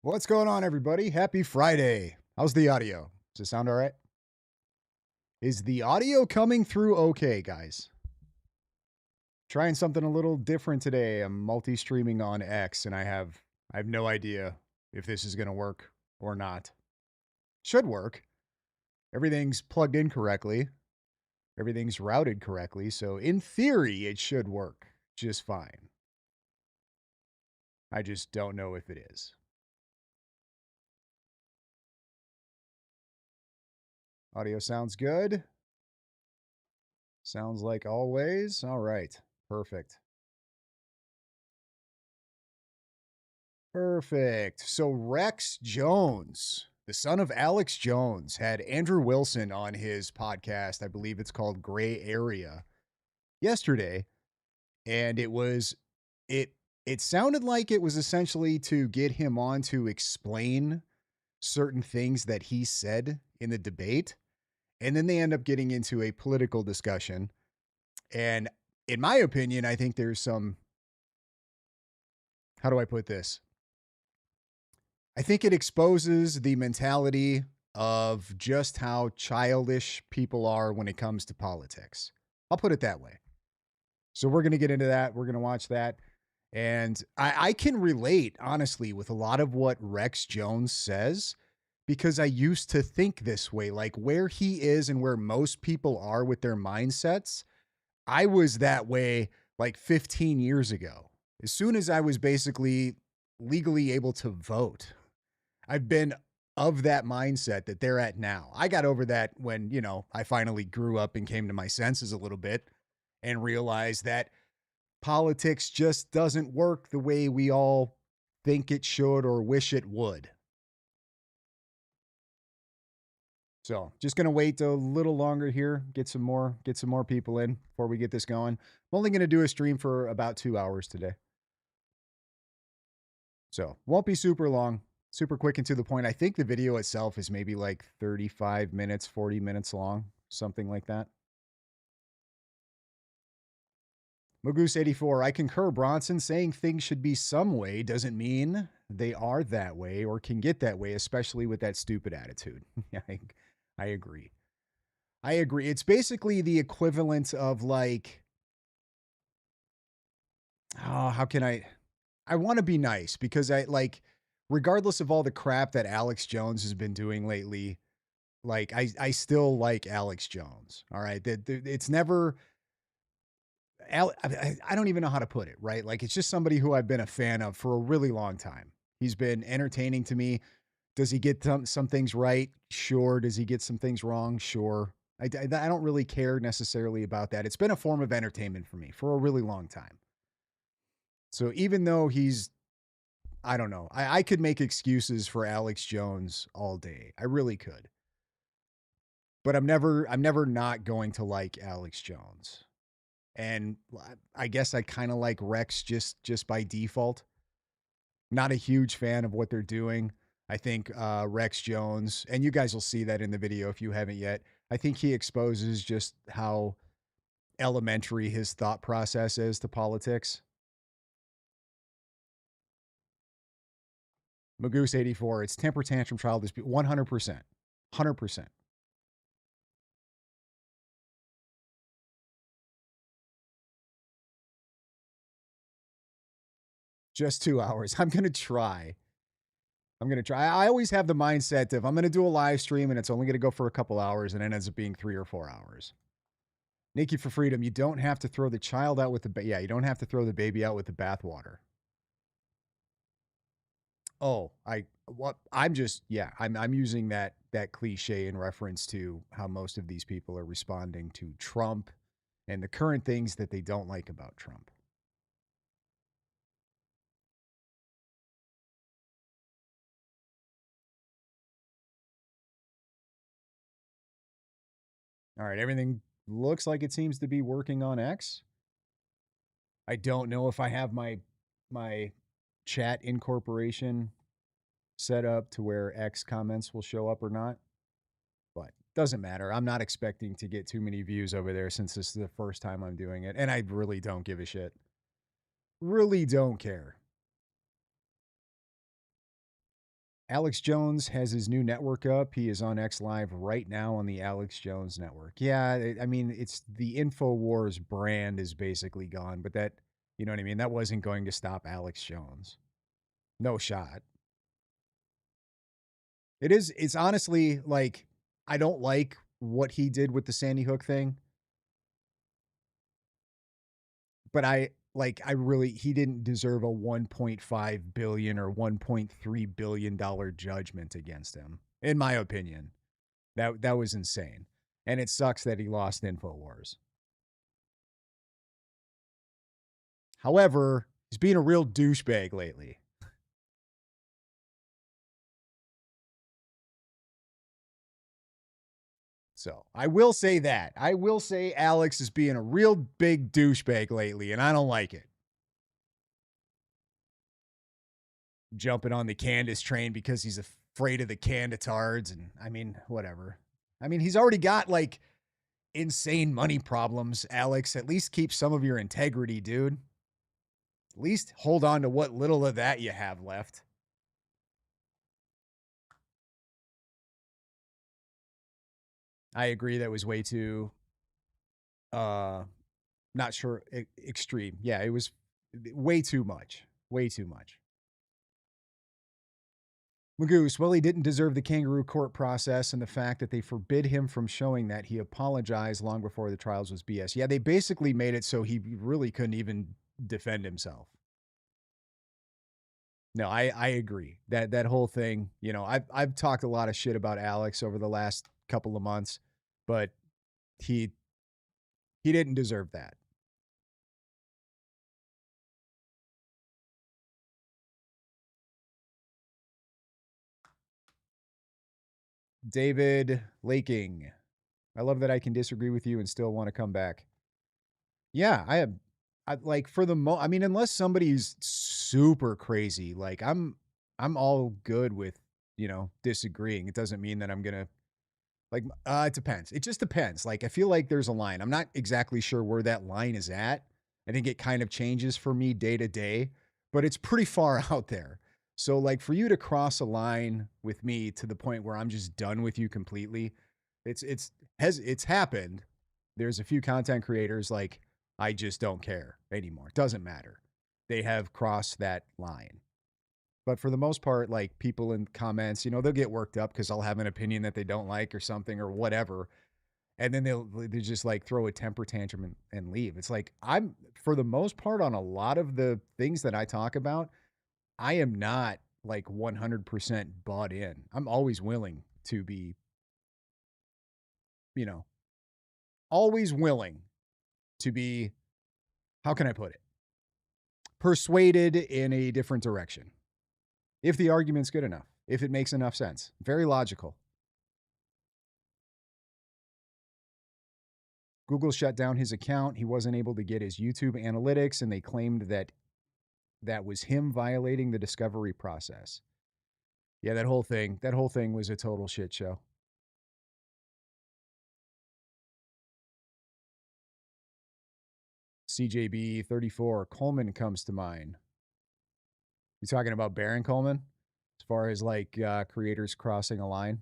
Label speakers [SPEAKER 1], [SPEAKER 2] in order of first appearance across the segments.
[SPEAKER 1] What's going on, everybody? Happy Friday. How's the audio? Does it sound all right? Is the audio coming through okay, guys? Trying something a little different today. I'm multi-streaming on X, and I have no idea if this is going to work or not. Should work. Everything's plugged in correctly. Everything's routed correctly, so in theory, it should work just fine. I just don't know if it is. Audio sounds good. Sounds like always. All right. Perfect. Perfect. So Rex Jones, the son of Alex Jones, had Andrew Wilson on his podcast. I believe it's called Gray Area yesterday. And it it sounded like it was essentially to get him on to explain certain things that he said in the debate. And then they end up getting into a political discussion. And in my opinion, I think there's some, how do I put this? I think it exposes the mentality of just how childish people are when it comes to politics. I'll put it that way. So we're going to get into that. We're going to watch that. And I can relate, honestly, with a lot of what Rex Jones says because I used to think this way, like where he is and where most people are with their mindsets. I was that way like 15 years ago. As soon as I was basically legally able to vote, I've been of that mindset that they're at now. I got over that when, I finally grew up and came to my senses a little bit and realized that politics just doesn't work the way we all think it should or wish it would. So, just going to wait a little longer here, get some more people in before we get this going. I'm only going to do a stream for about 2 hours today. So, won't be super long. Super quick and to the point. I think the video itself is maybe like 35 minutes, 40 minutes long, something like that. Magoose84, I concur. Bronson saying things should be some way doesn't mean they are that way or can get that way, especially with that stupid attitude. I agree. I agree. It's basically the equivalent of like, oh, how can I want to be nice because I like, regardless of all the crap that Alex Jones has been doing lately, like I still like Alex Jones. All right. It's never, I don't even know how to put it, right? Like it's just somebody who I've been a fan of for a really long time. He's been entertaining to me. Does he get some things right? Sure. Does he get some things wrong? Sure. I don't really care necessarily about that. It's been a form of entertainment for me for a really long time. So even though I don't know, I could make excuses for Alex Jones all day. I really could. But I'm never not going to like Alex Jones. And I guess I kind of like Rex just by default. Not a huge fan of what they're doing. I think Rex Jones, and you guys will see that in the video if you haven't yet. I think he exposes just how elementary his thought process is to politics. Magoose 84, it's temper tantrum childish 100%. 100%. Just 2 hours. I'm going to try. I always have the mindset of I'm going to do a live stream and it's only going to go for a couple hours and it ends up being 3 or 4 hours. Nikki for freedom. You don't have to throw the child out with yeah, you don't have to throw the baby out with the bathwater. Oh, I'm just, yeah, I'm using that cliche in reference to how most of these people are responding to Trump and the current things that they don't like about Trump. All right, everything looks like it seems to be working on X. I don't know if I have my chat incorporation set up to where X comments will show up or not, but doesn't matter. I'm not expecting to get too many views over there since this is the first time I'm doing it, and I really don't give a shit. Really don't care. Alex Jones has his new network up. He is on X Live right now on the Alex Jones network. Yeah, I mean, it's the InfoWars brand is basically gone, but that, you know what I mean? That wasn't going to stop Alex Jones. No shot. It's honestly like, I don't like what he did with the Sandy Hook thing, but I really, he didn't deserve a 1.5 billion or 1.3 billion dollar judgment against him, in my opinion. That was insane. And it sucks that he lost InfoWars. However, he's being a real douchebag lately. So I will say that. I will say Alex is being a real big douchebag lately, and I don't like it. Jumping on the Candace train because he's afraid of the Canditards. And I mean, whatever. I mean, he's already got like insane money problems, Alex. At least keep some of your integrity, dude. At least hold on to what little of that you have left. I agree that was way too uh not sure extreme. Yeah, it was way too much. Way too much. Magoose, well, he didn't deserve the kangaroo court process, and the fact that they forbid him from showing that he apologized long before the trials was BS. Yeah, they basically made it so he really couldn't even defend himself. No, I agree. That whole thing, you know, I've talked a lot of shit about Alex over the last couple of months, but he he didn't deserve that. David Laking. I love that I can disagree with you and still want to come back. Yeah, I have. I like for the I mean, unless somebody's super crazy, like I'm all good with disagreeing. It doesn't mean that I'm gonna like. It depends. It just depends. Like I feel like there's a line. I'm not exactly sure where that line is at. I think it kind of changes for me day to day, but it's pretty far out there. So like for you to cross a line with me to the point where I'm just done with you completely, it's happened. There's a few content creators like I just don't care anymore. It doesn't matter. They have crossed that line. But for the most part, like people in comments, they'll get worked up because I'll have an opinion that they don't like or something or whatever. And then they just like throw a temper tantrum and leave. It's like I'm for the most part on a lot of the things that I talk about, I am not like 100% bought in. I'm always willing to be, you know, always willing to be, how can I put it? Persuaded in a different direction. If the argument's good enough, if it makes enough sense. Very logical. Google shut down his account. He wasn't able to get his YouTube analytics, and they claimed that that was him violating the discovery process. Yeah, that whole thing was a total shit show. CJB 34 Coleman comes to mind. You talking about Baron Coleman? As far as like creators crossing a line?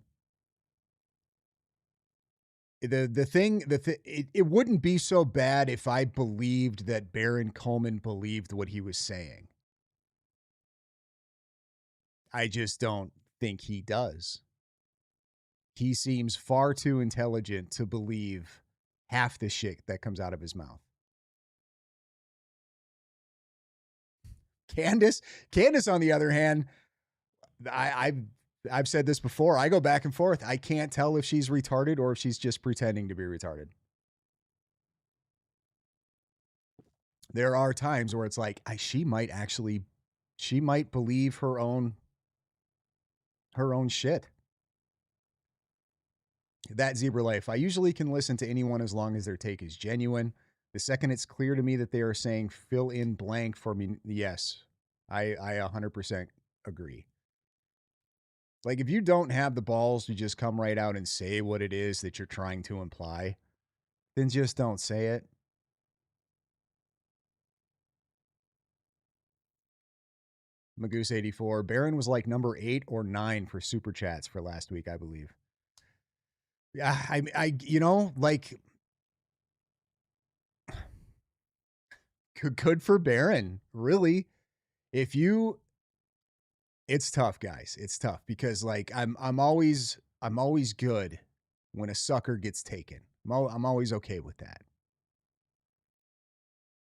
[SPEAKER 1] It wouldn't be so bad if I believed that Baron Coleman believed what he was saying. I just don't think he does. He seems far too intelligent to believe half the shit that comes out of his mouth. Candace, on the other hand, I've said this before. I go back and forth. I can't tell if she's retarded or if she's just pretending to be retarded. There are times where it's like she might believe her own shit. That Zebra Life. I usually can listen to anyone as long as their take is genuine. The second it's clear to me that they are saying fill in blank for me, yes, I 100% agree. Like if you don't have the balls to just come right out and say what it is that you're trying to imply, then just don't say it. Magoose84. Baron was like number 8 or 9 for super chats for last week, I believe. Yeah, like good for Baron. Really. If you It's tough, guys. It's tough because like I'm always good when a sucker gets taken. I'm always okay with that.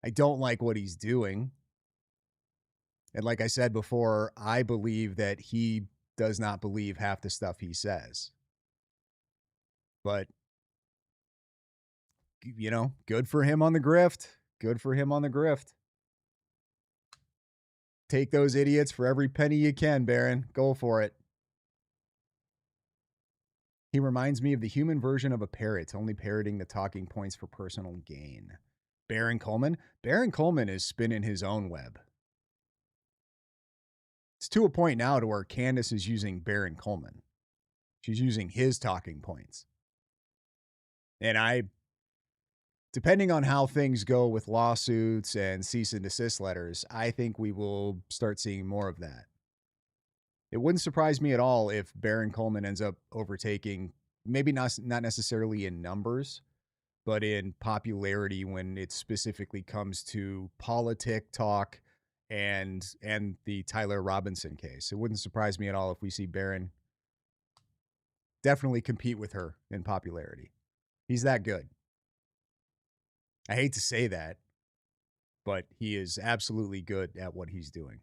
[SPEAKER 1] I don't like what he's doing. And like I said before, I believe that he does not believe half the stuff he says. But good for him on the grift. Good for him on the grift. Take those idiots for every penny you can, Baron. Go for it. He reminds me of the human version of a parrot, only parroting the talking points for personal gain. Baron Coleman? Baron Coleman is spinning his own web. It's to a point now to where Candace is using Baron Coleman. She's using his talking points. And depending on how things go with lawsuits and cease and desist letters, I think we will start seeing more of that. It wouldn't surprise me at all if Baron Coleman ends up overtaking, maybe not necessarily in numbers, but in popularity when it specifically comes to politic talk and the Tyler Robinson case. It wouldn't surprise me at all if we see Baron definitely compete with her in popularity. He's that good. I hate to say that, but he is absolutely good at what he's doing.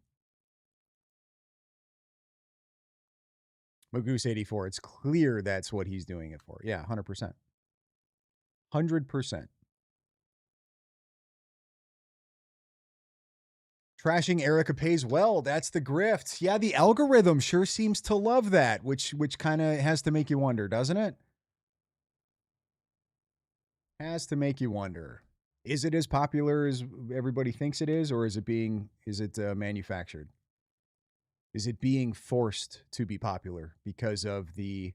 [SPEAKER 1] Magoose84, it's clear that's what he's doing it for. Yeah, 100%. 100%. Trashing Erica pays well. That's the grift. Yeah, the algorithm sure seems to love that, which kind of has to make you wonder, doesn't it? Has to make you wonder. Is it as popular as everybody thinks it is, or is it manufactured? Is it being forced to be popular because of the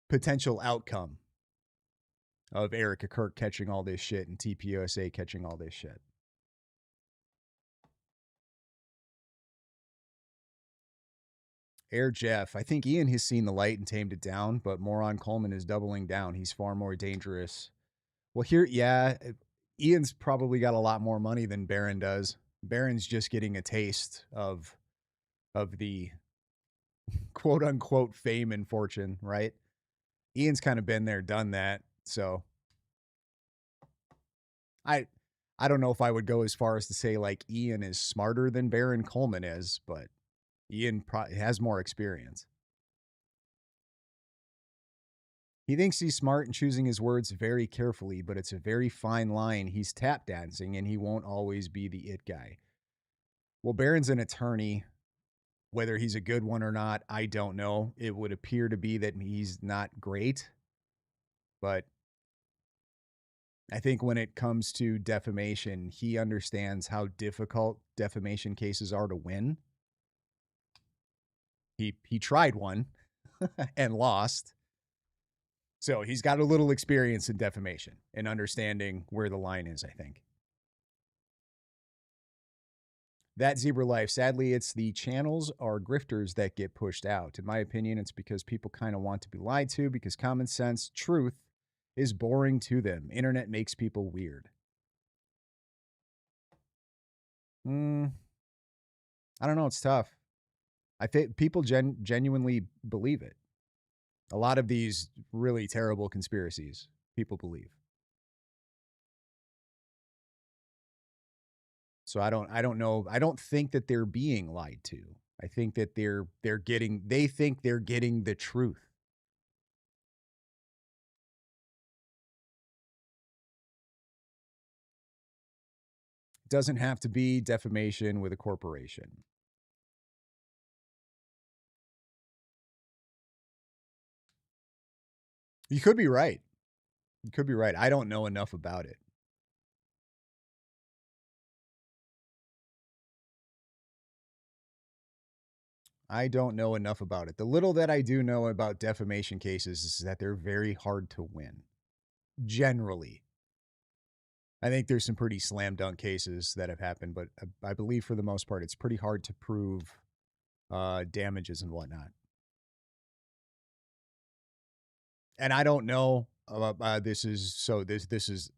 [SPEAKER 1] potential outcome of Erica Kirk catching all this shit and TPUSA catching all this shit? Air Jeff, I think Ian has seen the light and tamed it down, but Moron Coleman is doubling down. He's far more dangerous. Well, Ian's probably got a lot more money than Baron does. Baron's just getting a taste of the quote unquote fame and fortune, right? Ian's kind of been there, done that. So I I don't know if I would go as far as to say like Ian is smarter than Baron Coleman is, but Ian has more experience. He thinks he's smart and choosing his words very carefully, but it's a very fine line. He's tap dancing and he won't always be the it guy. Well, Baron's an attorney. Whether he's a good one or not, I don't know. It would appear to be that he's not great, but I think when it comes to defamation, he understands how difficult defamation cases are to win. He tried one and lost. So he's got a little experience in defamation and understanding where the line is, I think. That Zebra Life, sadly, it's the channels or grifters that get pushed out. In my opinion, it's because people kind of want to be lied to because common sense, truth is boring to them. Internet makes people weird. I don't know. It's tough. I think people genuinely believe it. A lot of these really terrible conspiracies, people believe. So I don't know. I don't think that they're being lied to. I think that they think they're getting the truth. It doesn't have to be defamation with a corporation. You could be right. You could be right. I don't know enough about it. I don't know enough about it. The little that I do know about defamation cases is that they're very hard to win. Generally. I think there's some pretty slam dunk cases that have happened, but I believe for the most part, it's pretty hard to prove damages and whatnot. And I don't know. This is.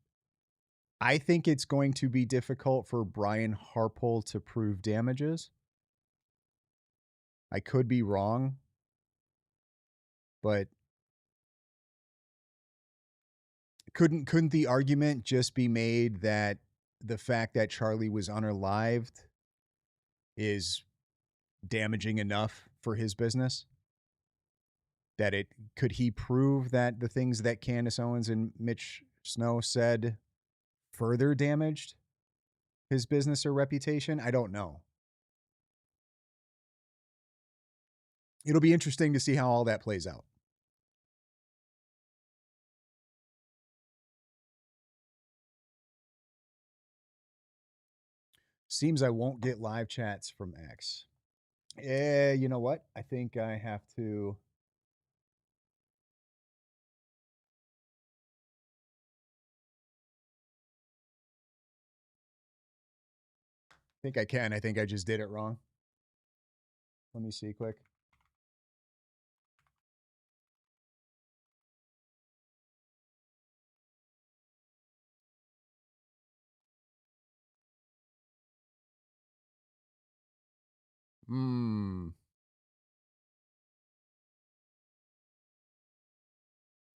[SPEAKER 1] I think it's going to be difficult for Brian Harpole to prove damages. I could be wrong, but couldn't the argument just be made that the fact that Charlie was unalived is damaging enough for his business? That it could he prove that the things that Candace Owens and Mitch Snow said further damaged his business or reputation? I don't know. It'll be interesting to see how all that plays out. Seems I won't get live chats from X. You know what? I think I have to. I think I can. I think I just did it wrong. Let me see quick.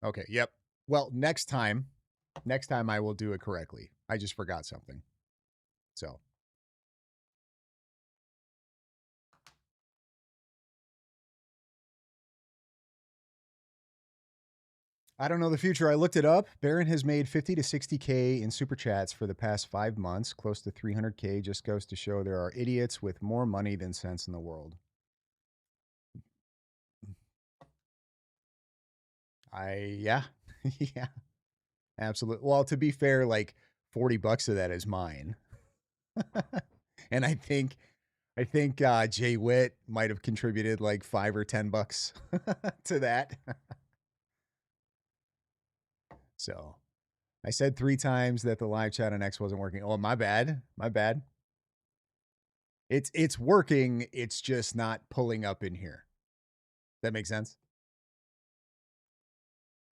[SPEAKER 1] Okay, yep. Well, next time I will do it correctly. I just forgot something. So, I don't know the future. I looked it up. Barron has made 50 to 60K in super chats for the past 5 months, close to 300K. Just goes to show there are idiots with more money than sense in the world. Yeah. Yeah. Absolutely. Well, to be fair, like $40 of that is mine. And I think Jay Witt might have contributed like $5 or $10 to that. So I said 3 times that the live chat on X wasn't working. Oh, my bad. My bad. It's working. It's just not pulling up in here. That makes sense.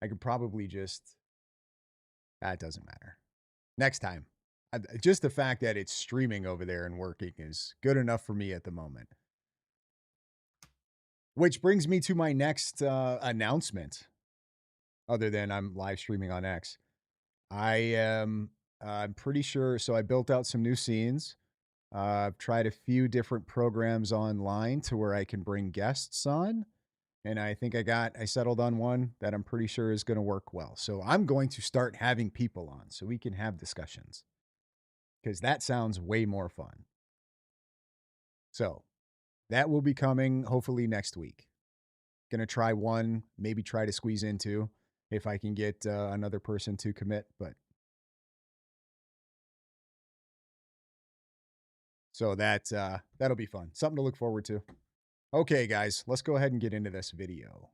[SPEAKER 1] I could probably just. That doesn't matter. Next time. Just the fact that it's streaming over there and working is good enough for me at the moment. Which brings me to my next announcement. Other than I'm live streaming on X, I am. I'm pretty sure. So I built out some new scenes. I've tried a few different programs online to where I can bring guests on. And I think I settled on one that I'm pretty sure is going to work well. So I'm going to start having people on so we can have discussions because that sounds way more fun. So that will be coming hopefully next week. Going to try one, maybe try to squeeze in two if I can get another person to commit. But so that'll be fun. Something to look forward to. Okay, guys, let's go ahead and get into this video.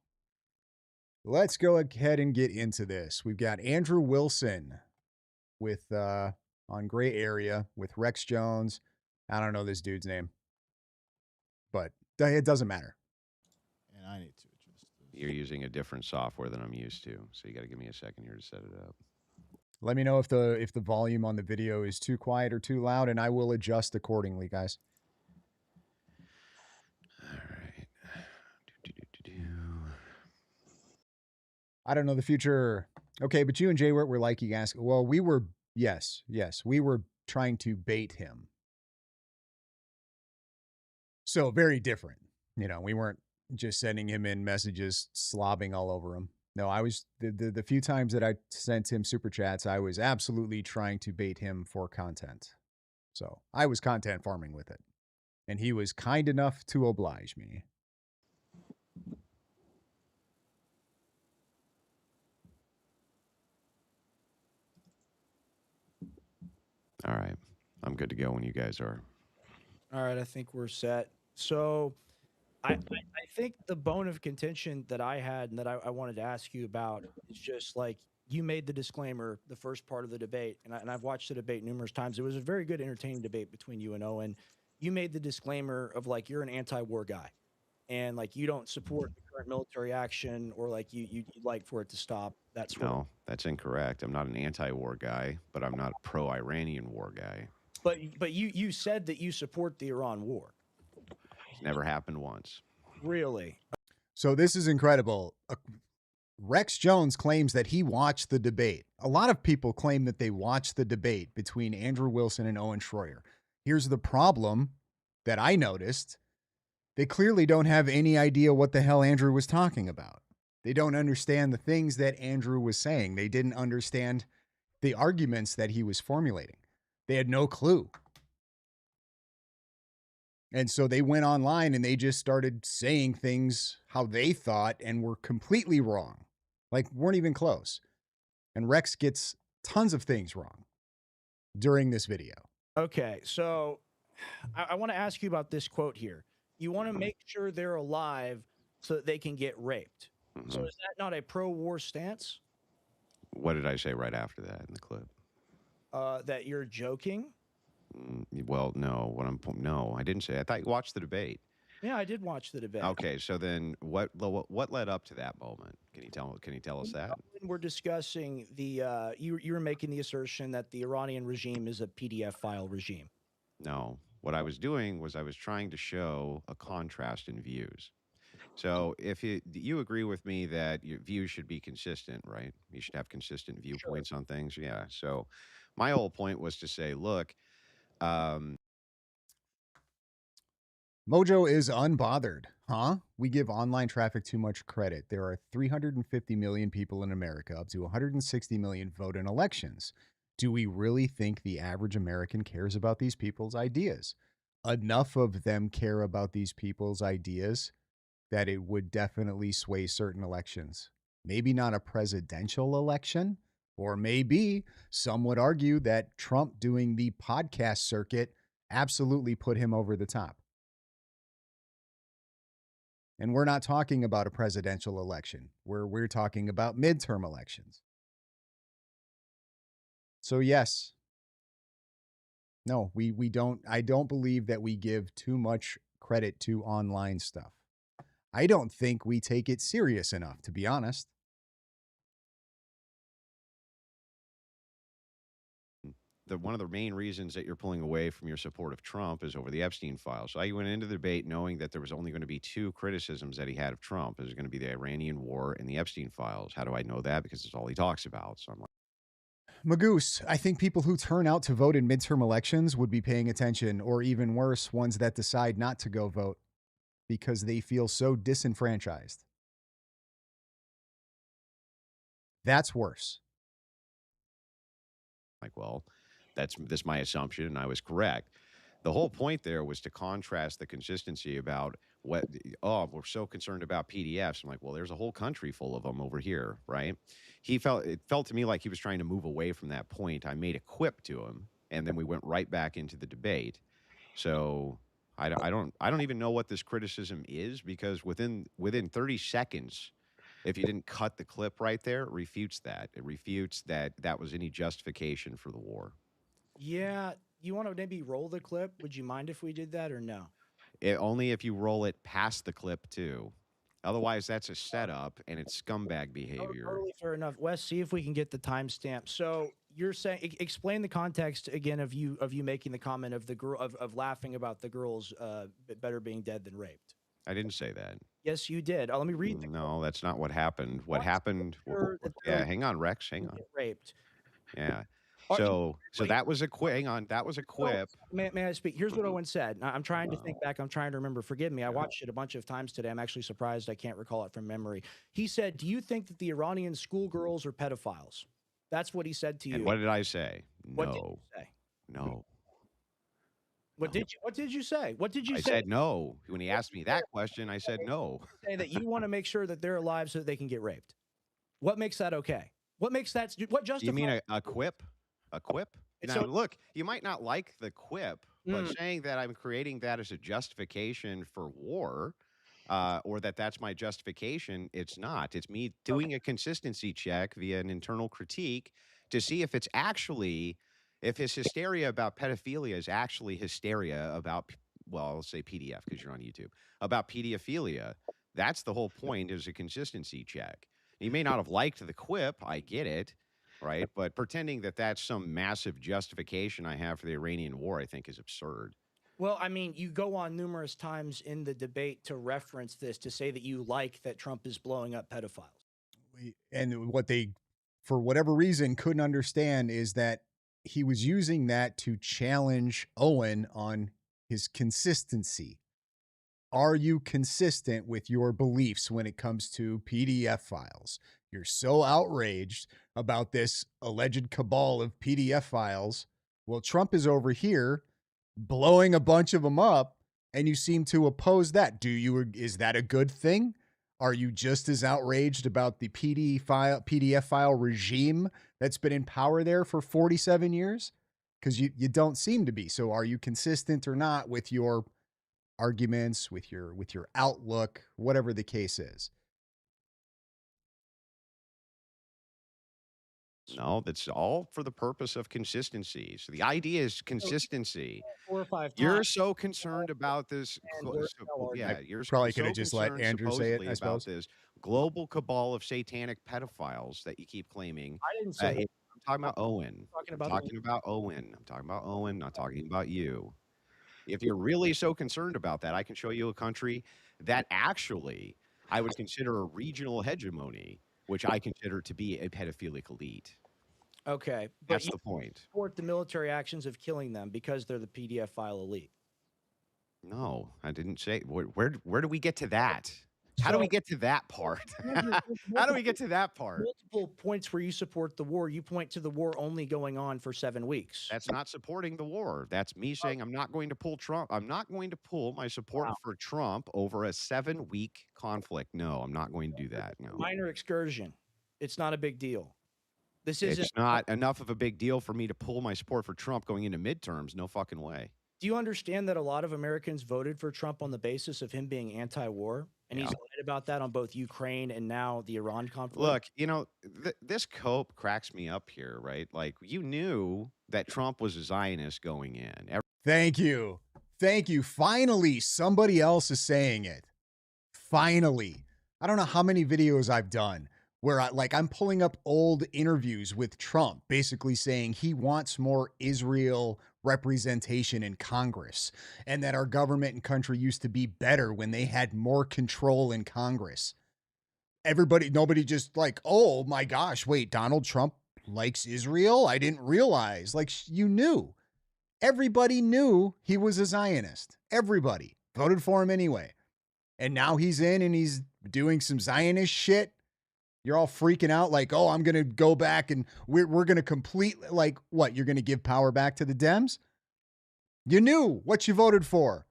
[SPEAKER 1] Let's go ahead and get into this. We've got Andrew Wilson with on Gray Area with Rex Jones. I don't know this dude's name, but it doesn't matter.
[SPEAKER 2] And I need to adjust this.
[SPEAKER 3] You're using a different software than I'm used to, so you got to give me a second here to set it up.
[SPEAKER 1] Let me know if the volume on the video is too quiet or too loud, and I will adjust accordingly, guys.
[SPEAKER 3] All right.
[SPEAKER 1] I don't know the future. Okay, but you and Jay were like you asked. Well, we were yes, we were trying to bait him. So very different. You know, we weren't just sending him in messages slobbing all over him. No, I was the few times that I sent him super chats, I was absolutely trying to bait him for content. So I was content farming with it. And he was kind enough to oblige me.
[SPEAKER 3] All right. I'm good to go when you guys are.
[SPEAKER 2] All right, I think we're set. So I think the bone of contention that I had and that I wanted to ask you about is just like you made the disclaimer the first part of the debate, and I've watched the debate numerous times. It was a very good, entertaining debate between you and Owen. You made the disclaimer of like you're an anti-war guy, and like you don't support the current military action, or like you'd like for it to stop. That sort of.
[SPEAKER 3] No, that's incorrect. I'm not an anti-war guy, but I'm not a pro-Iranian war guy.
[SPEAKER 2] But you said that you support the Iran war.
[SPEAKER 3] It's never happened once.
[SPEAKER 2] Really?
[SPEAKER 1] So this is incredible. Rex Jones claims that he watched the debate. A lot of people claim that they watched the debate between Andrew Wilson and Owen Shroyer. Here's the problem that I noticed. They clearly don't have any idea what the hell Andrew was talking about. They don't understand the things that Andrew was saying. They didn't understand the arguments that he was formulating. They had no clue. And so they went online and they just started saying things how they thought and were completely wrong. Like, weren't even close. And Rex gets tons of things wrong during this video.
[SPEAKER 2] Okay, so I want to ask you about this quote here. You want to make sure they're alive so that they can get raped.
[SPEAKER 3] Mm-hmm.
[SPEAKER 2] So is that not a pro-war stance?
[SPEAKER 3] What did I say right after that in the clip?
[SPEAKER 2] That you're joking?
[SPEAKER 3] Well, no. No, I didn't say. I thought you watched the debate.
[SPEAKER 2] Yeah, I did watch the debate.
[SPEAKER 3] Okay, so then what led up to that moment? Can you tell us that?
[SPEAKER 2] We're discussing the you were making the assertion that the Iranian regime is a PDF file regime.
[SPEAKER 3] No. What I was doing was I was trying to show a contrast in views. So if you agree with me that your views should be consistent, right? You should have consistent viewpoints on things. Yeah. So my whole point was to say, look,
[SPEAKER 1] Mojo is unbothered. Huh? We give online traffic too much credit. There are 350 million people in America, up to 160 million vote in elections. Do we really think the average American cares about these people's ideas? Enough of them care about these people's ideas that it would definitely sway certain elections. Maybe not a presidential election, or maybe some would argue that Trump doing the podcast circuit absolutely put him over the top. And we're not talking about a presidential election. We're talking about midterm elections. So yes. No, we don't. I don't believe that we give too much credit to online stuff. I don't think we take it serious enough, to be honest.
[SPEAKER 3] One of the main reasons that you're pulling away from your support of Trump is over the Epstein files. So I went into the debate knowing that there was only going to be two criticisms that he had of Trump. It was going to be the Iranian war and the Epstein files. How do I know that? Because it's all he talks about. So I'm like,
[SPEAKER 1] Magoose, I think people who turn out to vote in midterm elections would be paying attention, or even worse, ones that decide not to go vote because they feel so disenfranchised. That's worse.
[SPEAKER 3] like, well, that's my assumption, and I was correct. The whole point there was to contrast the consistency about we're so concerned about PDFs. I'm like, well, there's a whole country full of them over here, right? It felt to me like he was trying to move away from that point. I made a quip to him, and then we went right back into the debate. So I don't even know what this criticism is, because within 30 seconds, if you didn't cut the clip right there, it refutes that. It refutes that was any justification for the war.
[SPEAKER 2] Yeah, you want to maybe roll the clip? Would you mind if we did that or no?
[SPEAKER 3] Only if you roll it past the clip too. Otherwise, that's a setup and it's scumbag behavior.
[SPEAKER 2] Totally fair enough. Wes, see if we can get the timestamp. So you're saying, explain the context again of you making the comment of the girl of laughing about the girls better being dead than raped.
[SPEAKER 3] I didn't say that.
[SPEAKER 2] Yes, you did. Let me read.
[SPEAKER 3] No, that's not what happened. What happened? Yeah, hang on, Rex. Hang on.
[SPEAKER 2] Raped.
[SPEAKER 3] Yeah. So that was a quip. Hang on, that was a quip.
[SPEAKER 2] May I speak? Here's what Owen said. I'm trying to think back. I'm trying to remember. Forgive me. I watched it a bunch of times today. I'm actually surprised I can't recall it from memory. He said, "Do you think that the Iranian schoolgirls are pedophiles?" That's what he said to you.
[SPEAKER 3] And what did I say? No.
[SPEAKER 2] What did you say?
[SPEAKER 3] No.
[SPEAKER 2] What did you say? What did you say?
[SPEAKER 3] I said no. When he asked me that question, I said no.
[SPEAKER 2] Say that you want to make sure that they're alive so that they can get raped. What makes that okay? What makes that? What justifies?
[SPEAKER 3] You mean a quip? A quip? Now, look, you might not like the quip, but saying that I'm creating that as a justification for war, or that's my justification. It's not. It's me doing a consistency check via an internal critique to see if it's actually if his hysteria about pedophilia is actually hysteria about well, I'll say PDF because you're on YouTube about pedophilia. That's the whole point is a consistency check. He may not have liked the quip. I get it. Right. But pretending that that's some massive justification I have for the Iranian war, I think is absurd.
[SPEAKER 2] Well, I mean, you go on numerous times in the debate to reference this to say that you like that Trump is blowing up pedophiles.
[SPEAKER 1] And what they, for whatever reason, couldn't understand is that he was using that to challenge Owen on his consistency. Are you consistent with your beliefs when it comes to PDF files? You're so outraged about this alleged cabal of PDF files. Well, Trump is over here blowing a bunch of them up, and you seem to oppose that. Is that a good thing? Are you just as outraged about the PDF file regime that's been in power there for 47 years? Because you don't seem to be. So are you consistent or not with your arguments, with your outlook, whatever the case is?
[SPEAKER 3] No, that's all for the purpose of consistency. So the idea is consistency.
[SPEAKER 2] 4 or 5
[SPEAKER 3] You're
[SPEAKER 2] times.
[SPEAKER 3] so concerned about this.
[SPEAKER 2] And we're
[SPEAKER 3] Yeah, you're
[SPEAKER 1] Probably could
[SPEAKER 3] so
[SPEAKER 1] have just let
[SPEAKER 3] concerned
[SPEAKER 1] Andrew say it,
[SPEAKER 3] supposedly
[SPEAKER 1] I
[SPEAKER 3] about
[SPEAKER 1] suppose.
[SPEAKER 3] this global cabal of satanic pedophiles that you keep claiming.
[SPEAKER 2] I didn't say that.
[SPEAKER 3] I'm talking about Owen.
[SPEAKER 2] Talking
[SPEAKER 3] I'm
[SPEAKER 2] about
[SPEAKER 3] talking about Owen. I'm talking about Owen, not talking about you. If you're really so concerned about that, I can show you a country that actually I would consider a regional hegemony, which I consider to be a pedophilic elite.
[SPEAKER 2] Okay, but
[SPEAKER 3] That's
[SPEAKER 2] you
[SPEAKER 3] the point.
[SPEAKER 2] support the military actions of killing them because they're the PDF file elite.
[SPEAKER 3] No, I didn't say. Where do we get to that? How do
[SPEAKER 2] So-
[SPEAKER 3] we get to that part? How do we get to that part?
[SPEAKER 2] Multiple points where you support the war. You point to the war only going on for 7 weeks.
[SPEAKER 3] That's not supporting the war. That's me saying I'm not going to pull Trump. I'm not going to pull my support for Trump over a 7-week conflict. No, I'm not going to do that. No.
[SPEAKER 2] Minor excursion. It's not a big deal. This isn't.
[SPEAKER 3] It's not enough of a big deal for me to pull my support for Trump going into midterms. No fucking way.
[SPEAKER 2] Do you understand that a lot of Americans voted for Trump on the basis of him being anti-war? And he's lied about that on both Ukraine and now the Iran conflict.
[SPEAKER 3] Look, you know, this cope cracks me up here, right? Like, you knew that Trump was a Zionist going in.
[SPEAKER 1] Thank you. Thank you. Finally, somebody else is saying it. Finally. I don't know how many videos I've done where I'm pulling up old interviews with Trump, basically saying he wants more Israel representation in Congress and that our government and country used to be better when they had more control in Congress. Nobody just like, oh my gosh, wait, Donald Trump likes Israel? I didn't realize. Like, you knew. Everybody knew he was a Zionist. Everybody voted for him anyway. And now he's in and he's doing some Zionist shit. You're all freaking out like, oh, I'm going to go back and we're going to completely, like, what? You're going to give power back to the Dems? You knew what you voted for.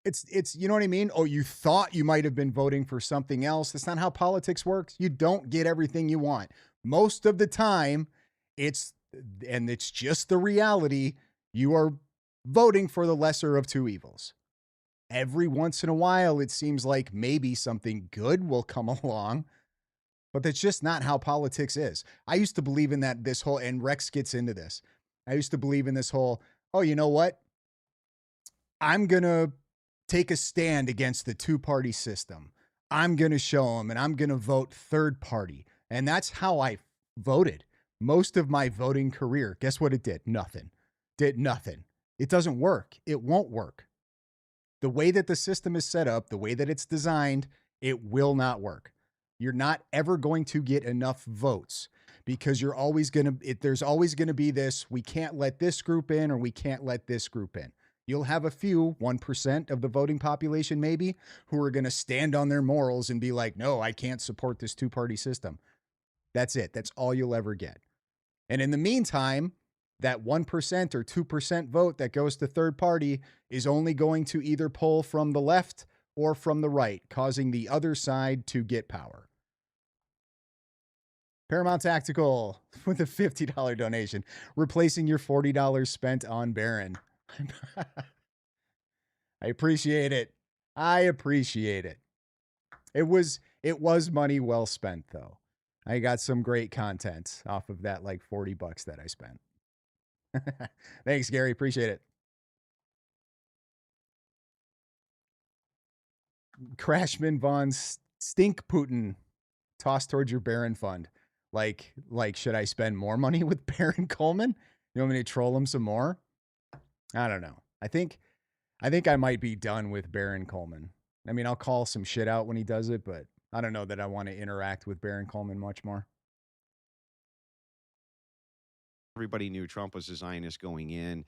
[SPEAKER 1] It's you know what I mean? Oh, you thought you might have been voting for something else. That's not how politics works. You don't get everything you want. Most of the time, it's just the reality. You are voting for the lesser of two evils. Every once in a while, it seems like maybe something good will come along, but that's just not how politics is. I used to believe in this whole, and Rex gets into this. I used to believe in this whole, oh, you know what? I'm going to take a stand against the two-party system. I'm going to show them and I'm going to vote third party. And that's how I voted most of my voting career. Guess what it did? Nothing. Did nothing. It doesn't work. It won't work. The way that the system is set up, the way that it's designed, it will not work. You're not ever going to get enough votes because there's always going to be this, we can't let this group in or we can't let this group in. You'll have a few, 1% of the voting population maybe, who are going to stand on their morals and be like, no, I can't support this two-party system. That's it. That's all you'll ever get. And in the meantime, that 1% or 2% vote that goes to third party is only going to either pull from the left or from the right, causing the other side to get power. Paramount Tactical with a $50 donation, replacing your $40 spent on Barron. I appreciate it. I appreciate it. It was money well spent though. I got some great content off of that like $40 that I spent. Thanks, Gary. Appreciate it. Crashman Von Stink Putin tossed towards your Baron fund. Like, should I spend more money with Baron Coleman? You want me to troll him some more? I don't know. I think I might be done with Baron Coleman. I mean, I'll call some shit out when he does it, but I don't know that I want to interact with Baron Coleman much more.
[SPEAKER 3] Everybody knew Trump was a Zionist going in.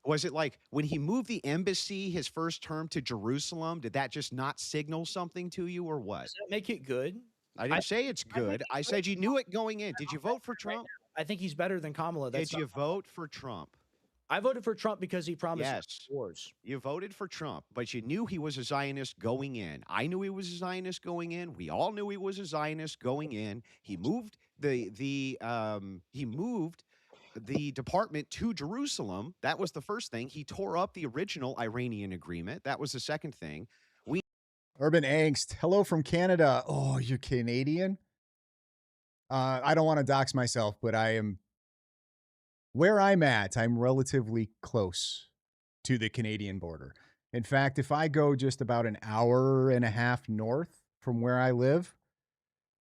[SPEAKER 3] Was it like when he moved the embassy his first term to Jerusalem? Did that just not signal something to you, or what?
[SPEAKER 2] Does that make it good?
[SPEAKER 3] I didn't say it's
[SPEAKER 2] I think
[SPEAKER 3] good. I said you knew it going in. Did you vote for Trump?
[SPEAKER 2] I think he's better than Kamala.
[SPEAKER 3] Did you vote for Trump?
[SPEAKER 2] I voted for Trump because he promised
[SPEAKER 3] Yes.
[SPEAKER 2] wars.
[SPEAKER 3] You voted for Trump, but you knew he was a Zionist going in. I knew he was a Zionist going in. We all knew he was a Zionist going in. He moved the department to Jerusalem. That was the first thing. He tore up the original Iranian agreement. That was the second thing.
[SPEAKER 1] Urban Angst. Hello from Canada. Oh, you're Canadian? I don't want to dox myself, but I am where I'm at. I'm relatively close to the Canadian border. In fact, if I go just about an hour and a half north from where I live,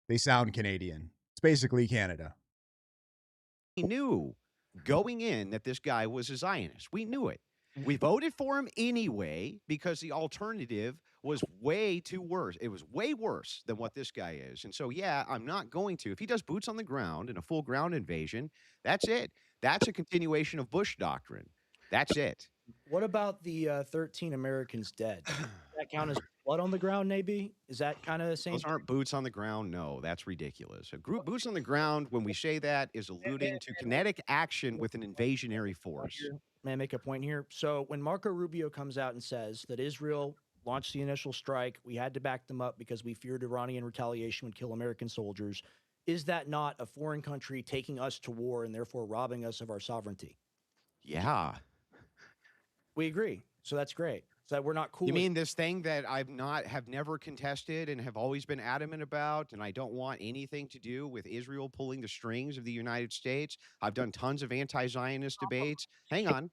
[SPEAKER 1] they sound Canadian. It's basically Canada.
[SPEAKER 3] We knew going in that this guy was a Zionist. We knew it. We voted for him anyway because the alternative was way too worse. It was way worse than what this guy is. And so, yeah, I'm not going to. If he does boots on the ground and a full ground invasion, that's it. That's a continuation of Bush doctrine. That's it.
[SPEAKER 2] What about the 13 Americans dead? Does that count as blood on the ground, maybe? Is that kind of the same?
[SPEAKER 3] Those aren't boots on the ground. No, that's ridiculous. A group boots on the ground, when we say that, is alluding to kinetic action with an invasionary force.
[SPEAKER 2] May I make a point here? So when Marco Rubio comes out and says that Israel launched the initial strike, we had to back them up because we feared Iranian retaliation would kill American soldiers. Is that not a foreign country taking us to war and therefore robbing us of our sovereignty?
[SPEAKER 3] Yeah.
[SPEAKER 2] We agree. So that's great. So that we're not cool.
[SPEAKER 3] You mean this thing that have never contested and have always been adamant about, and I don't want anything to do with Israel pulling the strings of the United States? I've done tons of anti-Zionist debates. Hang on.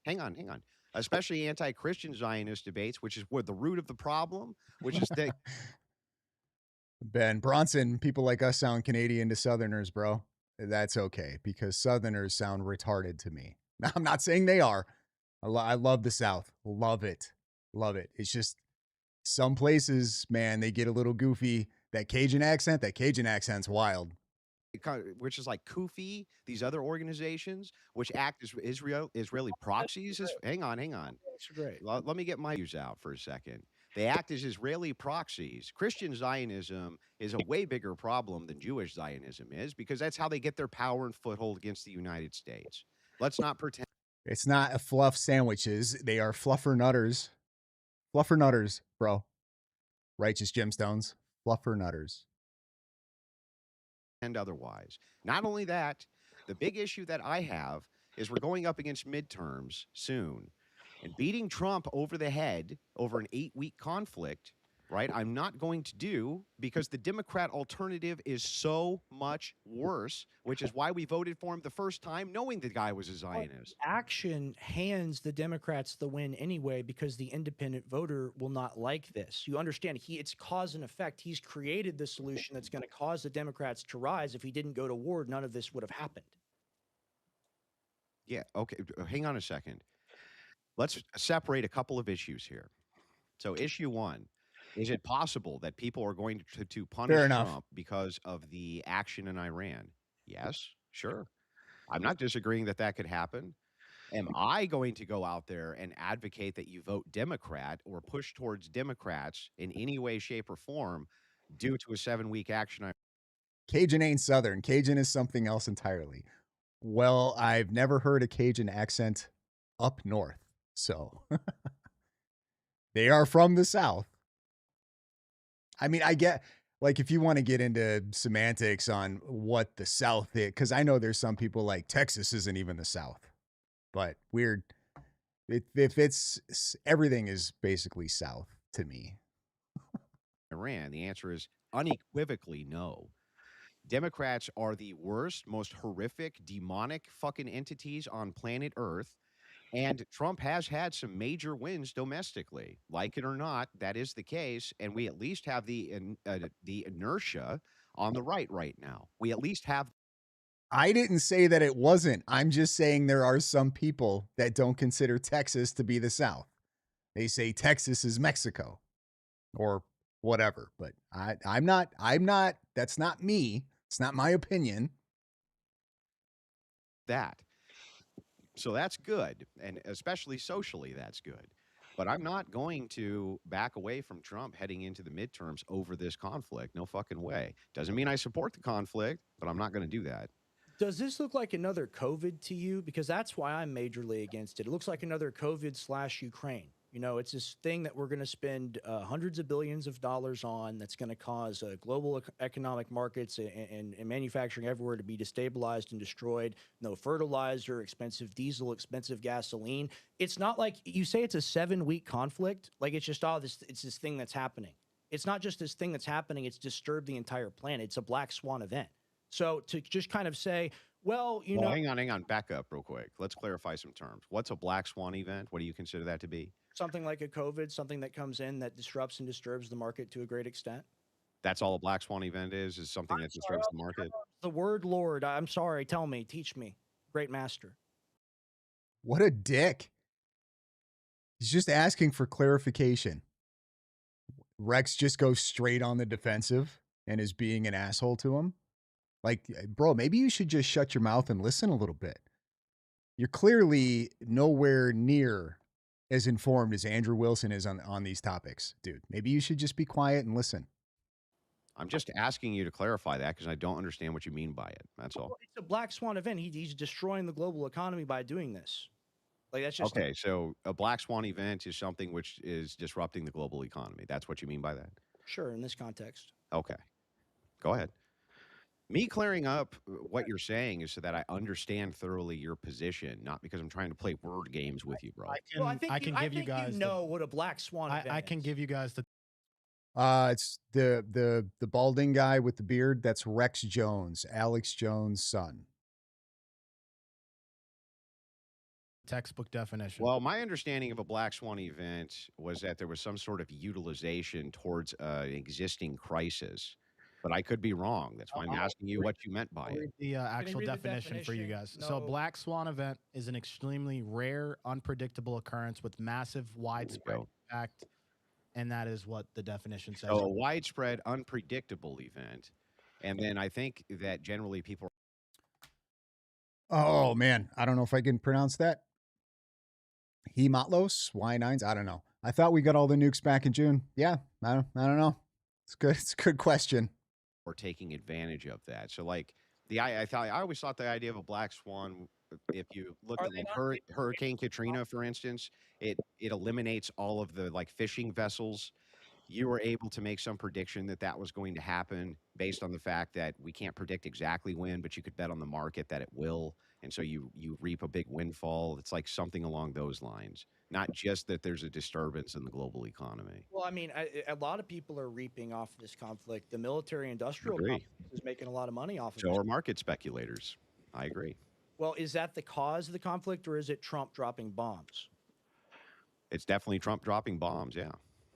[SPEAKER 3] Especially anti-Christian Zionist debates, which is where the root of the problem, which is that
[SPEAKER 1] Ben Bronson, people like us sound Canadian to Southerners, bro. That's okay because Southerners sound retarded to me. I'm not saying they are. I love the South. Love it. Love it. It's just some places, man, they get a little goofy. That Cajun accent's wild.
[SPEAKER 3] which is like Kufi, these other organizations, which act as Israeli proxies. Hang on.
[SPEAKER 2] That's great.
[SPEAKER 3] Let me get my views out for a second. They act as Israeli proxies. Christian Zionism is a way bigger problem than Jewish Zionism is because that's how they get their power and foothold against the United States. Let's not pretend.
[SPEAKER 1] It's not a fluff sandwiches. They are fluffer nutters. Fluffer nutters, bro. Righteous gemstones. Fluffer nutters.
[SPEAKER 3] And otherwise. Not only that, the big issue that I have is we're going up against midterms soon. And beating Trump over the head over an 8-week conflict, right, I'm not going to do because the Democrat alternative is so much worse, which is why we voted for him the first time, knowing the guy was a Zionist.
[SPEAKER 2] Action hands the Democrats the win anyway because the independent voter will not like this. You understand, it's cause and effect. He's created the solution that's going to cause the Democrats to rise. If he didn't go to war, none of this would have happened.
[SPEAKER 3] Yeah, okay, hang on a second. Let's separate a couple of issues here. So issue one, is it possible that people are going to punish Trump because of the action in Iran? Yes, sure. I'm not disagreeing that that could happen. Am I going to go out there and advocate that you vote Democrat or push towards Democrats in any way, shape, or form due to a 7-week action?
[SPEAKER 1] Cajun ain't Southern. Cajun is something else entirely. Well, I've never heard a Cajun accent up north. So they are from the South. I mean, I get, like, if you want to get into semantics on what the South is, because I know there's some people like Texas isn't even the South, but weird. If it's everything is basically South to me.
[SPEAKER 3] Iran? The answer is unequivocally no. Democrats are the worst, most horrific, demonic fucking entities on planet Earth. And Trump has had some major wins domestically. Like it or not, that is the case. And we at least have the inertia on the right now. We at least have.
[SPEAKER 1] I didn't say that it wasn't. I'm just saying there are some people that don't consider Texas to be the South. They say Texas is Mexico or whatever, but I'm not, that's not me. It's not my opinion.
[SPEAKER 3] That. So that's good. And especially socially, that's good. But I'm not going to back away from Trump heading into the midterms over this conflict. No fucking way. Doesn't mean I support the conflict, but I'm not going to do that.
[SPEAKER 2] Does this look like another COVID to you? Because that's why I'm majorly against it. It looks like another COVID / Ukraine. You know, it's this thing that we're going to spend hundreds of billions of dollars on that's going to cause global economic markets and manufacturing everywhere to be destabilized and destroyed. No fertilizer, expensive diesel, expensive gasoline. It's not like you say it's a 7-week conflict. Like it's just, it's this thing that's happening. It's not just this thing that's happening. It's disturbed the entire planet. It's a black swan event. So to just kind of say, well, you know,
[SPEAKER 3] hang on, back up real quick. Let's clarify some terms. What's a black swan event? What do you consider that to be?
[SPEAKER 2] something like a COVID, something that comes in that disrupts and disturbs the market to a great extent.
[SPEAKER 3] That's all a black swan event is something that disturbs the market.
[SPEAKER 2] The word Lord, I'm sorry, tell me, teach me, great master.
[SPEAKER 1] What a dick. He's just asking for clarification. Rex just goes straight on the defensive and is being an asshole to him. Like, bro, maybe you should just shut your mouth and listen a little bit. You're clearly nowhere near as informed as Andrew Wilson is on these topics, dude. Maybe you should just be quiet and listen.
[SPEAKER 3] I'm just asking you to clarify that because I don't understand what you mean by it. That's all.
[SPEAKER 2] Well, it's a black swan event. He's destroying the global economy by doing this. Like that's just
[SPEAKER 3] okay. So a black swan event is something which is disrupting the global economy. That's what you mean by that?
[SPEAKER 2] Sure, in this context.
[SPEAKER 3] Okay. Go ahead. Me clearing up what you're saying is so that I understand thoroughly your position, not because I'm trying to play word games with you, bro.
[SPEAKER 2] I can give you guys know what a black swan event
[SPEAKER 4] I can give you guys the
[SPEAKER 1] it's the balding guy with the beard. That's Rex Jones, Alex Jones' son.
[SPEAKER 4] textbook definition.
[SPEAKER 3] Well, my understanding of a black swan event was that there was some sort of utilization towards an existing crisis, but I could be wrong. That's why I'm asking you what you meant by it.
[SPEAKER 4] The actual
[SPEAKER 2] read the
[SPEAKER 4] definition for you guys.
[SPEAKER 2] definition?
[SPEAKER 4] So, a
[SPEAKER 2] No.
[SPEAKER 4] black swan event is an extremely rare, unpredictable occurrence with massive, widespread
[SPEAKER 3] go.
[SPEAKER 4] impact, and that is what the definition says.
[SPEAKER 3] So a widespread, unpredictable event. And then I think that generally people
[SPEAKER 1] Oh man, I don't know if I can pronounce that. Hematlos, Y9s. I don't know. I thought we got all the nukes back in June. Yeah, I don't know. It's good. It's a good question.
[SPEAKER 3] are taking advantage of that. So like I always thought the idea of a black swan, if you look
[SPEAKER 2] Are
[SPEAKER 3] at
[SPEAKER 2] they
[SPEAKER 3] like
[SPEAKER 2] not
[SPEAKER 3] Hurricane Katrina, for instance, it eliminates all of the like fishing vessels. You were able to make some prediction that that was going to happen based on the fact that we can't predict exactly when, but you could bet on the market that it will. And so you reap a big windfall. It's like something along those lines, not just that there's a disturbance in the global economy.
[SPEAKER 2] Well, I mean, a lot of people are reaping off this conflict. The military-industrial
[SPEAKER 3] Agree.
[SPEAKER 2] complex is making a lot of money off of
[SPEAKER 3] So
[SPEAKER 2] this.
[SPEAKER 3] are market speculators. I agree.
[SPEAKER 2] Well, is that the cause of the conflict, or is it Trump dropping bombs?
[SPEAKER 3] It's definitely Trump dropping bombs. Yeah.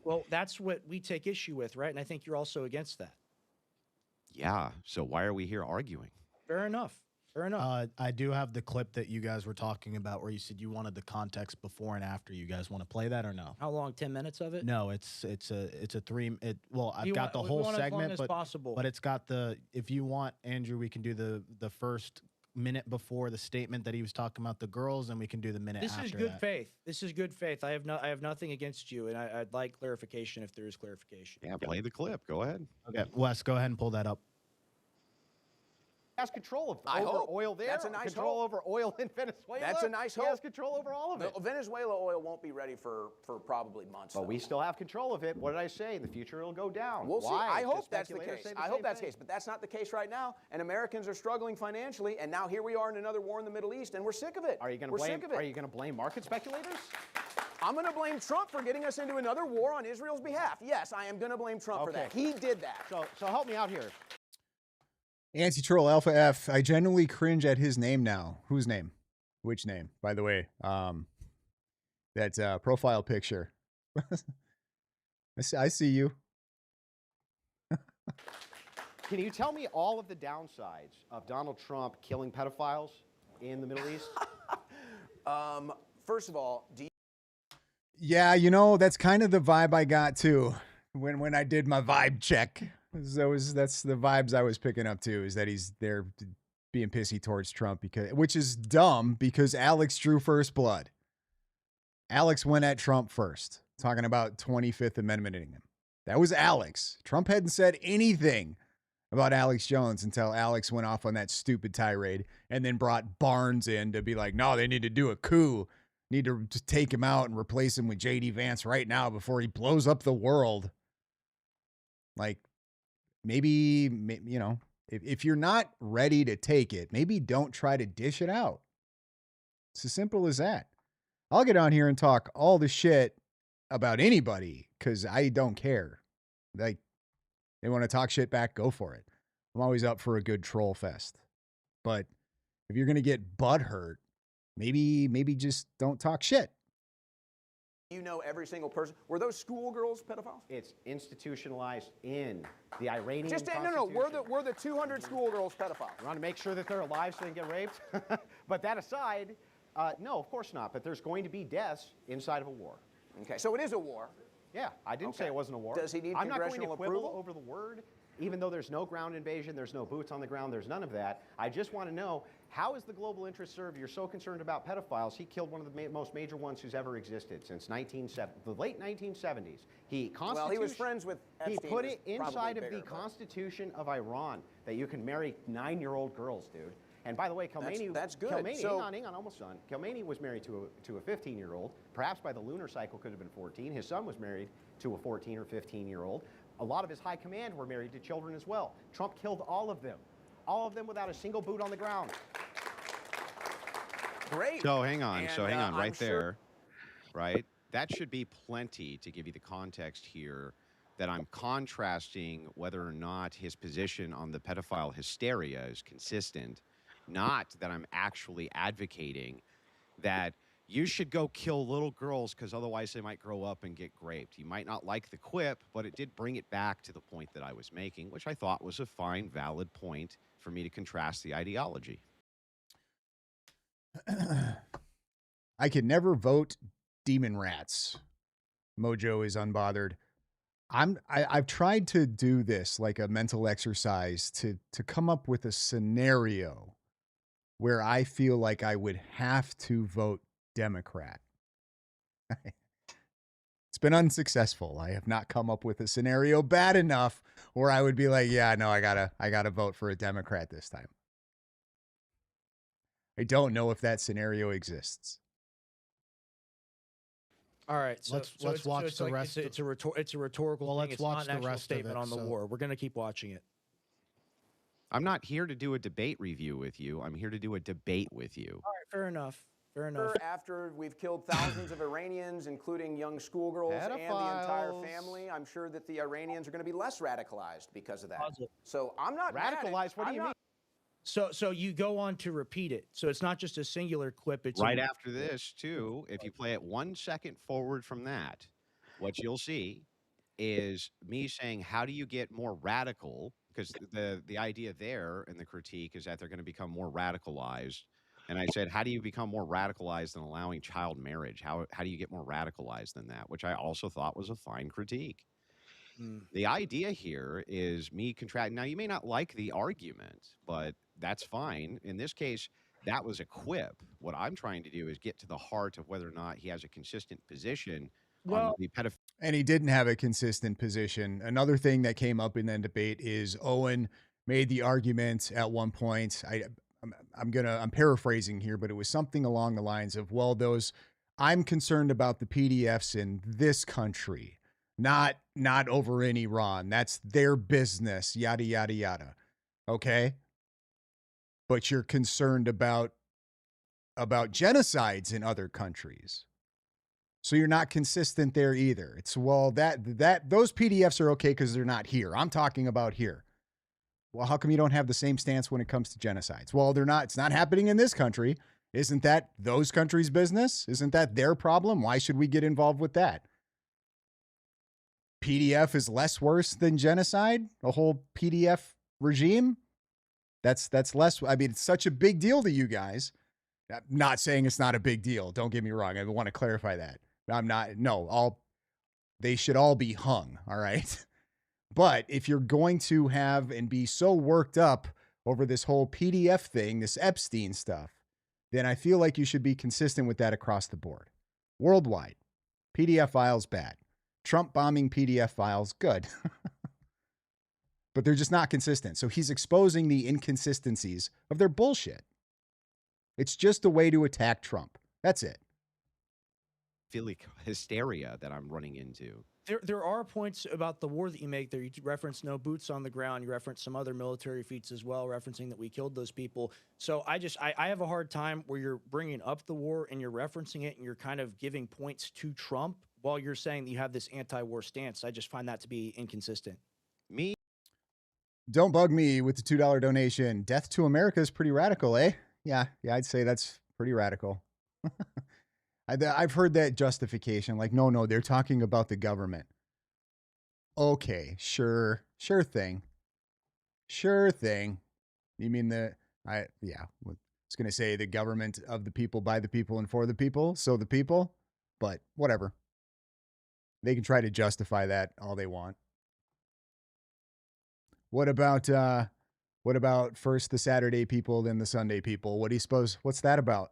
[SPEAKER 2] Well, that's what we take issue with, right? And I think you're also against that.
[SPEAKER 3] Yeah. So why are we here arguing?
[SPEAKER 2] Fair enough. Fair enough.
[SPEAKER 4] I do have the clip that you guys were talking about where you said you wanted the context before and after. You guys want to play that or no?
[SPEAKER 2] How long? 10 minutes of it?
[SPEAKER 4] No, it's a three. Well, I've
[SPEAKER 2] You
[SPEAKER 4] got
[SPEAKER 2] want-
[SPEAKER 4] the
[SPEAKER 2] we
[SPEAKER 4] whole
[SPEAKER 2] want as long
[SPEAKER 4] segment,
[SPEAKER 2] as
[SPEAKER 4] but
[SPEAKER 2] possible.
[SPEAKER 4] but it's got the. If you want, Andrew, we can do the first minute before the statement that he was talking about the girls, and we can do the minute
[SPEAKER 2] This
[SPEAKER 4] after
[SPEAKER 2] is good
[SPEAKER 4] that.
[SPEAKER 2] faith. This is good faith. I have nothing against you, and I'd like clarification if there is clarification.
[SPEAKER 3] Yeah. Play the clip. Go ahead.
[SPEAKER 4] Okay, Wes, go ahead and pull that up.
[SPEAKER 5] Has control of
[SPEAKER 6] I
[SPEAKER 5] over
[SPEAKER 6] hope.
[SPEAKER 5] oil there.
[SPEAKER 6] That's a nice
[SPEAKER 5] control
[SPEAKER 6] hope.
[SPEAKER 5] over oil in Venezuela.
[SPEAKER 6] That's a nice
[SPEAKER 5] He has
[SPEAKER 6] hope.
[SPEAKER 5] control over all of it.
[SPEAKER 6] No, Venezuela oil won't be ready for probably months.
[SPEAKER 5] But
[SPEAKER 6] though.
[SPEAKER 5] we still have control of it. What did I say? In the future, it'll go down.
[SPEAKER 6] We'll see.
[SPEAKER 5] Why?
[SPEAKER 6] I hope
[SPEAKER 5] Because
[SPEAKER 6] that's the
[SPEAKER 5] speculators
[SPEAKER 6] case.
[SPEAKER 5] say
[SPEAKER 6] I
[SPEAKER 5] same
[SPEAKER 6] hope that's the
[SPEAKER 5] thing.
[SPEAKER 6] case. But that's not the case right now. And Americans are struggling financially. And now here we are in another war in the Middle East, and we're sick of it.
[SPEAKER 5] Are you going to
[SPEAKER 6] We're
[SPEAKER 5] blame?
[SPEAKER 6] sick of it.
[SPEAKER 5] Are you going to blame market speculators?
[SPEAKER 6] I'm going to blame Trump for getting us into another war on Israel's behalf. Yes, I am going to blame Trump for that. He did that.
[SPEAKER 5] So help me out here.
[SPEAKER 1] Anti-troll Alpha F. I genuinely cringe at his name now. Whose name? Which name? By the way, that profile picture. I see you.
[SPEAKER 5] Can you tell me all of the downsides of Donald Trump killing pedophiles in the Middle East?
[SPEAKER 6] First of all, do you
[SPEAKER 1] Yeah, you know, that's kind of the vibe I got too when I did my vibe check. That's the vibes I was picking up too, is that he's there being pissy towards Trump, which is dumb because Alex drew first blood. Alex went at Trump first, talking about 25th Amendmenting him. That was Alex. Trump hadn't said anything about Alex Jones until Alex went off on that stupid tirade and then brought Barnes in to be like, no, they need to do a coup. Need to just take him out and replace him with J.D. Vance right now before he blows up the world. Like, maybe you know, if you're not ready to take it, maybe don't try to dish it out. It's as simple as that. I'll get on here and talk all the shit about anybody because I don't care. Like, they want to talk shit back, go for it. I'm always up for a good troll fest. But if you're going to get butt hurt, maybe just don't talk shit.
[SPEAKER 6] know every single person? Were those schoolgirls pedophiles?
[SPEAKER 5] It's institutionalized in the Iranian
[SPEAKER 6] Just no.
[SPEAKER 5] Constitution.
[SPEAKER 6] Were the 200 schoolgirls pedophiles?
[SPEAKER 5] You want to make sure that they're alive so they can get raped? But that aside, no, of course not. But there's going to be deaths inside of a war.
[SPEAKER 6] Okay, so it is a war.
[SPEAKER 5] Yeah, I didn't say it wasn't a war.
[SPEAKER 6] Does he need
[SPEAKER 5] I'm not going to
[SPEAKER 6] congressional
[SPEAKER 5] quibble
[SPEAKER 6] approval?
[SPEAKER 5] over the word, even though there's no ground invasion, there's no boots on the ground, there's none of that. I just want to know, how is the global interest served? You're so concerned about pedophiles. He killed one of the most major ones who's ever existed since the late 1970s.
[SPEAKER 6] Well, he was friends with Epstein.
[SPEAKER 5] He put it
[SPEAKER 6] who's probably
[SPEAKER 5] inside of
[SPEAKER 6] bigger,
[SPEAKER 5] the
[SPEAKER 6] but-
[SPEAKER 5] Constitution of Iran that you can marry 9-year-old girls, dude. And by the way, Khomeini,
[SPEAKER 6] That's good.
[SPEAKER 5] Khomeini,
[SPEAKER 6] So-
[SPEAKER 5] hang on, almost done. Khomeini was married to a 15-year-old. Perhaps by the lunar cycle could have been 14. His son was married to a 14 or 15-year-old. A lot of his high command were married to children as well. Trump killed all of them without a single boot on the ground.
[SPEAKER 6] Great.
[SPEAKER 3] So hang on.
[SPEAKER 6] And,
[SPEAKER 3] Right
[SPEAKER 6] I'm
[SPEAKER 3] there.
[SPEAKER 6] sure-
[SPEAKER 3] Right? That should be plenty to give you the context here that I'm contrasting whether or not his position on the pedophile hysteria is consistent, not that I'm actually advocating that you should go kill little girls because otherwise they might grow up and get raped. You might not like the quip, but it did bring it back to the point that I was making, which I thought was a fine, valid point for me to contrast the ideology.
[SPEAKER 1] I could never vote demon rats. Mojo is unbothered. I've tried to do this like a mental exercise to come up with a scenario where I feel like I would have to vote Democrat. It's been unsuccessful. I have not come up with a scenario bad enough where I would be like, yeah, no, I gotta vote for a Democrat this time. I don't know if that scenario exists.
[SPEAKER 2] All right, so
[SPEAKER 4] Let's watch the rest
[SPEAKER 2] It's a rhetorical
[SPEAKER 4] Well,
[SPEAKER 2] thing.
[SPEAKER 4] let's
[SPEAKER 2] It's
[SPEAKER 4] watch
[SPEAKER 2] not
[SPEAKER 4] the
[SPEAKER 2] an actual
[SPEAKER 4] rest of
[SPEAKER 2] statement
[SPEAKER 4] it,
[SPEAKER 2] on the
[SPEAKER 4] so-
[SPEAKER 2] war. We're gonna keep watching it.
[SPEAKER 3] I'm not here to do a debate review with you. I'm here to do a debate with you.
[SPEAKER 2] All right, fair enough. Fair enough.
[SPEAKER 6] After we've killed thousands of Iranians, including young schoolgirls and the entire
[SPEAKER 5] Pedophiles.
[SPEAKER 6] family, I'm sure that the Iranians are going to be less radicalized because of that.
[SPEAKER 2] Positive.
[SPEAKER 6] So I'm not mad at-
[SPEAKER 5] Radicalized? What do
[SPEAKER 6] I'm
[SPEAKER 5] you
[SPEAKER 6] not-
[SPEAKER 5] mean?
[SPEAKER 2] So you go on to repeat it. So it's not just a singular quip. It's
[SPEAKER 3] Right after this, too, if you play it 1 second forward from that, what you'll see is me saying, how do you get more radical? Because the idea there and the critique is that they're going to become more radicalized. And I said, how do you become more radicalized than allowing child marriage? How do you get more radicalized than that? Which I also thought was a fine critique. The idea here is me contracting. Now, you may not like the argument, but that's fine. In this case, that was a quip. What I'm trying to do is get to the heart of whether or not he has a consistent position on the pedophilia.
[SPEAKER 1] And he didn't have a consistent position. Another thing that came up in that debate is Owen made the argument at one point. I'm paraphrasing here, but it was something along the lines of, well, I'm concerned about the PDFs in this country, not over in Iran. That's their business, yada, yada, yada. Okay. But you're concerned about genocides in other countries. So you're not consistent there either. It's, well, that those PDFs are okay because they're not here. I'm talking about here. Well, how come you don't have the same stance when it comes to genocides? Well, they're not, it's not happening in this country. Isn't that those countries' business? Isn't that their problem? Why should we get involved with that? PDF is less worse than genocide? A whole PDF regime? That's less. I mean, it's such a big deal to you guys. I'm not saying it's not a big deal. Don't get me wrong. I want to clarify that. I'm not, no, they should all be hung. All right. But if you're going to have and be so worked up over this whole PDF thing, this Epstein stuff, then I feel like you should be consistent with that across the board. Worldwide. PDF files, bad. Trump bombing PDF files, good. But they're just not consistent. So he's exposing the inconsistencies of their bullshit. It's just a way to attack Trump. That's it.
[SPEAKER 3] Feel like hysteria that I'm running into.
[SPEAKER 2] There are points about the war that you make there. You reference no boots on the ground. You reference some other military feats as well, referencing that we killed those people. So I have a hard time where you're bringing up the war and you're referencing it and you're kind of giving points to Trump while you're saying that you have this anti-war stance. I just find that to be inconsistent.
[SPEAKER 3] Me,
[SPEAKER 1] Don't bug me with the $2 donation. Death to America is pretty radical, eh? Yeah, I'd say that's pretty radical. I've heard that justification, like, no, they're talking about the government. Okay, sure thing. Sure thing. You mean I was going to say the government of the people, by the people, and for the people, so the people, but whatever. They can try to justify that all they want. What about first the Saturday people, then the Sunday people? What do you suppose? What's that about?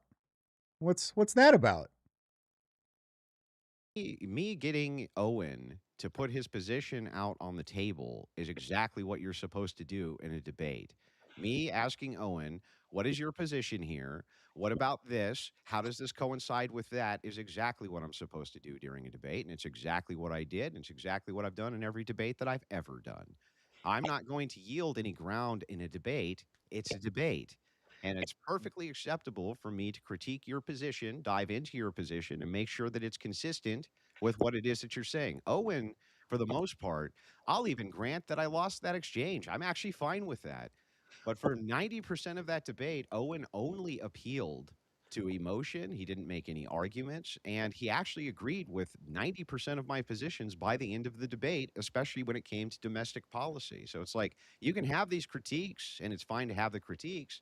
[SPEAKER 1] What's that about?
[SPEAKER 3] me getting Owen to put his position out on the table is exactly what you're supposed to do in a debate. Me asking Owen, what is your position here? What about this? How does this coincide with that? Is exactly what I'm supposed to do during a debate. And it's exactly what I did. And it's exactly what I've done in every debate that I've ever done. I'm not going to yield any ground in a debate. It's a debate. And it's perfectly acceptable for me to critique your position, dive into your position, and make sure that it's consistent with what it is that you're saying. Owen, for the most part, I'll even grant that I lost that exchange. I'm actually fine with that. But for 90% of that debate, Owen only appealed to emotion. He didn't make any arguments. And he actually agreed with 90% of my positions by the end of the debate, especially when it came to domestic policy. So it's like you can have these critiques, and it's fine to have the critiques,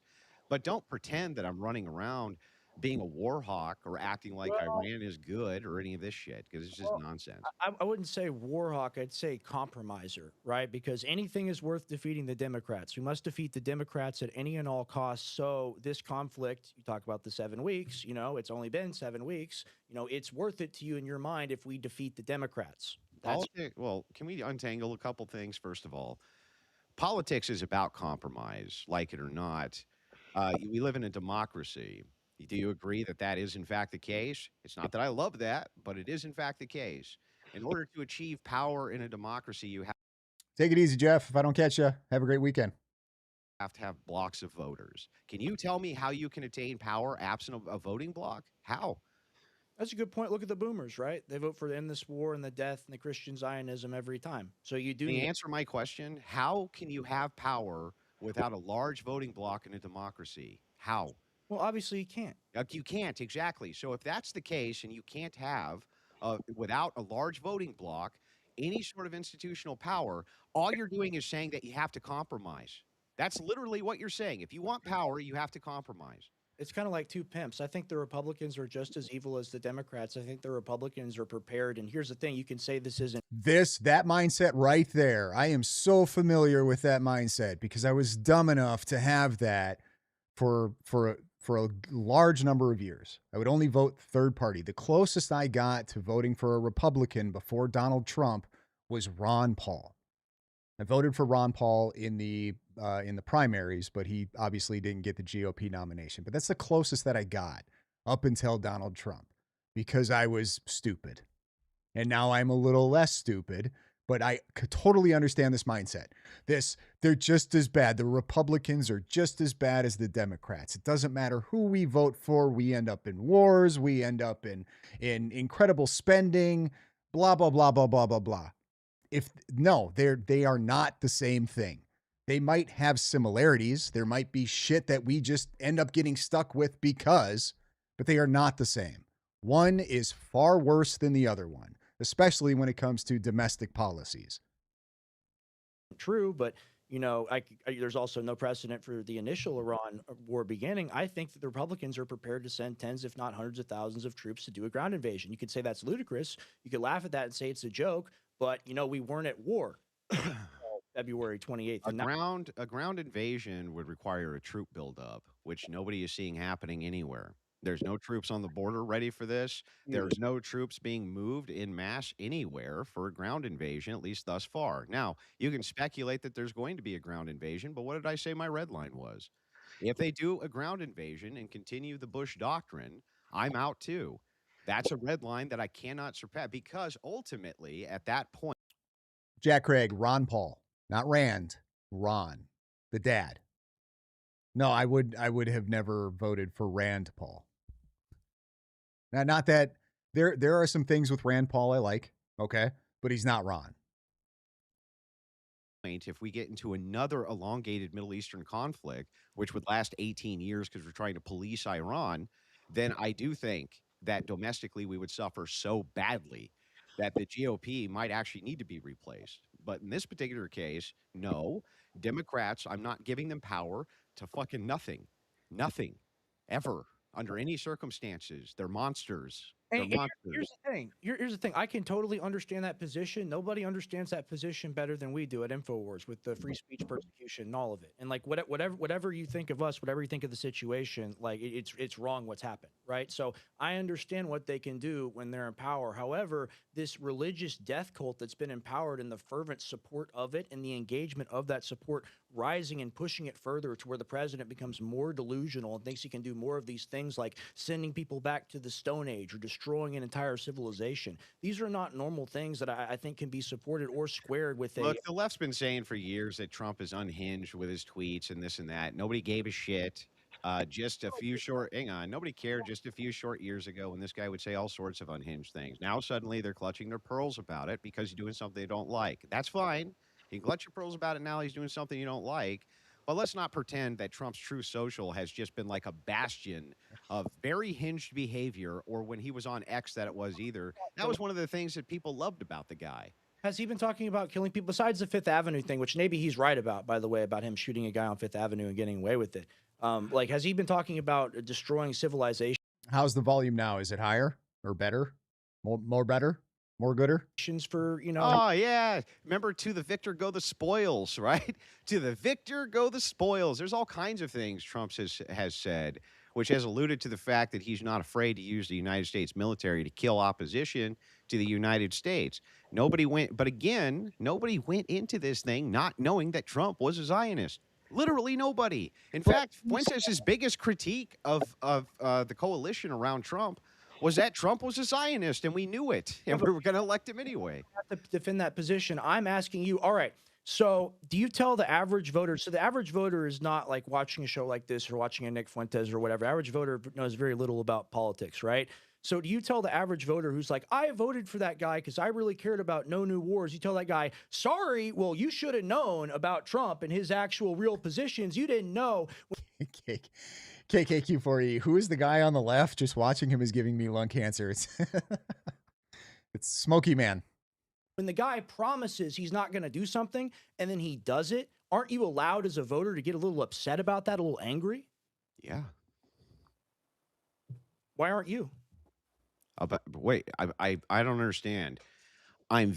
[SPEAKER 3] but don't pretend that I'm running around being a war hawk or acting like Iran is good or any of this shit, because it's just nonsense.
[SPEAKER 2] I wouldn't say war hawk. I'd say compromiser, right? Because anything is worth defeating the Democrats. We must defeat the Democrats at any and all costs. So this conflict, you talk about the 7 weeks, it's only been 7 weeks. It's worth it to you in your mind if we defeat the Democrats.
[SPEAKER 3] Well, can we untangle a couple things? First of all, politics is about compromise, like it or not. We live in a democracy. Do you agree that that is in fact the case? It's not that I love that, but it is in fact the case. In order to achieve power in a democracy, you
[SPEAKER 1] Take it easy, Jeff. If I don't catch you, have a great weekend.
[SPEAKER 3] have to have blocks of voters. Can you tell me how you can attain power absent a voting block? How?
[SPEAKER 2] That's a good point. Look at the boomers, right? They vote for the end this war and the death and the Christian Zionism every time. So you do
[SPEAKER 3] Can you
[SPEAKER 2] need
[SPEAKER 3] answer my question? How can you have power without a large voting block in a democracy? How?
[SPEAKER 2] Well, obviously you can't.
[SPEAKER 3] Like, you can't, exactly. So if that's the case and you can't have, without a large voting block, any sort of institutional power, all you're doing is saying that you have to compromise. That's literally what you're saying. If you want power, you have to compromise.
[SPEAKER 2] It's kind of like two pimps. I think the Republicans are just as evil as the Democrats. I think the Republicans are prepared. And here's the thing, you can say this isn't
[SPEAKER 1] That mindset right there. I am so familiar with that mindset because I was dumb enough to have that for a large number of years. I would only vote third party. The closest I got to voting for a Republican before Donald Trump was Ron Paul. I voted for Ron Paul in the primaries, but he obviously didn't get the GOP nomination. But that's the closest that I got up until Donald Trump because I was stupid. And now I'm a little less stupid, But I could totally understand this mindset. They're just as bad. The Republicans are just as bad as the Democrats. It doesn't matter who we vote for. We end up in wars. We end up in incredible spending, blah, blah, blah, blah, blah, blah, blah. They are not the same thing. They might have similarities. There might be shit that we just end up getting stuck with but they are not the same. One is far worse than the other one, especially when it comes to domestic policies.
[SPEAKER 2] True, but there's also no precedent for the initial Iran war beginning. I think that the Republicans are prepared to send tens, if not hundreds of thousands of troops to do a ground invasion. You could say that's ludicrous. You could laugh at that and say it's a joke, but we weren't at war February 28th.
[SPEAKER 3] A ground invasion would require a troop buildup, which nobody is seeing happening anywhere. There's no troops on the border ready for this. There's no troops being moved in mass anywhere for a ground invasion, at least thus far. Now, you can speculate that there's going to be a ground invasion, but what did I say my red line was? If they do a ground invasion and continue the Bush doctrine, I'm out too. That's a red line that I cannot surpass, because ultimately, at that point,
[SPEAKER 1] Jack Craig, Ron Paul, not Rand, Ron, the dad. No, I would have never voted for Rand Paul. Now, not that there are some things with Rand Paul I like, okay, but he's not Ron.
[SPEAKER 3] If we get into another elongated Middle Eastern conflict, which would last 18 years because we're trying to police Iran, then I do think that domestically we would suffer so badly that the GOP might actually need to be replaced. But in this particular case, no. Democrats, I'm not giving them power to fucking nothing. Nothing. Ever. Under any circumstances. They're monsters. They're monsters.
[SPEAKER 2] Here's the thing. Here's the thing. I can totally understand that position. Nobody understands that position better than we do at InfoWars with the free speech persecution and all of it. And like whatever you think of us, whatever you think of the situation, like it's wrong what's happened, right? So I understand what they can do when they're in power. However, this religious death cult that's been empowered and the fervent support of it and the engagement of that support rising and pushing it further to where the president becomes more delusional and thinks he can do more of these things like sending people back to the Stone Age or destroying an entire civilization. These are not normal things that I think can be supported or squared with
[SPEAKER 3] Look, the left's been saying for years that Trump is unhinged with his tweets and this and that. Nobody gave a shit. Just a few short, hang on, nobody cared just a few short years ago when this guy would say all sorts of unhinged things. Now suddenly they're clutching their pearls about it because he's doing something they don't like. That's fine. You can clutch your pearls about it now. He's doing something you don't like. But let's not pretend that Trump's True Social has just been like a bastion of very hinged behavior, or when he was on X that it was either. That was one of the things that people loved about the guy.
[SPEAKER 2] Has he been talking about killing people besides the Fifth Avenue thing, which maybe he's right about, by the way, about him shooting a guy on Fifth Avenue and getting away with it? Like, has he been talking about destroying civilization?
[SPEAKER 1] How's the volume now? Is it higher or better? More better? More gooder?
[SPEAKER 2] For,
[SPEAKER 3] Oh, yeah. Remember, to the victor go the spoils, right? To the victor go the spoils. There's all kinds of things Trump has said, which has alluded to the fact that he's not afraid to use the United States military to kill opposition to the United States. Nobody went into this thing not knowing that Trump was a Zionist. Literally nobody. In fact, Fuentes' biggest critique of the coalition around Trump was that Trump was a Zionist, and we knew it, and we were going to elect him anyway.
[SPEAKER 2] You have to defend that position. I'm asking you, all right, so do you tell the average voter, so the average voter is not like watching a show like this or watching a Nick Fuentes or whatever. Average voter knows very little about politics, right? So do you tell the average voter who's like, I voted for that guy because I really cared about no new wars, you tell that guy, sorry, well, you should have known about Trump and his actual real positions. You didn't know.
[SPEAKER 1] KKQ4E, who is the guy on the left? Just watching him is giving me lung cancer. It's Smokey Man.
[SPEAKER 2] When the guy promises he's not going to do something and then he does it, aren't you allowed as a voter to get a little upset about that, a little angry?
[SPEAKER 3] Yeah.
[SPEAKER 2] Why aren't you?
[SPEAKER 3] But wait, I don't understand. I've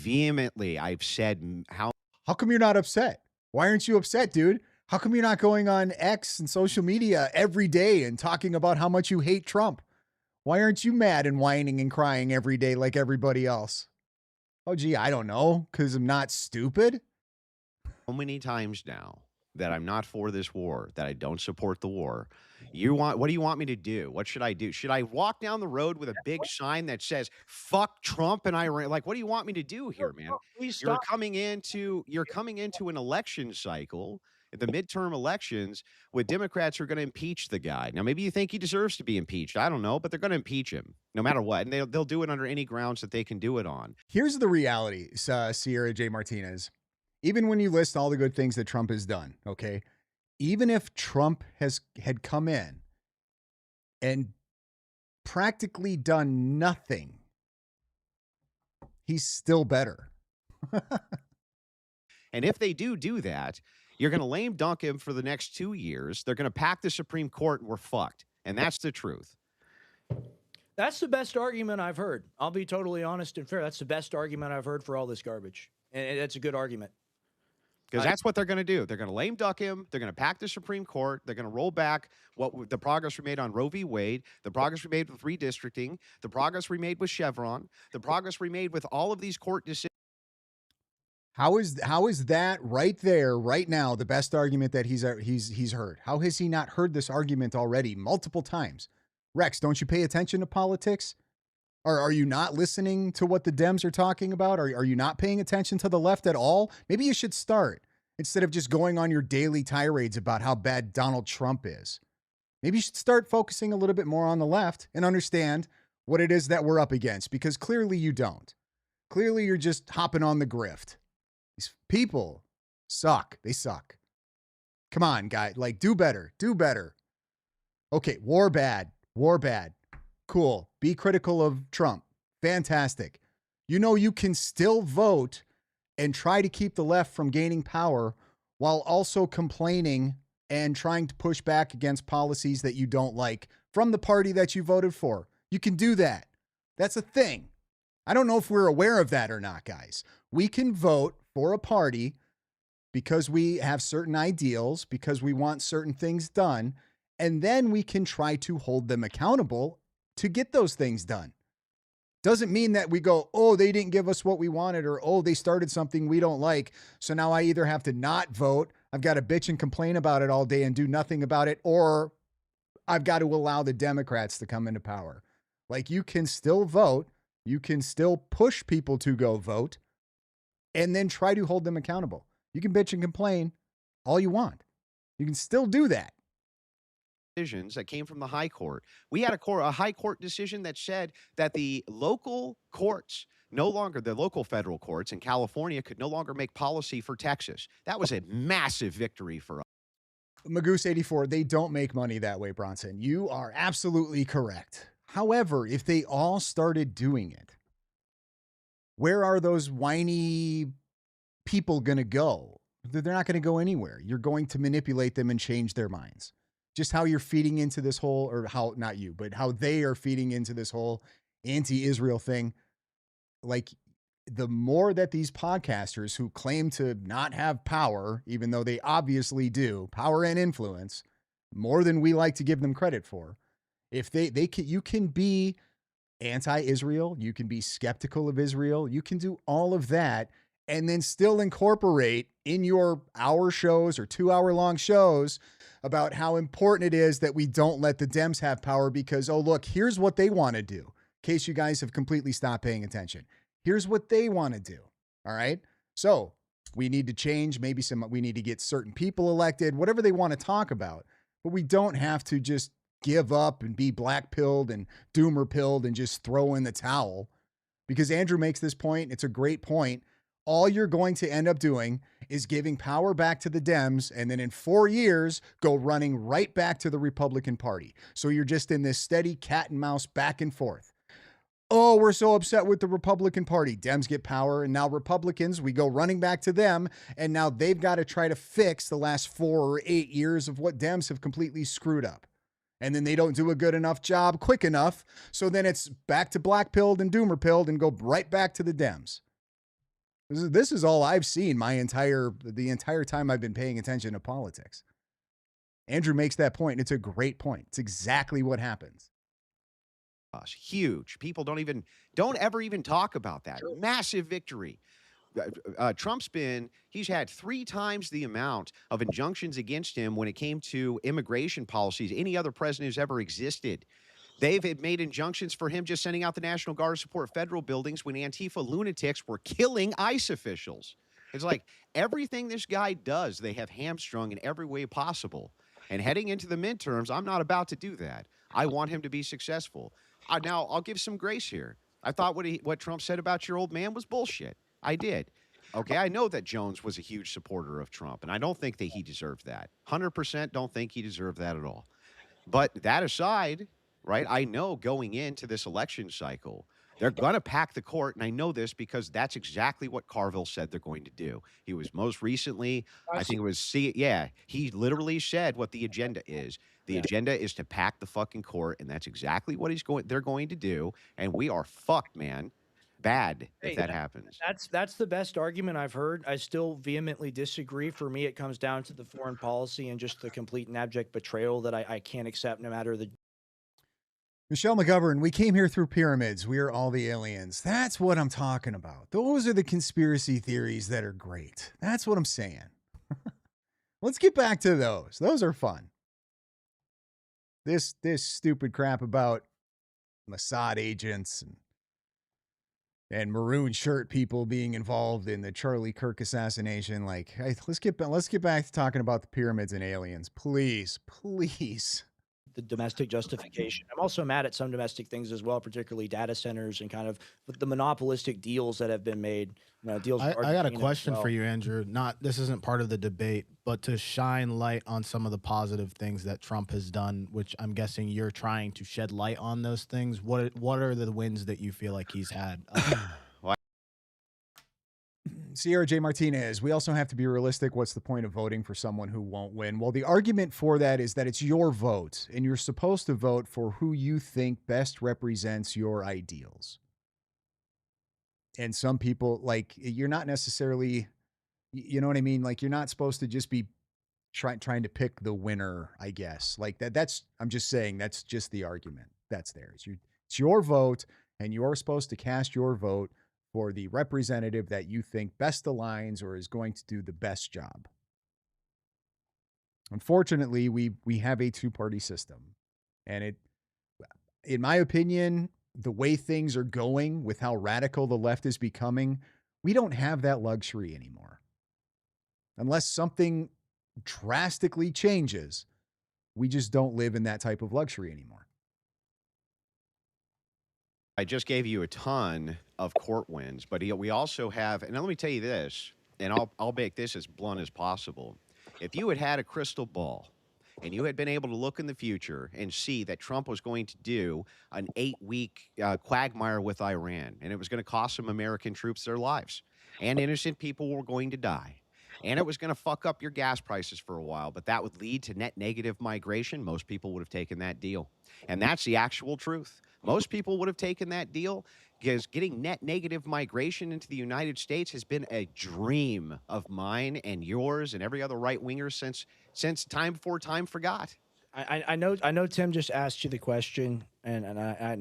[SPEAKER 3] said how
[SPEAKER 1] come you're not upset? Why aren't you upset, dude? How come you're not going on X and social media every day and talking about how much you hate Trump? Why aren't you mad and whining and crying every day like everybody else? Oh, gee, I don't know, because I'm not stupid.
[SPEAKER 3] how many times now that I'm not for this war, that I don't support the war. What do you want me to do? What should I do? Should I walk down the road with a big sign that says "fuck Trump" and Iran? Like, what do you want me to do here, man?
[SPEAKER 2] Please
[SPEAKER 3] You're
[SPEAKER 2] stop.
[SPEAKER 3] coming into an election cycle, the midterm elections, with Democrats who are going to impeach the guy. Now, maybe you think he deserves to be impeached. I don't know, but they're going to impeach him no matter what, and they'll do it under any grounds that they can do it on.
[SPEAKER 1] Here's the reality, Sierra J. Martinez. Even when you list all the good things that Trump has done, okay, even if Trump had come in and practically done nothing, he's still better.
[SPEAKER 3] And if they do that, you're going to lame dunk him for the next 2 years. They're going to pack the Supreme Court and we're fucked. And that's the truth.
[SPEAKER 2] That's the best argument I've heard. I'll be totally honest and fair. That's the best argument I've heard for all this garbage. And it's a good argument.
[SPEAKER 3] Because that's what they're going to do. They're going to lame duck him. They're going to pack the Supreme Court. They're going to roll back the progress we made on Roe v. Wade, the progress we made with redistricting, the progress we made with Chevron, the progress we made with all of these court decisions.
[SPEAKER 1] How is that right there, right now, the best argument that he's heard? How has he not heard this argument already multiple times? Rex, don't you pay attention to politics? Or are you not listening to what the Dems are talking about? Are you not paying attention to the left at all? Maybe you should start instead of just going on your daily tirades about how bad Donald Trump is. Maybe you should start focusing a little bit more on the left and understand what it is that we're up against, because clearly you don't. Clearly you're just hopping on the grift. These people suck. They suck. Come on, guy. Like, do better. Do better. Okay, war bad. War bad. Cool. Be critical of Trump. Fantastic. You know, you can still vote and try to keep the left from gaining power while also complaining and trying to push back against policies that you don't like from the party that you voted for. You can do that. That's a thing. I don't know if we're aware of that or not, guys. We can vote for a party because we have certain ideals, because we want certain things done, and then we can try to hold them accountable to get those things done. Doesn't mean that we go, oh, they didn't give us what we wanted, or, oh, they started something we don't like, so now I either have to not vote, I've got to bitch and complain about it all day and do nothing about it, or I've got to allow the Democrats to come into power. Like, you can still vote, you can still push people to go vote, and then try to hold them accountable. You can bitch and complain all you want. You can still do that.
[SPEAKER 3] Decisions that came from the high court. We had a high court decision that said that the local courts, no longer the local federal courts in California, could no longer make policy for Texas. That was a massive victory for us.
[SPEAKER 1] Magoose 84, they don't make money that way, Bronson. You are absolutely correct. However, if they all started doing it, where are those whiny people going to go? They're not going to go anywhere. You're going to manipulate them and change their minds. Just how you're feeding into this whole, or how, not you, but how they are feeding into this whole anti-Israel thing. Like, the more that these podcasters who claim to not have power, even though they obviously do, power and influence, more than we like to give them credit for, if you can be anti-Israel, you can be skeptical of Israel, you can do all of that, and then still incorporate in your hour shows or 2 hour long shows about how important it is that we don't let the Dems have power because, oh, look, here's what they want to do. In case you guys have completely stopped paying attention. Here's what they want to do. All right. So we need to change. Maybe we need to get certain people elected, whatever they want to talk about. But we don't have to just give up and be black-pilled and doomer-pilled and just throw in the towel. Because Andrew makes this point. It's a great point. All you're going to end up doing is giving power back to the Dems, and then in 4 years, go running right back to the Republican Party. So you're just in this steady cat and mouse back and forth. Oh, we're so upset with the Republican Party. Dems get power, and now Republicans, we go running back to them, and now they've got to try to fix the last 4 or 8 years of what Dems have completely screwed up. And then they don't do a good enough job quick enough, so then it's back to black-pilled and doomer-pilled and go right back to the Dems. This is all I've seen the entire time I've been paying attention to politics. Andrew makes that point, and it's a great point. It's exactly what happens.
[SPEAKER 3] Huge. People don't ever even talk about that. Massive victory. he's had 3 times the amount of injunctions against him when it came to immigration policies any other president who's ever existed. They've had made injunctions for him just sending out the National Guard to support federal buildings when Antifa lunatics were killing ICE officials. It's like everything this guy does, they have hamstrung in every way possible. And heading into the midterms, I'm not about to do that. I want him to be successful. Now, I'll give some grace here. I thought what Trump said about your old man was bullshit. I did. Okay, I know that Jones was a huge supporter of Trump, and I don't think that he deserved that. 100% don't think he deserved that at all. But that aside, right, I know going into this election cycle, they're going to pack the court, and I know this because that's exactly what Carville said they're going to do. He was most recently, I think it was, he literally said what the agenda is. The agenda is to pack the fucking court, and that's exactly what they're going to do, and we are fucked, man. Bad if that happens.
[SPEAKER 2] That's the best argument I've heard. I still vehemently disagree. For me, it comes down to the foreign policy and just the complete and abject betrayal that I can't accept no matter the.
[SPEAKER 1] Michelle McGovern, we came here through pyramids. We are all the aliens. That's what I'm talking about. Those are the conspiracy theories that are great. That's what I'm saying. Let's get back to those. Those are fun. This stupid crap about Mossad agents and maroon shirt people being involved in the Charlie Kirk assassination. Like, hey, let's get back to talking about the pyramids and aliens, please.
[SPEAKER 2] The domestic justification. I'm also mad at some domestic things as well, particularly data centers and kind of the monopolistic deals that have been made. Deals.
[SPEAKER 4] I got a question for you, Andrew. This isn't part of the debate, but to shine light on some of the positive things that Trump has done, which I'm guessing you're trying to shed light on those things. What are the wins that you feel like he's had?
[SPEAKER 1] Sierra J. Martinez, we also have to be realistic. What's the point of voting for someone who won't win? Well, the argument for that is that it's your vote, and you're supposed to vote for who you think best represents your ideals. And some people, like, you're not necessarily, you know what I mean? Like, you're not supposed to just be trying to pick the winner, I guess. Like, I'm just saying that's just the argument that's there. It's your vote, and you're supposed to cast your vote for the representative that you think best aligns or is going to do the best job. Unfortunately, we have a two-party system. And in my opinion, the way things are going with how radical the left is becoming, we don't have that luxury anymore. Unless something drastically changes, we just don't live in that type of luxury anymore.
[SPEAKER 3] I just gave you a ton of court wins, but we also have, and let me tell you this, and I'll make this as blunt as possible. If you had a crystal ball and you had been able to look in the future and see that Trump was going to do an 8-week quagmire with Iran, and it was going to cost some American troops their lives, and innocent people were going to die, and it was going to fuck up your gas prices for a while, but that would lead to net negative migration, most people would have taken that deal. And that's the actual truth. Most people would have taken that deal because getting net negative migration into the United States has been a dream of mine and yours and every other right-winger since time before time forgot.
[SPEAKER 2] I know Tim just asked you the question, and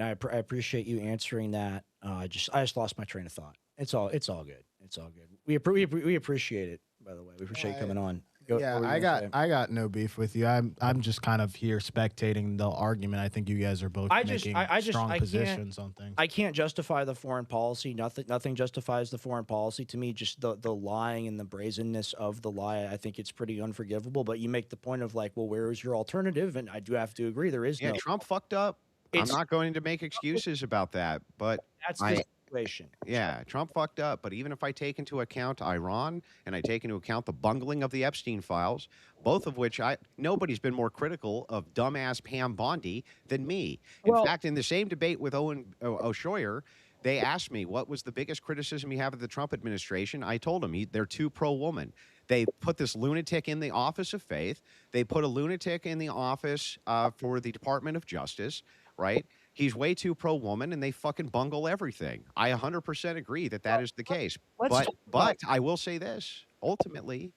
[SPEAKER 2] I appreciate you answering that. I just lost my train of thought. It's all good. It's all good. We appreciate it, by the way. We appreciate you coming on.
[SPEAKER 4] I got no beef with you. I'm just kind of here spectating the argument. I think you guys are both making strong positions on things.
[SPEAKER 2] I can't justify the foreign policy. Nothing justifies the foreign policy to me. Just the lying and the brazenness of the lie. I think it's pretty unforgivable. But you make the point of like, well, where is your alternative? And I do have to agree, there is no.
[SPEAKER 3] Trump fucked up. I'm not going to make excuses about that, but
[SPEAKER 2] that's the situation.
[SPEAKER 3] Yeah, Trump fucked up. But even if I take into account Iran and I take into account the bungling of the Epstein files, both of which nobody's been more critical of dumbass Pam Bondi than me. In fact, in the same debate with Owen Shroyer, they asked me what was the biggest criticism you have of the Trump administration. I told them they're too pro-woman. They put this lunatic in the Office of Faith. They put a lunatic in the office for the Department of Justice, right? He's way too pro-woman, and they fucking bungle everything. I 100% agree that is the case. But I will say this, ultimately,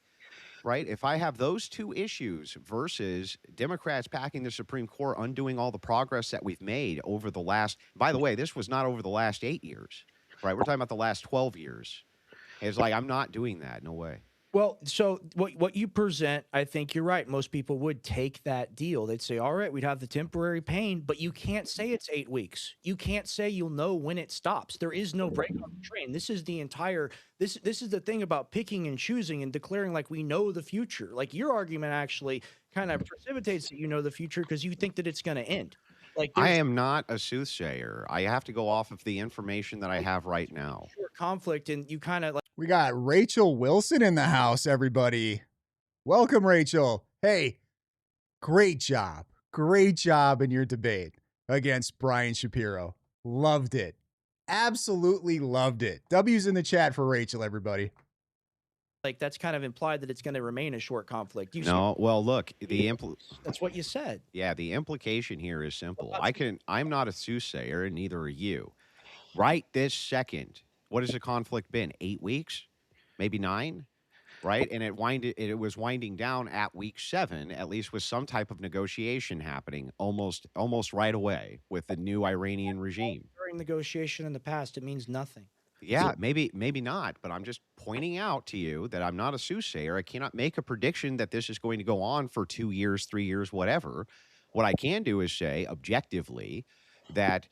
[SPEAKER 3] right, if I have those two issues versus Democrats packing the Supreme Court, undoing all the progress that we've made over the last, by the way, this was not over the last 8 years, right? We're talking about the last 12 years. It's like, I'm not doing that. No way.
[SPEAKER 2] Well, so what you present, I think you're right. Most people would take that deal. They'd say, "All right, we'd have the temporary pain, but you can't say it's 8 weeks. You can't say you'll know when it stops. There is no break on the train. This is the entire this is the thing about picking and choosing and declaring like we know the future. Like your argument actually kind of precipitates that you know the future because you think that it's going to end. Like
[SPEAKER 3] I
[SPEAKER 2] there's
[SPEAKER 3] am not a soothsayer. I have to go off of the information that I have right now.
[SPEAKER 2] short conflict and you kind of like
[SPEAKER 1] We got Rachel Wilson in the house, everybody. Welcome, Rachel. Hey, great job. Great job in your debate against Brian Shapiro. Loved it. Absolutely loved it. W's in the chat for Rachel, everybody.
[SPEAKER 2] that's kind of implied that it's going to remain a short conflict. You
[SPEAKER 3] No, well, look,
[SPEAKER 2] that's what you said.
[SPEAKER 3] yeah, the implication here is simple. I'm not a soothsayer, and neither are you. Right this second, what has the conflict been? 8 weeks, maybe 9, right? And it was winding down at week 7, at least with some type of negotiation happening almost right away with the new Iranian regime.
[SPEAKER 2] During negotiation in the past, it means nothing.
[SPEAKER 3] Yeah, maybe not, but I'm just pointing out to you that I'm not a soothsayer. I cannot make a prediction that this is going to go on for 2 years, 3 years, whatever. What I can do is say objectively that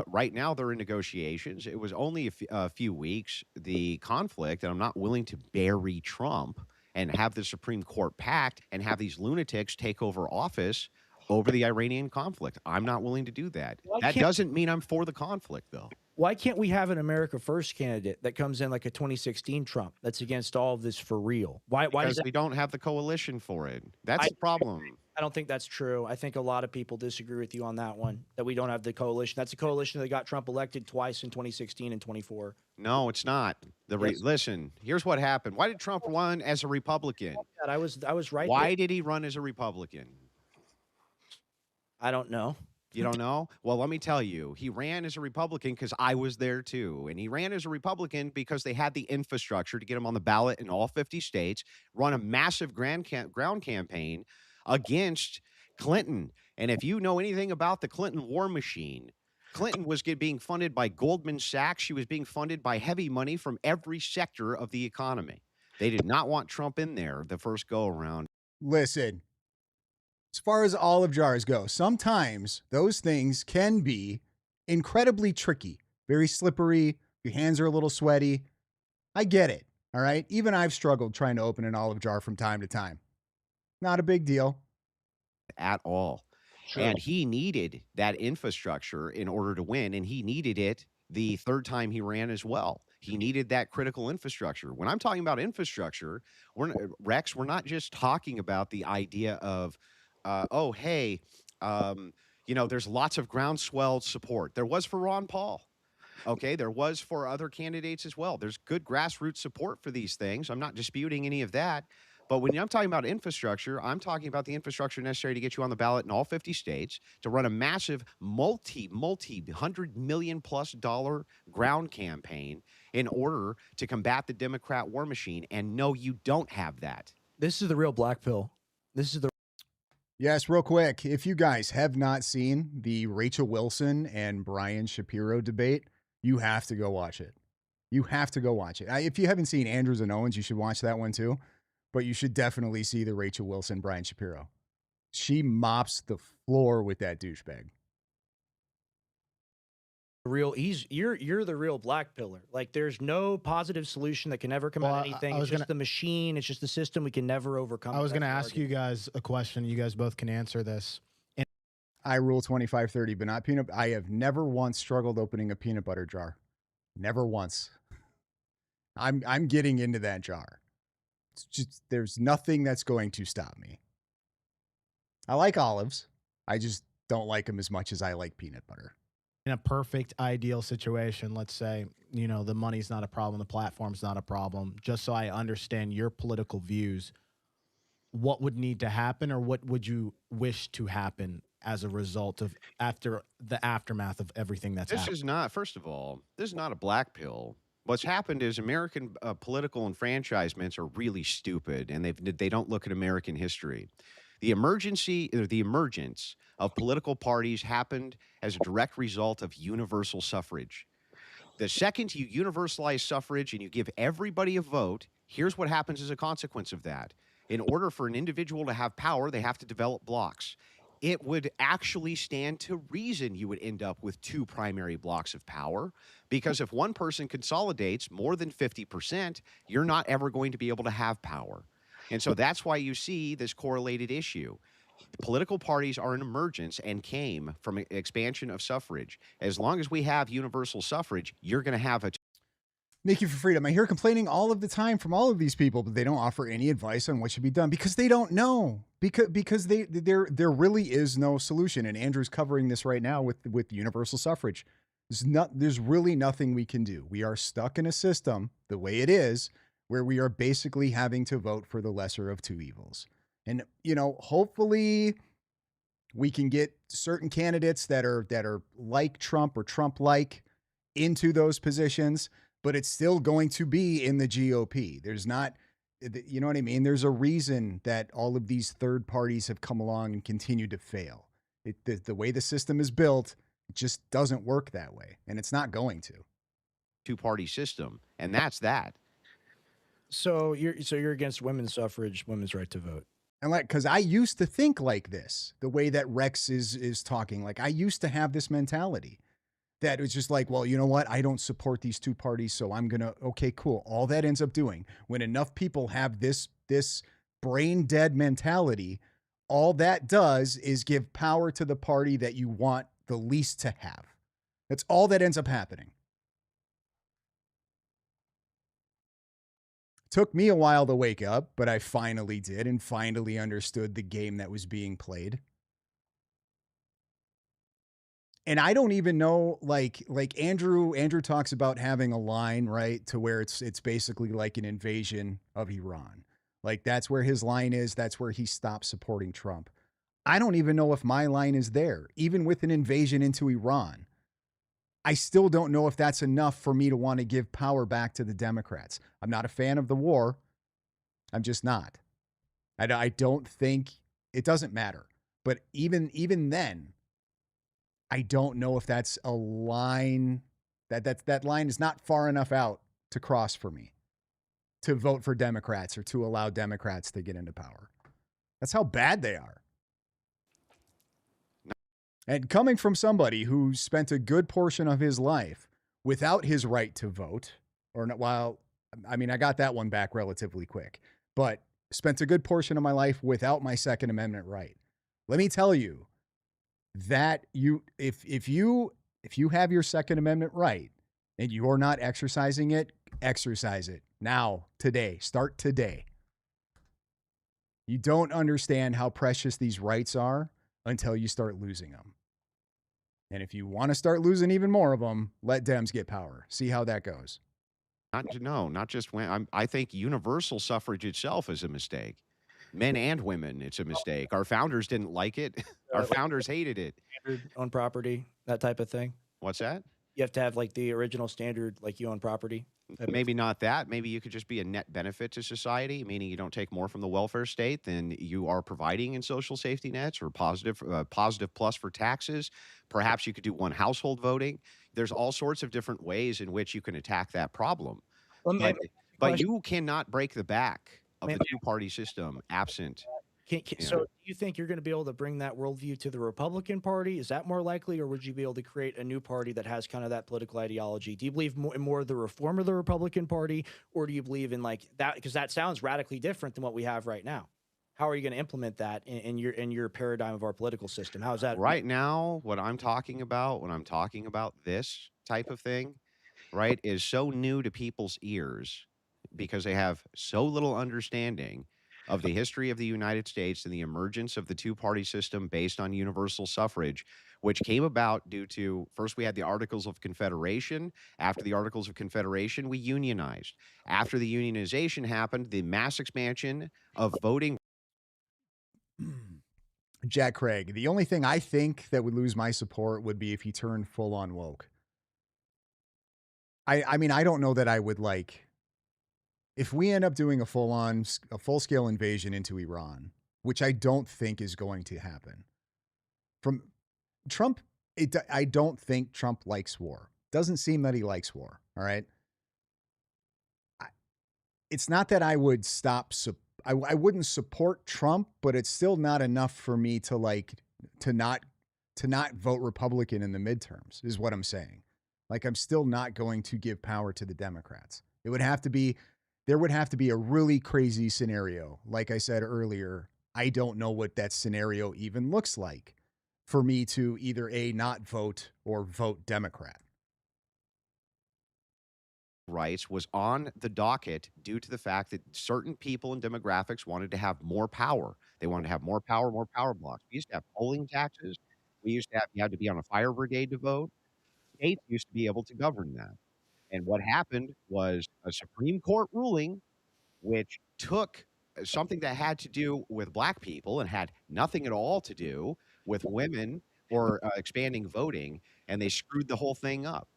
[SPEAKER 3] right now they're in negotiations. It was only a few weeks. The conflict, and I'm not willing to bury Trump and have the Supreme Court packed and have these lunatics take over office over the Iranian conflict. I'm not willing to do that. That doesn't mean I'm for the conflict, though.
[SPEAKER 2] Why can't we have an America First candidate that comes in like a 2016 Trump that's against all of this for real? Why
[SPEAKER 3] Because
[SPEAKER 2] does that?
[SPEAKER 3] we don't have the coalition for it. That's the problem.
[SPEAKER 2] I don't think that's true. I think a lot of people disagree with you on that one, that we don't have the coalition. That's a coalition that got Trump elected twice in 2016 and 24.
[SPEAKER 3] No, it's not. Listen, here's what happened. Why did Trump run as a Republican?
[SPEAKER 2] I was right.
[SPEAKER 3] Why did he run as a Republican?
[SPEAKER 2] I don't know.
[SPEAKER 3] You don't know? Well, let me tell you. He ran as a Republican because I was there too. And he ran as a Republican because they had the infrastructure to get him on the ballot in all 50 states, run a massive ground campaign against Clinton. And if you know anything about the Clinton war machine, Clinton was being funded by Goldman Sachs. She was being funded by heavy money from every sector of the economy. They did not want Trump in there the first go around.
[SPEAKER 1] Listen, as far as olive jars go, sometimes those things can be incredibly tricky, very slippery. Your hands are a little sweaty. I get it. All right. Even I've struggled trying to open an olive jar from time to time. Not a big deal.
[SPEAKER 3] At all. Sure. And he needed that infrastructure in order to win, and he needed it the third time he ran as well. He needed that critical infrastructure. When I'm talking about infrastructure, Rex, we're not just talking about the idea of, there's lots of groundswell support. There was for Ron Paul. Okay, there was for other candidates as well. There's good grassroots support for these things. I'm not disputing any of that. But when I'm talking about infrastructure, I'm talking about the infrastructure necessary to get you on the ballot in all 50 states, to run a massive $100 million+ ground campaign in order to combat the Democrat war machine. And no, you don't have that.
[SPEAKER 2] This is the real black pill.
[SPEAKER 1] Yes, real quick. If you guys have not seen the Rachel Wilson and Brian Shapiro debate, you have to go watch it. You have to go watch it. If you haven't seen Andrews and Owens, you should watch that one too. But you should definitely see the Rachel Wilson, Brian Shapiro. She mops the floor with that douchebag.
[SPEAKER 2] You're the real black pillar. Like there's no positive solution that can ever come out of anything. It's just the machine. It's just the system we can never overcome.
[SPEAKER 4] I was going to ask you guys a question. You guys both can answer this.
[SPEAKER 1] I rule 2530, but not peanut. I have never once struggled opening a peanut butter jar. Never once. I'm getting into that jar. It's just, there's nothing that's going to stop me. I like olives. I just don't like them as much as I like peanut butter.
[SPEAKER 4] In a perfect ideal situation, let's say, the money's not a problem, the platform's not a problem, just so I understand your political views, what would need to happen, or what would you wish to happen as a result of after the aftermath of everything that's happened?
[SPEAKER 3] First of all, this is not a black pill. What's happened is American political enfranchisements are really stupid, and they don't look at American history. The emergence of political parties happened as a direct result of universal suffrage. The second you universalize suffrage and you give everybody a vote, here's what happens as a consequence of that. In order for an individual to have power, they have to develop blocks. It would actually stand to reason you would end up with two primary blocks of power, because if one person consolidates more than 50%, you're not ever going to be able to have power. And so that's why you see this correlated issue. Political parties are an emergence and came from an expansion of suffrage. As long as we have universal suffrage, you're going to have a
[SPEAKER 1] Nikki for Freedom. I hear complaining all of the time from all of these people, but they don't offer any advice on what should be done because they don't know. Because there really is no solution. And Andrew's covering this right now with universal suffrage. There's really nothing we can do. We are stuck in a system the way it is, where we are basically having to vote for the lesser of two evils. And hopefully we can get certain candidates that are like Trump or Trump-like into those positions, but it's still going to be in the GOP. There's not, you know what I mean? There's a reason that all of these third parties have come along and continued to fail. The way the system is built, it just doesn't work that way, and it's not going to.
[SPEAKER 3] two-party system, and that's that.
[SPEAKER 2] So you're against women's suffrage, women's right to vote.
[SPEAKER 1] And because I used to think like this, the way that Rex is talking, like I used to have this mentality that it was just like, well, you know what? I don't support these two parties, so I'm going to, okay, cool. All that ends up doing, when enough people have this brain dead mentality, all that does is give power to the party that you want the least to have. That's all that ends up happening. Took me a while to wake up, but I finally did and finally understood the game that was being played. And I don't even know, like Andrew talks about having a line, right, to where it's basically like an invasion of Iran. Like that's where his line is. That's where he stops supporting Trump. I don't even know if my line is there, even with an invasion into Iran. I still don't know if that's enough for me to want to give power back to the Democrats. I'm not a fan of the war. I'm just not. I don't think it doesn't matter. But even then, I don't know if that's a line that line is not far enough out to cross for me to vote for Democrats or to allow Democrats to get into power. That's how bad they are. And coming from somebody who spent a good portion of his life without his right to vote, or not, well, I mean, I got that one back relatively quick, but spent a good portion of my life without my Second Amendment right. Let me tell you that if you have your Second Amendment right and you're not exercising it, exercise it now, today. Start today. You don't understand how precious these rights are until you start losing them. And if you want to start losing even more of them, let Dems get power. See how that goes.
[SPEAKER 3] Not just when. I think universal suffrage itself is a mistake. Men and women, it's a mistake. Our founders didn't like it. Our founders hated it.
[SPEAKER 2] Standard on property, that type of thing.
[SPEAKER 3] What's that?
[SPEAKER 2] You have to have like the original standard, like you own property.
[SPEAKER 3] Maybe not that. Maybe you could just be a net benefit to society, meaning you don't take more from the welfare state than you are providing in social safety nets, or positive plus for taxes. Perhaps you could do one household voting. There's all sorts of different ways in which you can attack that problem. But you cannot break the back of the two-party system absent.
[SPEAKER 2] So do you think you're going to be able to bring that worldview to the Republican Party? Is that more likely, or would you be able to create a new party that has kind of that political ideology? Do you believe more of the reform of the Republican Party, or do you believe in like that? Because that sounds radically different than what we have right now. How are you going to implement that in your paradigm of our political system? How is that?
[SPEAKER 3] Right now, what I'm talking about when I'm talking about this type of thing, right, is so new to people's ears because they have so little understanding of the history of the United States and the emergence of the two-party system based on universal suffrage, which came about due to, first we had the Articles of Confederation. After the Articles of Confederation, we unionized. After the unionization happened, the mass expansion of voting.
[SPEAKER 1] Jack Craig, the only thing I think that would lose my support would be if he turned full on woke. I mean, I don't know that I would like, if we end up doing a full-scale invasion into Iran, which I don't think is going to happen. From Trump, I don't think Trump likes war. Doesn't seem that he likes war. All right. It's not that I would stop. I wouldn't support Trump, but it's still not enough for me to like to not to not vote Republican in the midterms. Is what I'm saying. Like I'm still not going to give power to the Democrats. It would have to be there would have to be a really crazy scenario. Like I said earlier, I don't know what that scenario even looks like for me to either A, not vote or vote Democrat.
[SPEAKER 3] Rights was on the docket due to the fact that certain people and demographics wanted to have more power. They wanted to have more power blocks. We used to have polling taxes. We used to have you had to be on a fire brigade to vote. States used to be able to govern that. And what happened was a Supreme Court ruling which took something that had to do with black people and had nothing at all to do with women or expanding voting, and they screwed the whole thing up.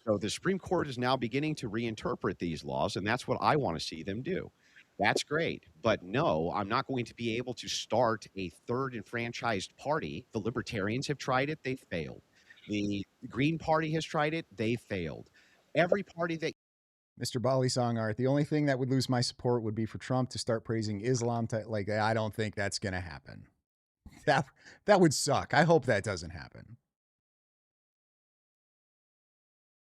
[SPEAKER 3] So the Supreme Court is now beginning to reinterpret these laws, and that's what I want to see them do. That's great. But no, I'm not going to be able to start a third enfranchised party. The Libertarians have tried it, they failed. The Green Party has tried it, they failed. Every party that
[SPEAKER 1] Mr. Bali Song Art, the only thing that would lose my support would be for Trump to start praising Islam. Like, I don't think that's going to happen. That would suck. I hope that doesn't happen.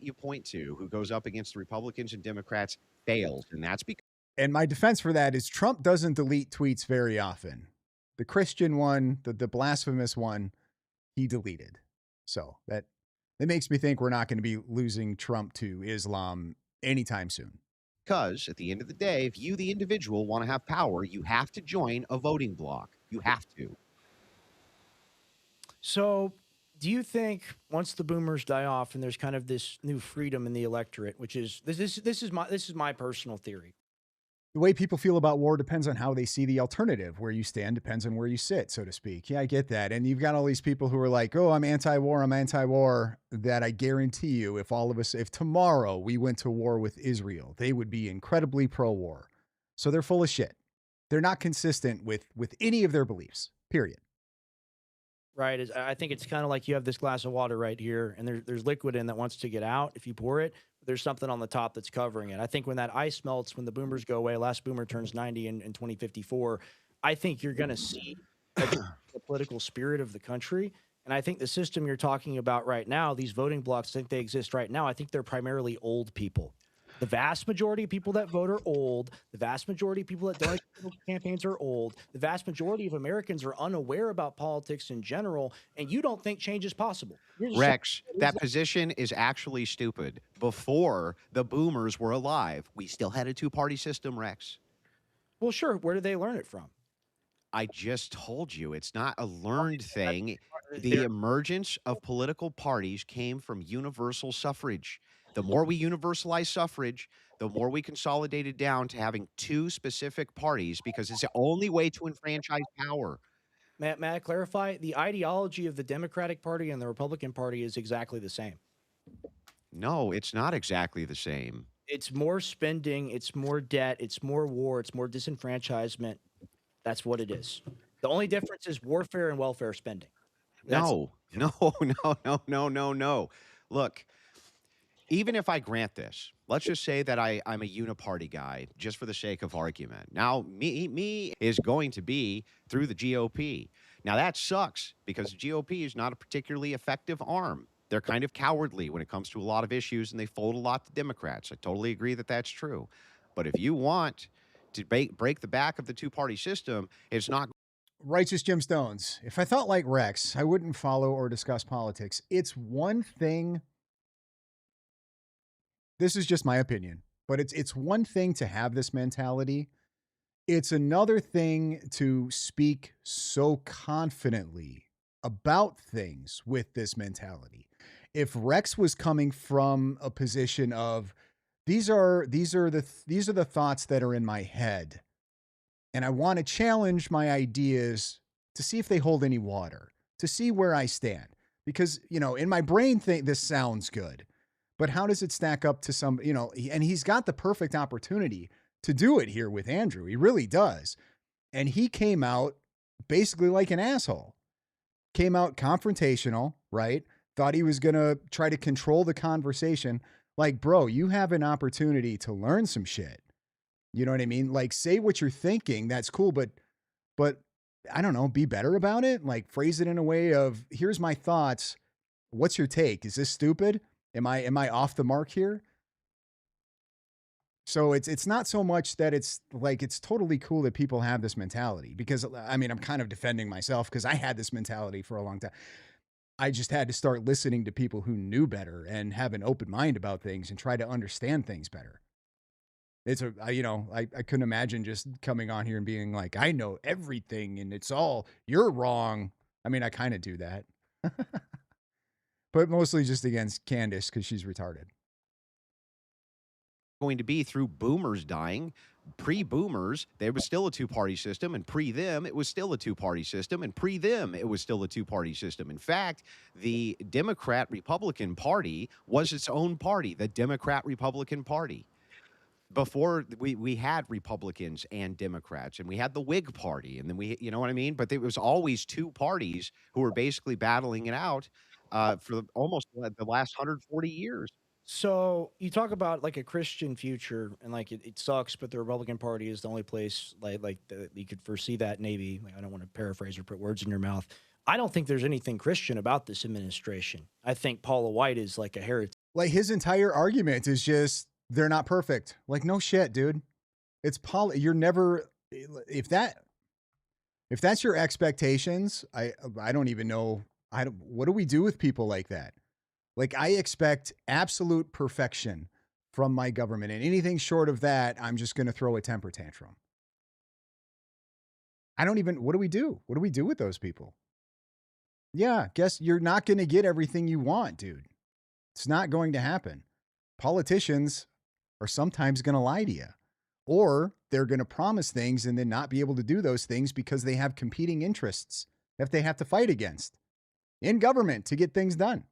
[SPEAKER 3] you point to who goes up against the Republicans and Democrats fails, and that's because
[SPEAKER 1] And my defense for that is Trump doesn't delete tweets very often. The Christian one, the blasphemous one, he deleted. So that makes me think we're not going to be losing Trump to Islam anytime soon.
[SPEAKER 3] at the end of the day, if you, the individual, want to have power, you have to join a voting bloc. You have to.
[SPEAKER 2] So, do you think once the boomers die off and there's kind of this new freedom in the electorate, which is this is my personal theory.
[SPEAKER 1] The way people feel about war depends on how they see the alternative. Where you stand depends on where you sit, so to speak. Yeah, I get that. And you've got all these people who are like, oh, I'm anti-war, that I guarantee you, if tomorrow we went to war with Israel, they would be incredibly pro-war. So they're full of shit. They're not consistent with any of their beliefs, period.
[SPEAKER 2] Right. I think it's kind of like you have this glass of water right here, and there's liquid in that wants to get out. If you pour it, there's something on the top that's covering it. I think when that ice melts, when the boomers go away, last boomer turns 90 in 2054, I think you're going to see the political spirit of the country. And I think the system you're talking about right now, these voting blocks, I think they exist right now. I think they're primarily old people. The vast majority of people that vote are old. The vast majority of people that donate to campaigns are old. The vast majority of Americans are unaware about politics in general, and you don't think change is possible.
[SPEAKER 3] Rex, that position is actually stupid. Before the boomers were alive, we still had a two-party system, Rex.
[SPEAKER 2] Well, sure. Where did they learn it from?
[SPEAKER 3] I just told you, it's not a learned thing. The emergence of political parties came from universal suffrage. The more we universalize suffrage, the more we consolidate it down to having two specific parties because it's the only way to enfranchise power.
[SPEAKER 2] May I clarify? The ideology of the Democratic Party and the Republican Party is exactly the same.
[SPEAKER 3] No, it's not exactly the same.
[SPEAKER 2] It's more spending, it's more debt, it's more war, it's more disenfranchisement. That's what it is. The only difference is warfare and welfare spending.
[SPEAKER 3] No. Look, even if I grant this, let's just say that I'm a uniparty guy, just for the sake of argument. Now, me is going to be through the GOP. Now, that sucks because the GOP is not a particularly effective arm. They're kind of cowardly when it comes to a lot of issues, and they fold a lot to Democrats. I totally agree that that's true. But if you want to break the back of the two-party system, it's not.
[SPEAKER 1] Righteous Gemstones. If I thought like Rex, I wouldn't follow or discuss politics. It's one thing. This is just my opinion, but it's one thing to have this mentality. It's another thing to speak so confidently about things with this mentality. If Rex was coming from a position of these are the thoughts that are in my head, and I want to challenge my ideas to see if they hold any water, to see where I stand, because in my brain this sounds good. But how does it stack up to some, and he's got the perfect opportunity to do it here with Andrew. He really does. And he came out basically like an asshole, came out confrontational, right? thought he was going to try to control the conversation. Like, bro, you have an opportunity to learn some shit. You know what I mean? Like, say what you're thinking. That's cool, but I don't know, be better about it. Like, phrase it in a way of, here's my thoughts. What's your take? Is this stupid? Am I off the mark here? So it's not so much that it's like, it's totally cool that people have this mentality, because I mean, I'm kind of defending myself because I had this mentality for a long time. I just had to start listening to people who knew better and have an open mind about things and try to understand things better. I couldn't imagine just coming on here and being like, I know everything and it's all, you're wrong. I mean, I kind of do that, but mostly just against Candace because she's retarded.
[SPEAKER 3] Going to be through boomers dying. Pre-boomers, there was still a two-party system, and pre-them, it was still a two-party system, and pre-them, it was still a two-party system. In fact, the Democrat-Republican Party was its own party, the Democrat-Republican Party. Before we had Republicans and Democrats, and we had the Whig Party, and then you know what I mean? But there was always two parties who were basically battling it out for almost the last 140 years.
[SPEAKER 2] So you talk about like a Christian future, and like it sucks, but the Republican Party is the only place you could foresee that. Maybe I don't want to paraphrase or put words in your mouth. I don't think there's anything Christian about this administration. I think Paula White is like a heretic.
[SPEAKER 1] Like, his entire argument is just, they're not perfect. Like, no shit, dude. It's you're never, if that's your expectations, I don't even know. What do we do with people like that? Like, I expect absolute perfection from my government, and anything short of that, I'm just going to throw a temper tantrum. What do we do? What do we do with those people? Yeah, guess you're not going to get everything you want, dude. It's not going to happen. Politicians are sometimes going to lie to you, or they're going to promise things and then not be able to do those things because they have competing interests that they have to fight against in government to get things done.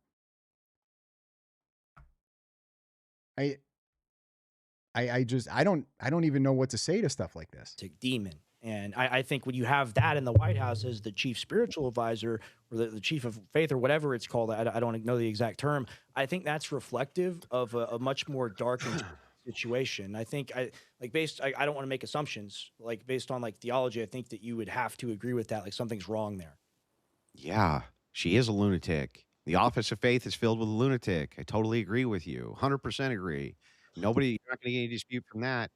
[SPEAKER 1] I don't even know what to say to stuff like this.
[SPEAKER 2] Demon. And I think when you have that in the White House as the chief spiritual advisor, or the chief of faith, or whatever it's called, I don't know the exact term. I think that's reflective of a much more darkened situation. I think I don't want to make assumptions, like based on like theology. I think that you would have to agree with that. Like, something's wrong there.
[SPEAKER 3] Yeah, she is a lunatic. The office of faith is filled with a lunatic. I totally agree with you. 100% agree. You're not going to get any dispute from that.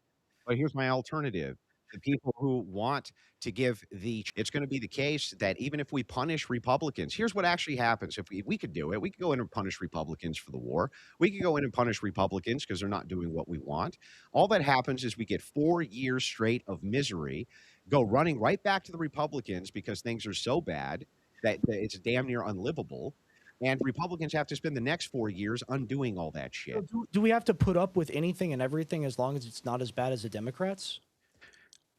[SPEAKER 3] But here's my alternative. The people who want to give it's going to be the case that even if we punish Republicans, here's what actually happens. If we could do it, we could go in and punish Republicans for the war. We could go in and punish Republicans because they're not doing what we want. All that happens is we get 4 years straight of misery, go running right back to the Republicans because things are so bad that it's damn near unlivable. And Republicans have to spend the next 4 years undoing all that shit.
[SPEAKER 2] So do we have to put up with anything and everything as long as it's not as bad as the Democrats?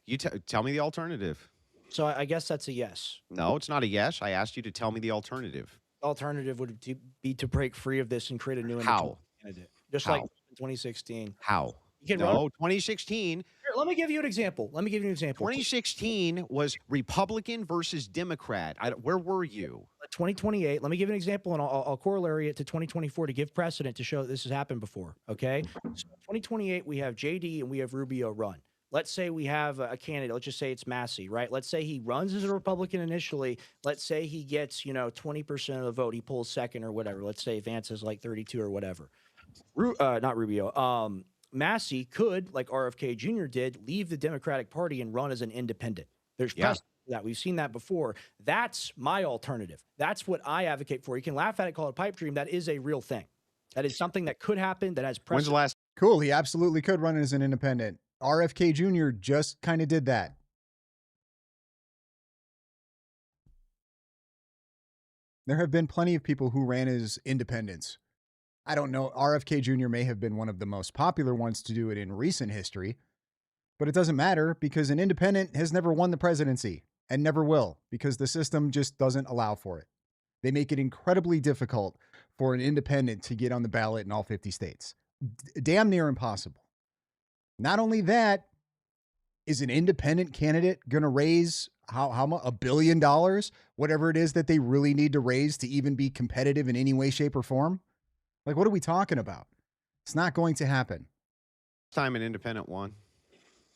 [SPEAKER 3] You tell me the alternative.
[SPEAKER 2] So I guess that's a yes.
[SPEAKER 3] No, it's not a yes. I asked you to tell me the alternative.
[SPEAKER 2] Alternative would be to break free of this and create a new candidate, just
[SPEAKER 3] How?
[SPEAKER 2] like in 2016.
[SPEAKER 3] How?
[SPEAKER 2] You can
[SPEAKER 3] No, 2016.
[SPEAKER 2] Here, let me give you an example.
[SPEAKER 3] 2016 was Republican versus Democrat. Where were you?
[SPEAKER 2] 2028. Let me give you an example, and I'll corollary it to 2024 to give precedent to show that this has happened before. Okay. So 2028, we have JD and we have Rubio run. Let's say we have a candidate. Let's just say it's Massey, right? Let's say he runs as a Republican initially. Let's say he gets 20% of the vote. He pulls second or whatever. Let's say Vance is like 32 or whatever. Not Rubio. Massey could, like RFK Jr. did, leave the Democratic Party and run as an independent. There's precedent for that. We've seen that before. That's my alternative. That's what I advocate for. You can laugh at it, call it a pipe dream. That is a real thing. That is something that could happen. That has precedent.
[SPEAKER 3] When's the last?
[SPEAKER 1] Cool. He absolutely could run as an independent. RFK Jr. just kind of did that. There have been plenty of people who ran as independents. I don't know. RFK Jr. may have been one of the most popular ones to do it in recent history, but it doesn't matter because an independent has never won the presidency and never will because the system just doesn't allow for it. They make it incredibly difficult for an independent to get on the ballot in all 50 states. Damn near impossible. Not only that, Is an independent candidate going to raise how much? $1 billion, whatever it is that they really need to raise to even be competitive in any way, shape, or form? Like, what are we talking about? It's not going to happen.
[SPEAKER 3] Time an independent won.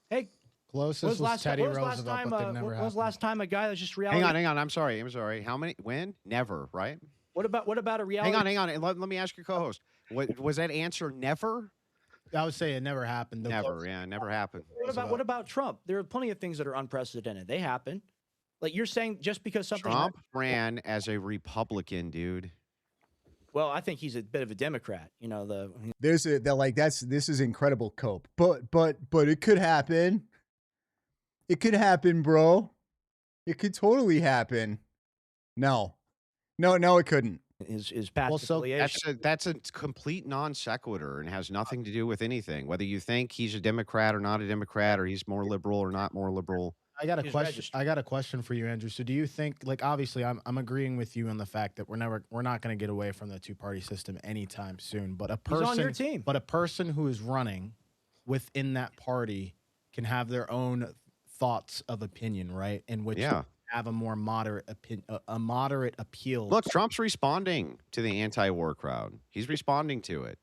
[SPEAKER 2] Hey,
[SPEAKER 4] Closest was Teddy Roosevelt, but they've never
[SPEAKER 2] when was the last time a guy that's just reality?
[SPEAKER 3] Hang on. I'm sorry. How many? When? Never, right?
[SPEAKER 2] What about a reality?
[SPEAKER 3] Hang on. Let me ask your co-host. What was that answer? Never?
[SPEAKER 4] I would say it never happened.
[SPEAKER 3] Never, never happened.
[SPEAKER 2] What about Trump? There are plenty of things that are unprecedented. They happen. Like you're saying, just because something
[SPEAKER 3] Trump ran as a Republican, dude.
[SPEAKER 2] Well, I think he's a bit of a Democrat. You know,
[SPEAKER 1] this is incredible cope. But it could happen. It could happen, bro. It could totally happen. No, it couldn't.
[SPEAKER 2] His past affiliation.
[SPEAKER 3] That's a complete non sequitur and has nothing to do with anything. Whether you think he's a Democrat or not a Democrat, or he's more liberal or not more liberal.
[SPEAKER 4] I got a question. I got a question for you, Andrew. So, do you think, like, obviously, I'm agreeing with you on the fact that we're not going to get away from the two-party system anytime soon. But
[SPEAKER 2] he's on your team.
[SPEAKER 4] But a person who is running within that party can have their own thoughts of opinion, right? In which have a more moderate moderate appeal.
[SPEAKER 3] Look, Trump's responding to the anti-war crowd. He's responding to it.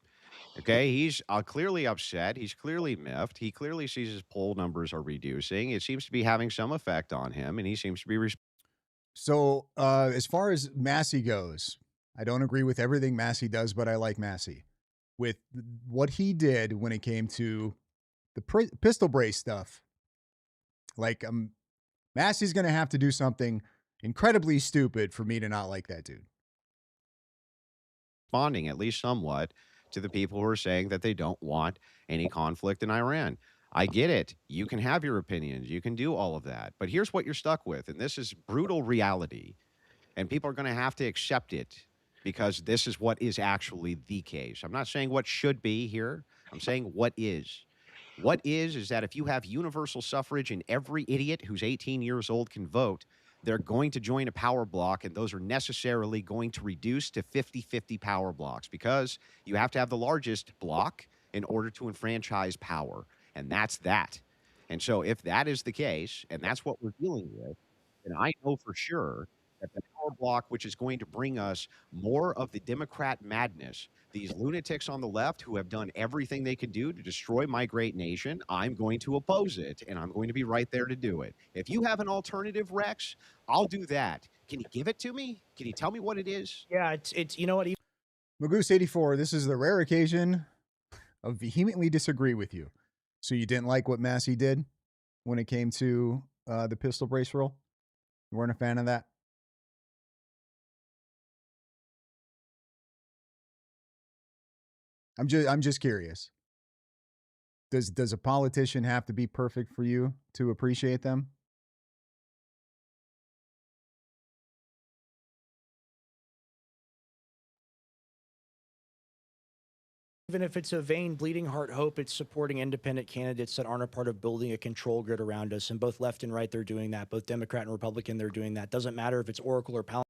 [SPEAKER 3] Okay, he's clearly upset. He's clearly miffed. He clearly sees his poll numbers are reducing. It seems to be having some effect on him, and he seems to be.
[SPEAKER 1] So, as far as Massey goes, I don't agree with everything Massey does, but I like Massey. With what he did when it came to the pistol brace stuff, like, Massey's going to have to do something incredibly stupid for me to not like that dude.
[SPEAKER 3] Responding, at least somewhat, to the people who are saying that they don't want any conflict in Iran. I get it. You can have your opinions. You can do all of that. But here's what you're stuck with, and this is brutal reality. And people are going to have to accept it because this is what is actually the case. I'm not saying what should be here. I'm saying what is. What is that if you have universal suffrage and every idiot who's 18 years old can vote, they're going to join a power block, and those are necessarily going to reduce to 50-50 power blocks because you have to have the largest block in order to enfranchise power, and that's that. And so if that is the case, and that's what we're dealing with, then I know for sure that the power block, which is going to bring us more of the Democrat madness, these lunatics on the left who have done everything they could do to destroy my great nation, I'm going to oppose it, and I'm going to be right there to do it. If you have an alternative, Rex, I'll do that. Can you give it to me? Can you tell me what it is?
[SPEAKER 2] Yeah, it's you know what?
[SPEAKER 1] Magoose84, this is the rare occasion of vehemently disagree with you. So you didn't like what Massey did when it came to the pistol brace rule? You weren't a fan of that? I'm just curious. Does a politician have to be perfect for you to appreciate them?
[SPEAKER 2] Even if it's a vain, bleeding heart hope, it's supporting independent candidates that aren't a part of building a control grid around us. And both left and right, they're doing that. Both Democrat and Republican, they're doing that. Doesn't matter if it's Oracle or Palantir.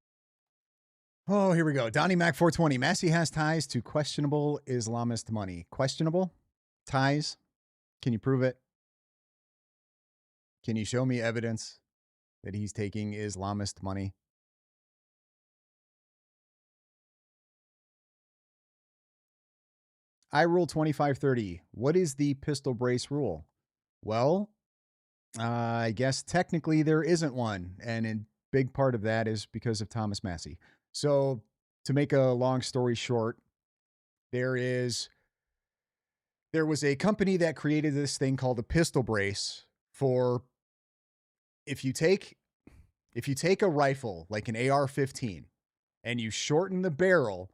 [SPEAKER 1] Oh, here we go. Donnie Mac 420. Massey has ties to questionable Islamist money. Questionable ties? Can you prove it? Can you show me evidence that he's taking Islamist money? I rule 2530. What is the pistol brace rule? Well, I guess technically there isn't one. And a big part of that is because of Thomas Massey. So to make a long story short, there was a company that created this thing called a pistol brace for if you take a rifle like an AR-15 and you shorten the barrel,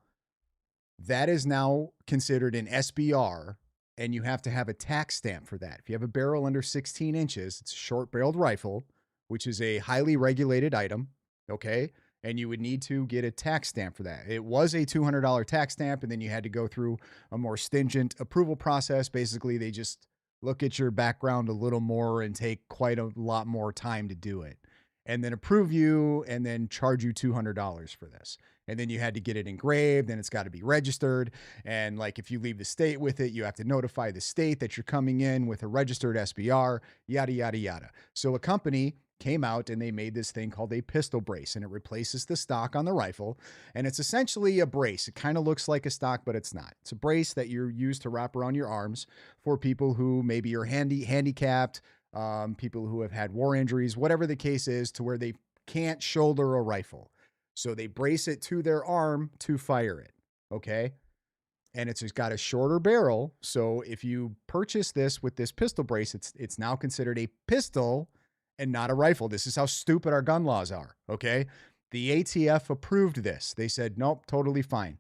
[SPEAKER 1] that is now considered an SBR, and you have to have a tax stamp for that. If you have a barrel under 16 inches, it's a short-barreled rifle, which is a highly regulated item, okay? And you would need to get a tax stamp for that. It was a $200 tax stamp, and then you had to go through a more stringent approval process. Basically, they just look at your background a little more and take quite a lot more time to do it, and then approve you and then charge you $200 for this. And then you had to get it engraved, and it's got to be registered. And like if you leave the state with it, you have to notify the state that you're coming in with a registered SBR, yada, yada, yada. So a company came out and they made this thing called a pistol brace, and it replaces the stock on the rifle. And it's essentially a brace. It kind of looks like a stock, but it's not. It's a brace that you're used to wrap around your arms for people who maybe are handicapped, people who have had war injuries, whatever the case is, to where they can't shoulder a rifle. So they brace it to their arm to fire it. Okay. And it's got a shorter barrel. So if you purchase this with this pistol brace, it's now considered a pistol and not a rifle. This is how stupid our gun laws are. Okay. The ATF approved this. They said, nope, totally fine.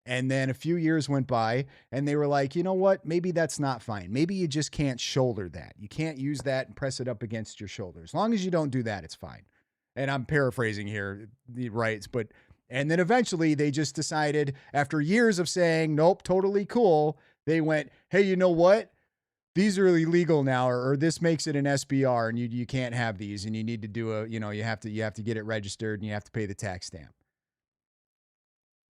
[SPEAKER 1] And then a few years went by and they were like, you know what? Maybe that's not fine. Maybe you just can't shoulder that. You can't use that and press it up against your shoulder. As long as you don't do that, it's fine. And I'm paraphrasing here, right? But, and then eventually they just decided, after years of saying, nope, totally cool, they went, hey, you know what? These are illegal now, or this makes it an SBR, and you can't have these, and you need to do you have to get it registered, and you have to pay the tax stamp.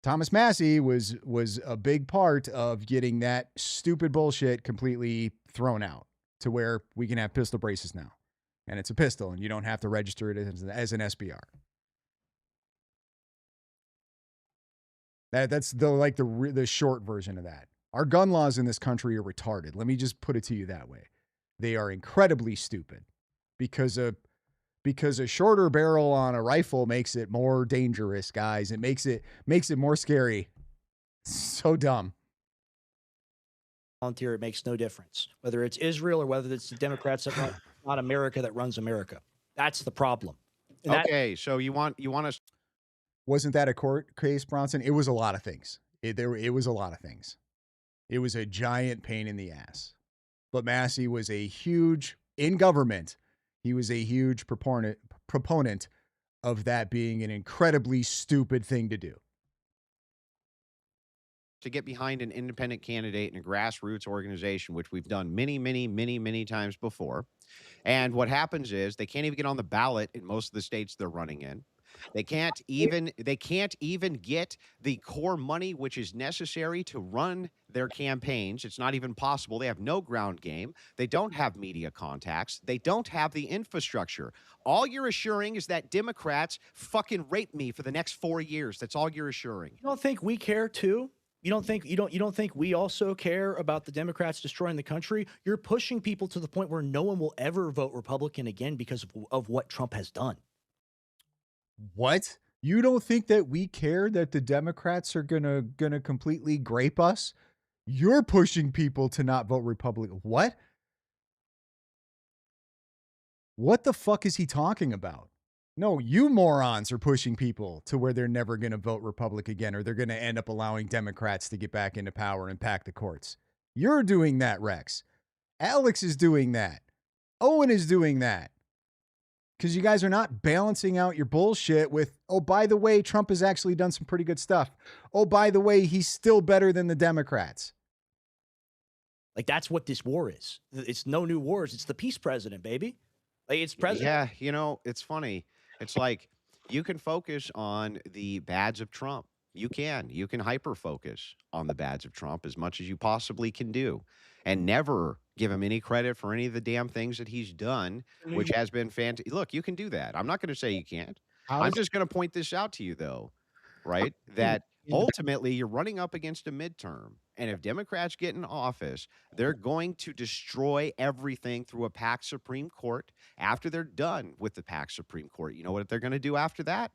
[SPEAKER 1] Thomas Massey was a big part of getting that stupid bullshit completely thrown out to where we can have pistol braces now. And it's a pistol, and you don't have to register it as an SBR. That's the short version of that. Our gun laws in this country are retarded. Let me just put it to you that way. They are incredibly stupid because a shorter barrel on a rifle makes it more dangerous, guys. It makes it more scary. So dumb.
[SPEAKER 2] Volunteer, it makes no difference. Whether it's Israel or whether it's the Democrats that run, not America that runs America. That's the problem. And
[SPEAKER 3] okay, so you want us.
[SPEAKER 1] Wasn't that a court case, Bronson? It was a lot of things. It was a lot of things. It was a giant pain in the ass. But Massey was in government, he was a huge proponent of that being an incredibly stupid thing to do.
[SPEAKER 3] To get behind an independent candidate in a grassroots organization, which we've done many, many, many, many times before. And what happens is they can't even get on the ballot in most of the states they're running in. They can't even get the core money which is necessary to run their campaigns. It's not even possible. They have no ground game. They don't have media contacts. They don't have the infrastructure. All you're assuring is that Democrats fucking rape me for the next 4 years. That's all you're assuring.
[SPEAKER 2] You don't think we care too? You don't think we also care about the Democrats destroying the country? You're pushing people to the point where no one will ever vote Republican again because of what Trump has done.
[SPEAKER 1] What? You don't think that we care that the Democrats are gonna completely grape us? You're pushing people to not vote Republican. What? What the fuck is he talking about? No, you morons are pushing people to where they're never going to vote Republican again, or they're going to end up allowing Democrats to get back into power and pack the courts. You're doing that, Rex. Alex is doing that. Owen is doing that. Because you guys are not balancing out your bullshit with, oh, by the way, Trump has actually done some pretty good stuff. Oh, by the way, he's still better than the Democrats.
[SPEAKER 2] Like, that's what this war is. It's no new wars. It's the peace president, baby. Like, it's president.
[SPEAKER 3] Yeah, it's funny. It's like you can focus on the bads of Trump. You can hyper focus on the bads of Trump as much as you possibly can do, and never give him any credit for any of the damn things that he's done, which has been fantastic. Look, you can do that. I'm not going to say you can't. I'm just going to point this out to you, though, right? That ultimately you're running up against a midterm. And if Democrats get in office, they're going to destroy everything through a PAC Supreme Court. After they're done with the PAC Supreme Court, you know what they're going to do after that?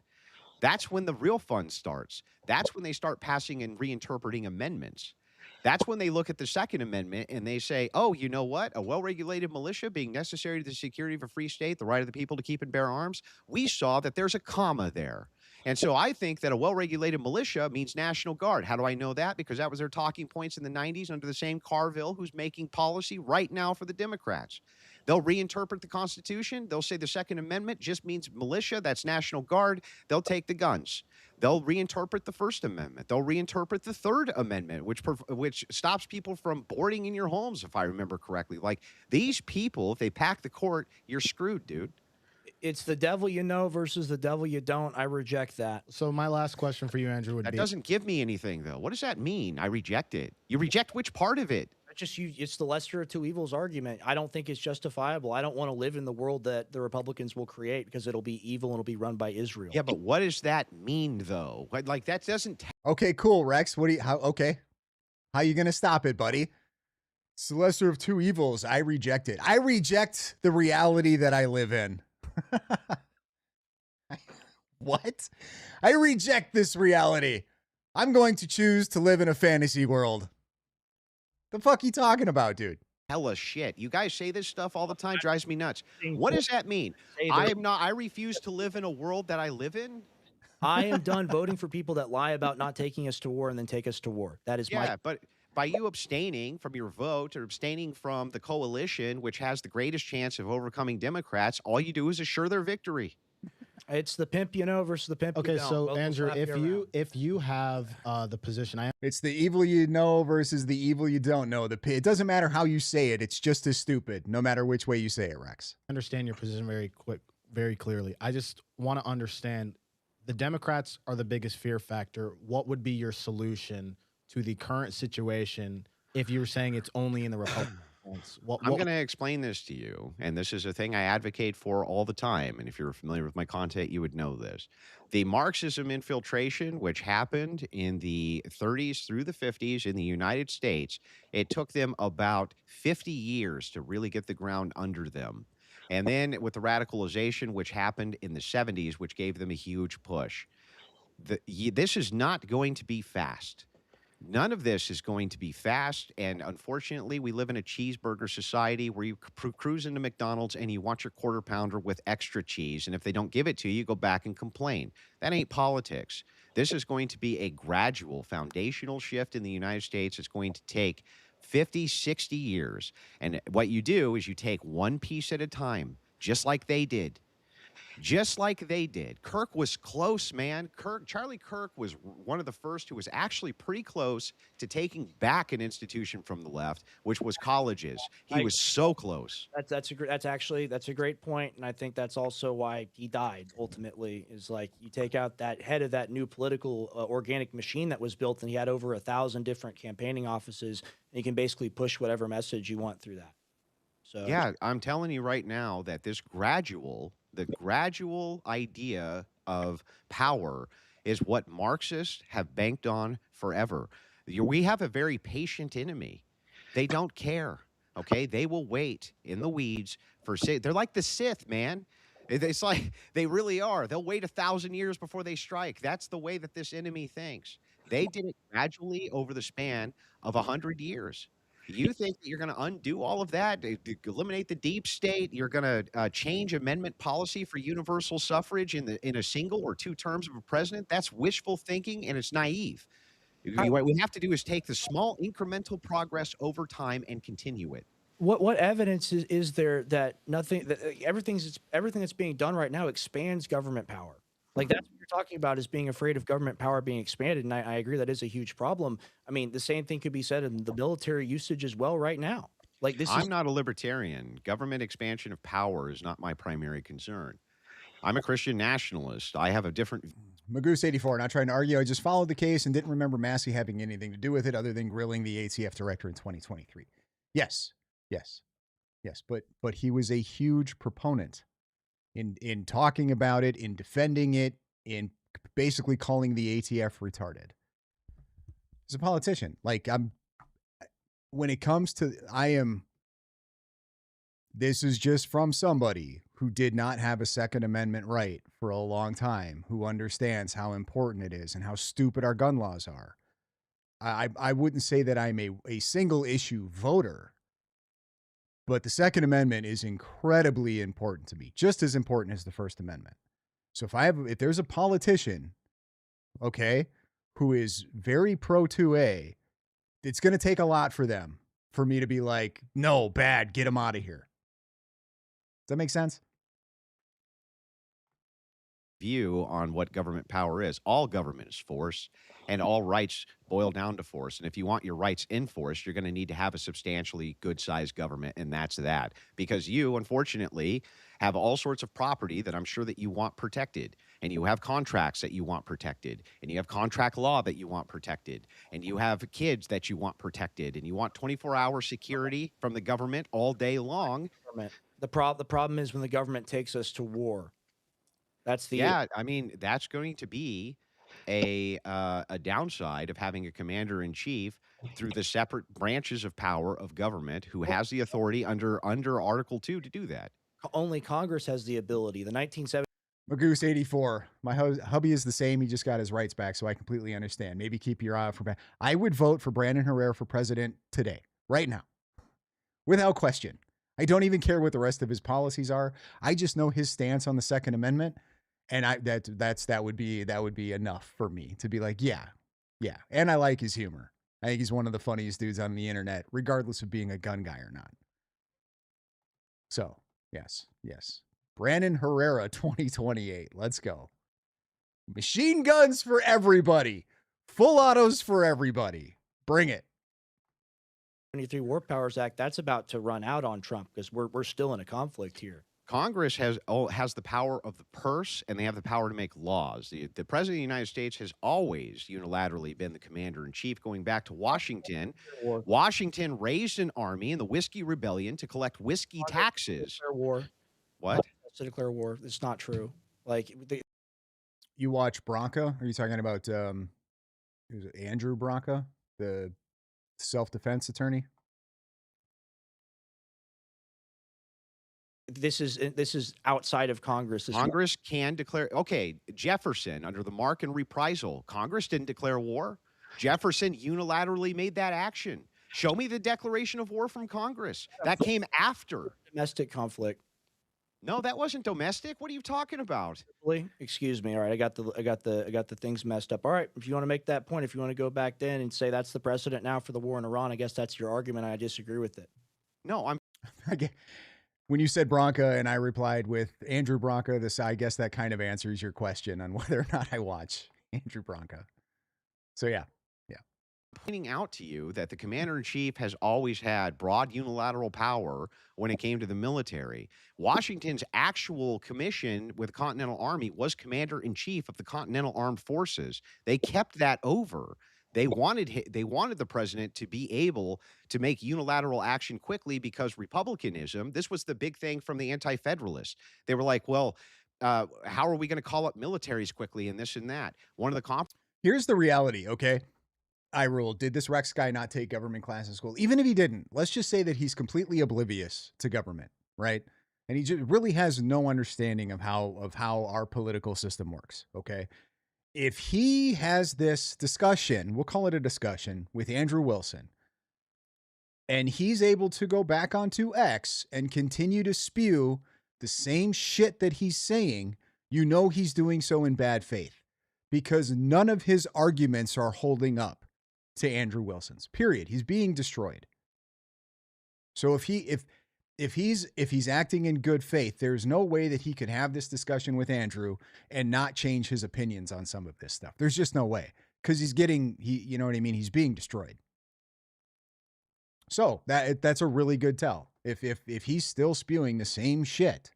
[SPEAKER 3] That's when the real fun starts. That's when they start passing and reinterpreting amendments. That's when they look at the Second Amendment and they say, oh, you know what? A well-regulated militia being necessary to the security of a free state, the right of the people to keep and bear arms. We saw that there's a comma there. And so I think that a well-regulated militia means National Guard. How do I know that? Because that was their talking points in the 90s under the same Carville who's making policy right now for the Democrats. They'll reinterpret the Constitution. They'll say the Second Amendment just means militia. That's National Guard. They'll take the guns. They'll reinterpret the First Amendment. They'll reinterpret the Third Amendment, which stops people from boarding in your homes, if I remember correctly. Like, these people, if they pack the court, you're screwed, dude.
[SPEAKER 2] It's the devil you know versus the devil you don't. I reject that.
[SPEAKER 4] So my last question for you, Andrew, would
[SPEAKER 3] That
[SPEAKER 4] be
[SPEAKER 3] doesn't give me anything, though. What does that mean? I reject it. You reject which part of it?
[SPEAKER 2] It's the lesser of two evils argument. I don't think it's justifiable. I don't want to live in the world that the Republicans will create because it'll be evil and it'll be run by Israel.
[SPEAKER 3] Yeah, but what does that mean, though? Like that doesn't.
[SPEAKER 1] Okay, cool, Rex. Okay. How you going to stop it, buddy? It's the lesser of two evils. I reject it. I reject the reality that I live in. What? I reject this reality. I'm going to choose to live in a fantasy world. The fuck you talking about, dude?
[SPEAKER 3] Hella shit. You guys say this stuff all the time. Drives me nuts. What does that mean? I refuse to live in a world that I live in.
[SPEAKER 2] I am done voting for people that lie about not taking us to war and then take us to war. That is
[SPEAKER 3] but by you abstaining from your vote or abstaining from the coalition, which has the greatest chance of overcoming Democrats, all you do is assure their victory.
[SPEAKER 2] It's the pimp you know versus the pimp you don't.
[SPEAKER 4] so
[SPEAKER 2] Both will
[SPEAKER 4] Andrew,
[SPEAKER 2] slap you around.
[SPEAKER 4] if you have the position,
[SPEAKER 1] It's the evil you know versus the evil you don't know. It doesn't matter how you say it. It's just as stupid, no matter which way you say it, Rex.
[SPEAKER 4] understand your position very clearly. I just want to understand the Democrats are the biggest fear factor. What would be your solution to the current situation if you were saying it's only in the Republican?
[SPEAKER 3] I'm going to explain this to you, and this is a thing I advocate for all the time, and if you're familiar with my content, you would know this. The Marxism infiltration, which happened in the 30s through the 50s in the United States, it took them about 50 years to really get the ground under them. And then with the radicalization, which happened in the 70s, which gave them a huge push. This is not going to be fast. None of this is going to be fast, and unfortunately, we live in a cheeseburger society where you cruise into McDonald's and you want your quarter pounder with extra cheese, and if they don't give it to you, you go back and complain. That ain't politics. This is going to be a gradual, foundational shift in the United States. It's going to take 50, 60 years, and what you do is you take one piece at a time, just like they did. Just like they did. Kirk was close, man. Charlie Kirk was one of the first who was actually pretty close to taking back an institution from the left, which was colleges. He was so close.
[SPEAKER 2] That's a great point, and I think that's also why he died. Ultimately, is like you take out that head of that new political organic machine that was built, and he had over 1,000 different campaigning offices, and you can basically push whatever message you want through that. So
[SPEAKER 3] yeah, I'm telling you right now that the gradual idea of power is what Marxists have banked on forever. We have a very patient enemy. They don't care. Okay, they will wait in the weeds they're like the Sith, man. It's like they really are. They'll wait 1,000 years before they strike. That's the way that this enemy thinks. They did it gradually over the span of 100 years. You think that you're going to undo all of that, eliminate the deep state? You're going to change amendment policy for universal suffrage in a single or two terms of a president? That's wishful thinking, and it's naive. What we have to do is take the small incremental progress over time and continue it.
[SPEAKER 2] What evidence is there that everything that's being done right now expands government power? Like that's what you're talking about, is being afraid of government power being expanded, and I agree that is a huge problem. I mean, the same thing could be said in the military usage as well right now.
[SPEAKER 3] I'm not a libertarian. Government expansion of power is not my primary concern. I'm a Christian nationalist. I have a different...
[SPEAKER 1] Magoose84, not trying to argue. I just followed the case and didn't remember Massey having anything to do with it other than grilling the ATF director in 2023. Yes. But he was a huge proponent in talking about it, in defending it, in basically calling the ATF retarded. As a politician, when it comes to, this is just from somebody who did not have a Second Amendment right for a long time, who understands how important it is and how stupid our gun laws are. I wouldn't say that I'm a single issue voter, but the Second Amendment is incredibly important to me, just as important as the First Amendment. So if there's a politician, okay, who is very pro 2A, it's going to take a lot for me to be like, no, bad, get him out of here. Does that make sense?
[SPEAKER 3] view on what government power is. All government is force, and all rights boil down to force. And if you want your rights enforced, you're going to need to have a substantially good sized government, and that's that. Because you, unfortunately, have all sorts of property that I'm sure that you want protected, and you have contracts that you want protected, and you have contract law that you want protected, and you have kids that you want protected, and you want 24-hour security from the government all day long.
[SPEAKER 2] The problem is when the government takes us to war. That's the
[SPEAKER 3] Yeah, I mean, that's going to be a downside of having a commander in chief through the separate branches of power of government who has the authority under Article 2 to do that.
[SPEAKER 2] only Congress has the ability. The 1970
[SPEAKER 1] Magoose 84. My hubby is the same. He just got his rights back, so I completely understand. Maybe keep your eye out for. I would vote for Brandon Herrera for president today, right now, without question. I don't even care what the rest of his policies are. I just know his stance on the Second Amendment, and that would be enough for me to be like, yeah. And I like his humor. I think he's one of the funniest dudes on the internet, regardless of being a gun guy or not. So, yes. Brandon Herrera 2028. Let's go. Machine guns for everybody. Full autos for everybody. Bring it.
[SPEAKER 2] 73 War Powers Act, that's about to run out on Trump because we're still in a conflict here.
[SPEAKER 3] Congress has the power of the purse, and they have the power to make laws. The president of the United States has always unilaterally been the commander in chief, going back to Washington. Washington raised an army in the Whiskey Rebellion to collect whiskey taxes.
[SPEAKER 2] Declare war.
[SPEAKER 3] What?
[SPEAKER 2] To declare war. It's not true. Like
[SPEAKER 1] you watch Bronca? Are you talking about Andrew Bronca, the self-defense attorney?
[SPEAKER 2] This is outside of Congress.
[SPEAKER 3] Congress can declare. Okay, Jefferson under the mark and reprisal. Congress didn't declare war. Jefferson unilaterally made that action. Show me the declaration of war from Congress. That came after
[SPEAKER 2] domestic conflict.
[SPEAKER 3] No, that wasn't domestic. What are you talking about?
[SPEAKER 2] Excuse me. All right, I got the things messed up. All right, if you want to make that point, if you want to go back then and say that's the precedent now for the war in Iran, I guess that's your argument. I disagree with it.
[SPEAKER 3] No, I'm.
[SPEAKER 1] When you said Bronca and I replied with Andrew Bronca, I guess that kind of answers your question on whether or not I watch Andrew Bronca. So yeah.
[SPEAKER 3] Pointing out to you that the commander-in-chief has always had broad unilateral power when it came to the military. Washington's actual commission with the Continental Army was commander-in-chief of the Continental Armed Forces. They kept that over. They wanted the president to be able to make unilateral action quickly because republicanism, this was the big thing from the anti-federalists. They were like, well, how are we going to call up militaries quickly and this and that? One of the
[SPEAKER 1] Here's the reality, okay? I rule. Did this Rex guy not take government class in school? Even if he didn't, let's just say that he's completely oblivious to government, right? And he just really has no understanding of how our political system works, okay? If he has this discussion, we'll call it a discussion with Andrew Wilson, and he's able to go back onto X and continue to spew the same shit that he's saying, you know he's doing so in bad faith because none of his arguments are holding up to Andrew Wilson's. Period. He's being destroyed. So if he's acting in good faith, there's no way that he could have this discussion with Andrew and not change his opinions on some of this stuff. There's just no way because you know what I mean? He's being destroyed. So that's a really good tell. If he's still spewing the same shit,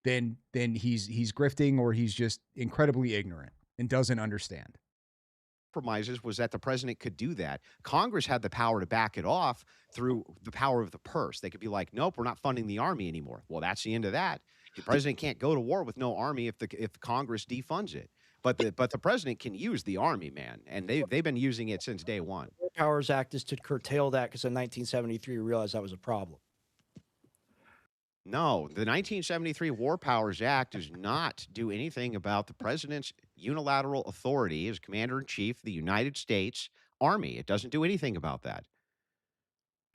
[SPEAKER 1] then he's grifting or he's just incredibly ignorant and doesn't understand.
[SPEAKER 3] Compromises was that the president could do that. Congress had the power to back it off through the power of the purse. They could be like, nope, we're not funding the army anymore. Well, that's the end of that. The president can't go to war with no army if Congress defunds it. But the president can use the army, man, and they've been using it since day one.
[SPEAKER 2] The Powers Act is to curtail that because in 1973 we realized that was a problem.
[SPEAKER 3] No, the 1973 War Powers Act does not do anything about the president's unilateral authority as commander-in-chief of the United States Army. It doesn't do anything about that.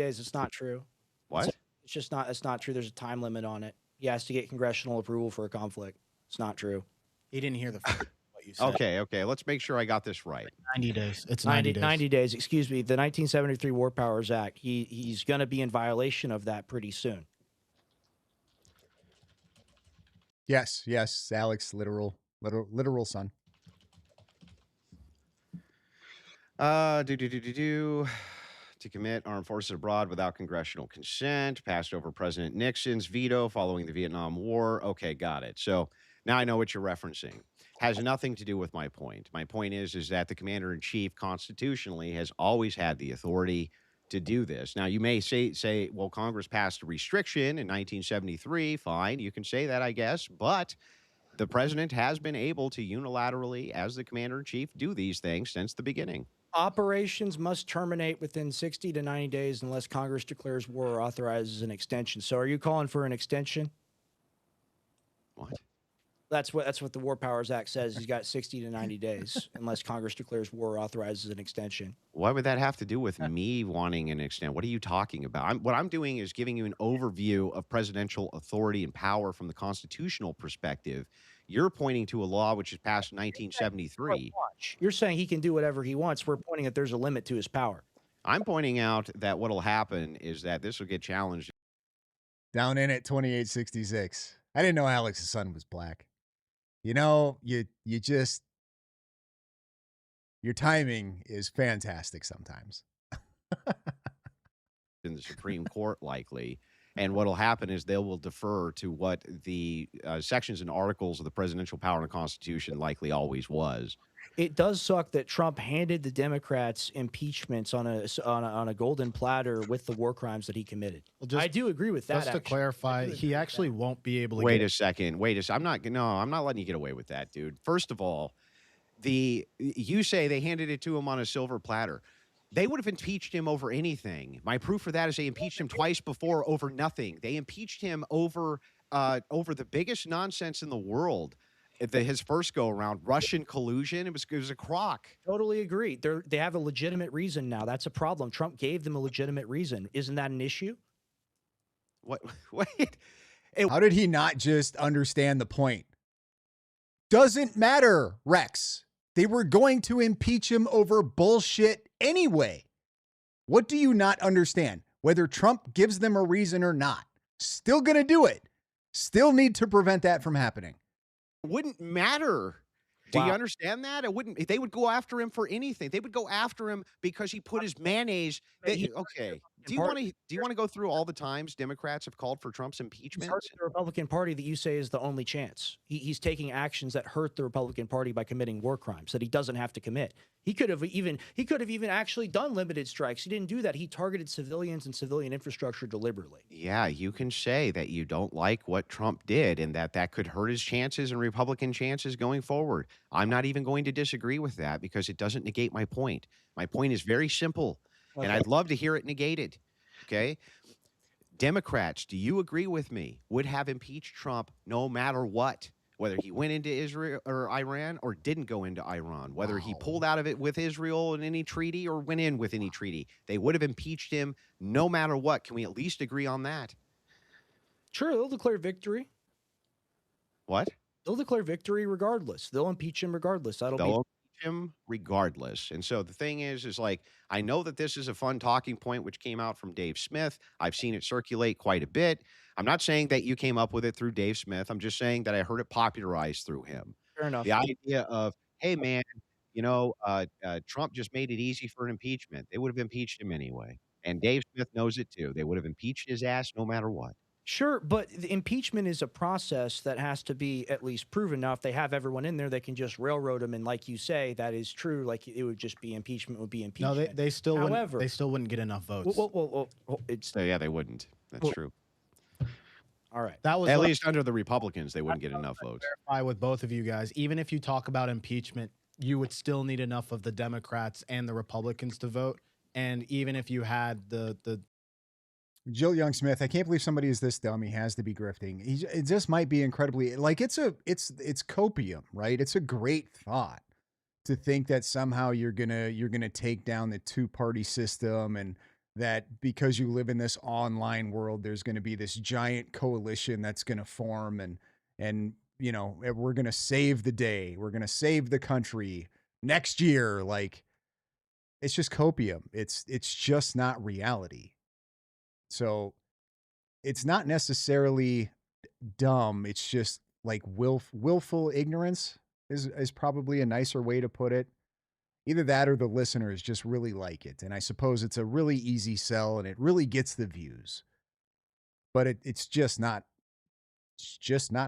[SPEAKER 2] It's not true.
[SPEAKER 3] What?
[SPEAKER 2] It's not true. There's a time limit on it. He has to get congressional approval for a conflict. It's not true.
[SPEAKER 4] He didn't hear what you said.
[SPEAKER 3] Okay. Let's make sure I got this right.
[SPEAKER 4] 90 days. It's
[SPEAKER 2] 90
[SPEAKER 4] days.
[SPEAKER 2] 90 days. Excuse me. The 1973 War Powers Act. He's going to be in violation of that pretty soon.
[SPEAKER 1] Yes, Alex, literal. Literal son.
[SPEAKER 3] To commit armed forces abroad without congressional consent, passed over President Nixon's veto following the Vietnam War. Okay, got it. So now I know what you're referencing. Has nothing to do with my point. My point is that the commander in chief constitutionally has always had the authority to do this. Now you may say, well, Congress passed a restriction in 1973. Fine, you can say that, I guess, but the president has been able to unilaterally, as the commander in chief, do these things since the beginning.
[SPEAKER 2] Operations must terminate within 60 to 90 days unless Congress declares war or authorizes an extension. So are you calling for an extension?
[SPEAKER 3] What?
[SPEAKER 2] That's what the War Powers Act says. He's got 60 to 90 days unless Congress declares war or authorizes an extension.
[SPEAKER 3] Why would that have to do with me wanting an extent? What are you talking about? What I'm doing is giving you an overview of presidential authority and power from the constitutional perspective. You're pointing to a law which was passed in 1973.
[SPEAKER 2] You're saying he can do whatever he wants. We're pointing that there's a limit to his power.
[SPEAKER 3] I'm pointing out that what'll happen is that this will get challenged.
[SPEAKER 1] Down in at 2866. I didn't know Alex's son was black. You know, you just, your timing is fantastic sometimes.
[SPEAKER 3] In the Supreme Court, likely. And what'll happen is they will defer to what the sections and articles of the presidential power in the Constitution likely always was.
[SPEAKER 2] It does suck that Trump handed the Democrats impeachments on a golden platter with the war crimes that he committed.
[SPEAKER 4] Well,
[SPEAKER 2] I do agree with that.
[SPEAKER 4] Just to clarify, he actually won't be able to.
[SPEAKER 3] Wait a second. I'm not letting you get away with that, dude. First of all, you say they handed it to him on a silver platter. They would have impeached him over anything. My proof for that is they impeached him twice before over nothing. They impeached him over the biggest nonsense in the world. His first go around, Russian collusion. It was a crock.
[SPEAKER 2] Totally agree. They have a legitimate reason now. That's a problem. Trump gave them a legitimate reason. Isn't that an issue?
[SPEAKER 3] What? Wait.
[SPEAKER 1] How did he not just understand the point? Doesn't matter, Rex. They were going to impeach him over bullshit anyway. What do you not understand? Whether Trump gives them a reason or not, still going to do it. Still need to prevent that from happening.
[SPEAKER 3] Wouldn't matter. Do you understand that? It wouldn't. They would go after him for anything. They would go after him because he put his mayonnaise. Okay. Do you want to go through all the times Democrats have called for Trump's impeachment?
[SPEAKER 2] It's the Republican Party that you say is the only chance. He's taking actions that hurt the Republican Party by committing war crimes that he doesn't have to commit. He could have even actually done limited strikes. He didn't do that. He targeted civilians and civilian infrastructure deliberately.
[SPEAKER 3] Yeah, you can say that you don't like what Trump did and that could hurt his chances and Republican chances going forward. I'm not even going to disagree with that because it doesn't negate my point. My point is very simple, and I'd love to hear it negated. Okay? Democrats, do you agree with me, would have impeached Trump no matter what, whether he went into Israel or Iran or didn't go into Iran, whether he pulled out of it with Israel in any treaty or went in with any treaty. They would have impeached him no matter what. Can we at least agree on that?
[SPEAKER 2] Sure, they'll declare victory.
[SPEAKER 3] What?
[SPEAKER 2] They'll declare victory regardless. They'll impeach him regardless.
[SPEAKER 3] They'll impeach him regardless. And so the thing is like, I know that this is a fun talking point, which came out from Dave Smith. I've seen it circulate quite a bit. I'm not saying that you came up with it through Dave Smith. I'm just saying that I heard it popularized through him.
[SPEAKER 2] Fair enough.
[SPEAKER 3] The idea of, hey, man, Trump just made it easy for an impeachment. They would have impeached him anyway. And Dave Smith knows it too. They would have impeached his ass no matter what.
[SPEAKER 2] Sure, but the impeachment is a process that has to be at least proven. Now, if they have everyone in there, they can just railroad them. And like you say, that is true. Like it would just be impeachment would be impeachment.
[SPEAKER 4] No, they still wouldn't get enough votes.
[SPEAKER 2] Well,
[SPEAKER 3] yeah, they wouldn't. That's true.
[SPEAKER 2] All right.
[SPEAKER 4] That was
[SPEAKER 3] at least under the Republicans, they wouldn't get enough votes.
[SPEAKER 4] Verify with both of you guys. Even if you talk about impeachment, you would still need enough of the Democrats and the Republicans to vote. And even if you had the
[SPEAKER 1] Jill Young Smith, I can't believe somebody is this dumb. He has to be grifting. It just might be incredibly like it's copium, right? It's a great thought to think that somehow you're gonna take down the two-party system, and that because you live in this online world, there's gonna be this giant coalition that's gonna form, and we're gonna save the day, we're gonna save the country next year. Like, it's just copium. It's just not reality. So it's not necessarily dumb. It's just like willful ignorance. is probably a nicer way to put it. Either that or the listeners just really like it. And I suppose it's a really easy sell and it really gets the views. But it's just not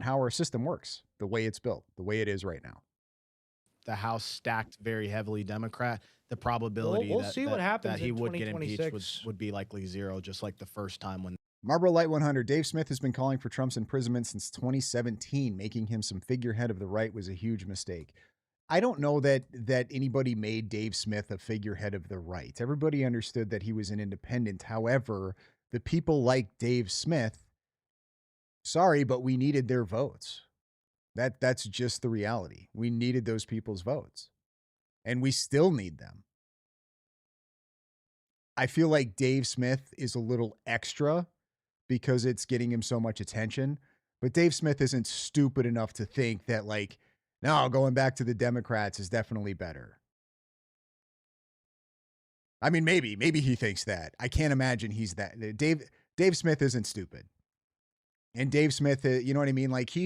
[SPEAKER 1] how our system works, the way it's built, the way it is right now.
[SPEAKER 4] The House stacked very heavily Democrat. The probability
[SPEAKER 2] We'll see what happens
[SPEAKER 4] that he
[SPEAKER 2] in
[SPEAKER 4] would get impeached
[SPEAKER 2] 2026.
[SPEAKER 4] would be likely zero, just like the first time when
[SPEAKER 1] Marlboro Light 100. Dave Smith has been calling for Trump's imprisonment since 2017. Making him some figurehead of the right was a huge mistake. I don't know that anybody made Dave Smith a figurehead of the right. Everybody understood that he was an independent. However, the people like Dave Smith, sorry, but we needed their votes. That's just the reality. We needed those people's votes. And we still need them. I feel like Dave Smith is a little extra because it's getting him so much attention. But Dave Smith isn't stupid enough to think that, like, no, going back to the Democrats is definitely better. I mean, maybe he thinks that. I can't imagine he's that. Dave Smith isn't stupid. And Dave Smith, you know what I mean? Like,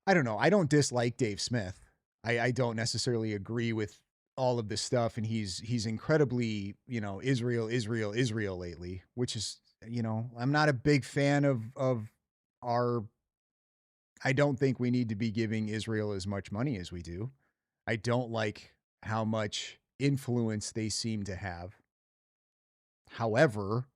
[SPEAKER 1] I don't know. I don't dislike Dave Smith. I don't necessarily agree with all of this stuff. And he's incredibly, Israel lately, which is, I'm not a big fan of our, I don't think we need to be giving Israel as much money as we do. I don't like how much influence they seem to have. However,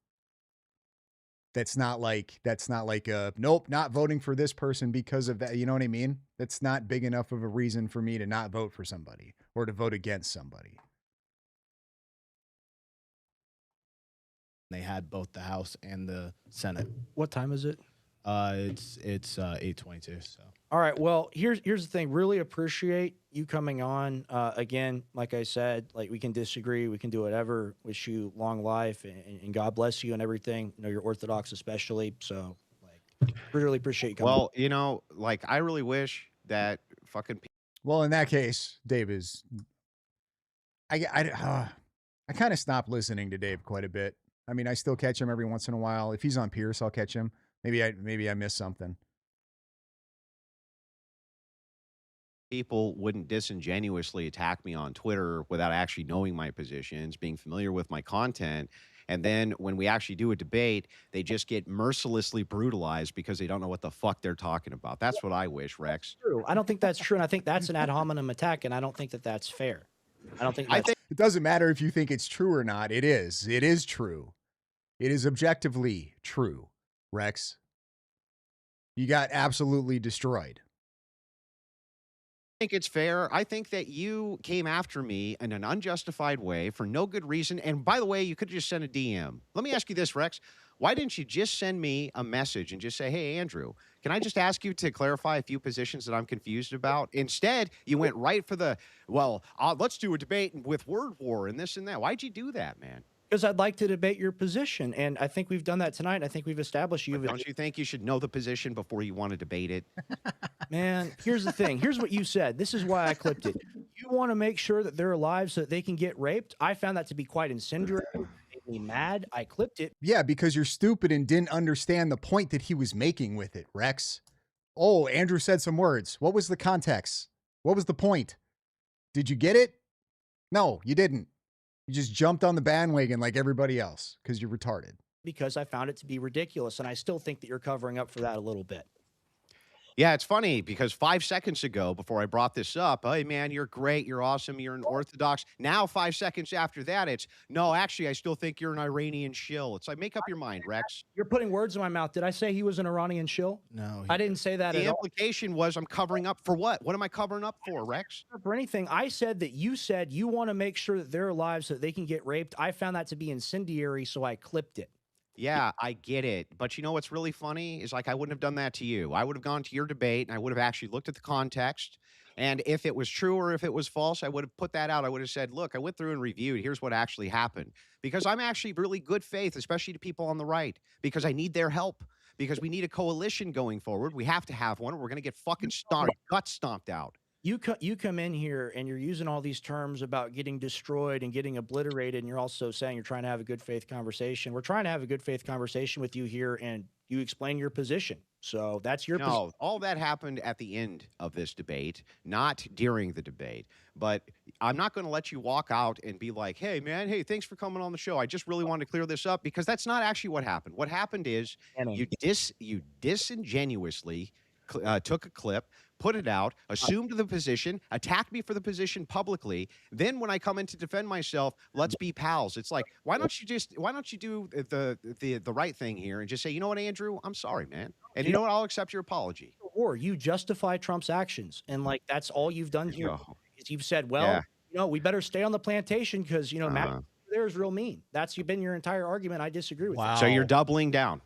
[SPEAKER 1] that's not like a nope, not voting for this person because of that. You know what I mean? That's not big enough of a reason for me to not vote for somebody or to vote against somebody.
[SPEAKER 4] they had both the House and the Senate.
[SPEAKER 2] What time is it?
[SPEAKER 4] It's 8:22. So
[SPEAKER 2] All right. Well, here's the thing. Really appreciate you coming on. Again, like I said, like we can disagree, we can do whatever. Wish you long life and God bless you and everything. You're Orthodox especially. So, like, really appreciate you coming.
[SPEAKER 3] Well, like I really wish that fucking.
[SPEAKER 1] Well, in that case, Dave is. I kind of stopped listening to Dave quite a bit. I mean, I still catch him every once in a while. If he's on Pierce, I'll catch him. Maybe I missed something.
[SPEAKER 3] People wouldn't disingenuously attack me on Twitter without actually knowing my positions, being familiar with my content. And then when we actually do a debate, they just get mercilessly brutalized because they don't know what the fuck they're talking about. That's what I wish, Rex.
[SPEAKER 2] True. I don't think that's true. And I think that's an ad hominem attack. And I don't think that that's fair. I don't think that's
[SPEAKER 1] It doesn't matter if you think it's true or not. It is. It is true. It is objectively true, Rex. You got absolutely destroyed.
[SPEAKER 3] I think it's fair. I think that you came after me in an unjustified way for no good reason. And by the way, you could just send a DM. Let me ask you this, Rex. Why didn't you just send me a message and just say, hey, Andrew, can I just ask you to clarify a few positions that I'm confused about? Instead, you went right for the, let's do a debate with word war and this and that. Why'd you do that, man?
[SPEAKER 2] because I'd like to debate your position. And I think we've done that tonight. I think we've established you.
[SPEAKER 3] Don't you think you should know the position before you want to debate it?
[SPEAKER 2] Man, here's the thing. Here's what you said. This is why I clipped it. You want to make sure that they're alive so that they can get raped. I found that to be quite incendiary. It made me mad. I clipped it.
[SPEAKER 1] Yeah, because you're stupid and didn't understand the point that he was making with it, Rex. Oh, Andrew said some words. What was the context? What was the point? Did you get it? No, you didn't. You just jumped on the bandwagon like everybody else because you're retarded.
[SPEAKER 2] Because I found it to be ridiculous. And I still think that you're covering up for that a little bit.
[SPEAKER 3] Yeah, it's funny because 5 seconds ago, before I brought this up, hey, man, you're great, you're awesome, you're an Orthodox. Now, 5 seconds after that, it's, no, actually, I still think you're an Iranian shill. It's like, make up your mind, Rex.
[SPEAKER 2] You're putting words in my mouth. Did I say he was an Iranian shill?
[SPEAKER 4] No.
[SPEAKER 2] I didn't say that
[SPEAKER 3] The
[SPEAKER 2] at all.
[SPEAKER 3] implication was I'm covering up for what? What am I covering up for, Rex?
[SPEAKER 2] For anything. I said that you said you want to make sure that they're alive so that they can get raped. I found that to be incendiary, so I clipped it.
[SPEAKER 3] Yeah, I get it. But you know what's really funny is like I wouldn't have done that to you. I would have gone to your debate and I would have actually looked at the context. And if it was true or if it was false, I would have put that out. I would have said, look, I went through and reviewed. Here's what actually happened. Because I'm actually really good faith, especially to people on the right, because I need their help. Because we need a coalition going forward. We have to have one. Or we're going to get fucking guts stomped out.
[SPEAKER 2] You come in here and you're using all these terms about getting destroyed and getting obliterated, and you're also saying you're trying to have a good faith conversation. We're trying to have a good faith conversation with you here, and You explain your position. So that's your
[SPEAKER 3] No, all that happened at the end of this debate, not during the debate. But I'm not going to let you walk out and be like, hey, man, hey, thanks for coming on the show. I just really wanted to clear this up, because that's not actually what happened. What happened is you disingenuously took a clip, put it out, assumed the position, attacked me for the position publicly. Then when I come in to defend myself, let's be pals. It's like, why don't you do the right thing here and just say, you know what, Andrew, I'm sorry, man. And you know what, I'll accept your apology.
[SPEAKER 2] war. You justify Trump's actions. And like, that's all you've done here. Is you've said, well,
[SPEAKER 3] Yeah.
[SPEAKER 2] you know, we better stay on the plantation because, you know, Matt there is real mean. That's been your entire argument. I disagree with that.
[SPEAKER 3] So you're doubling down.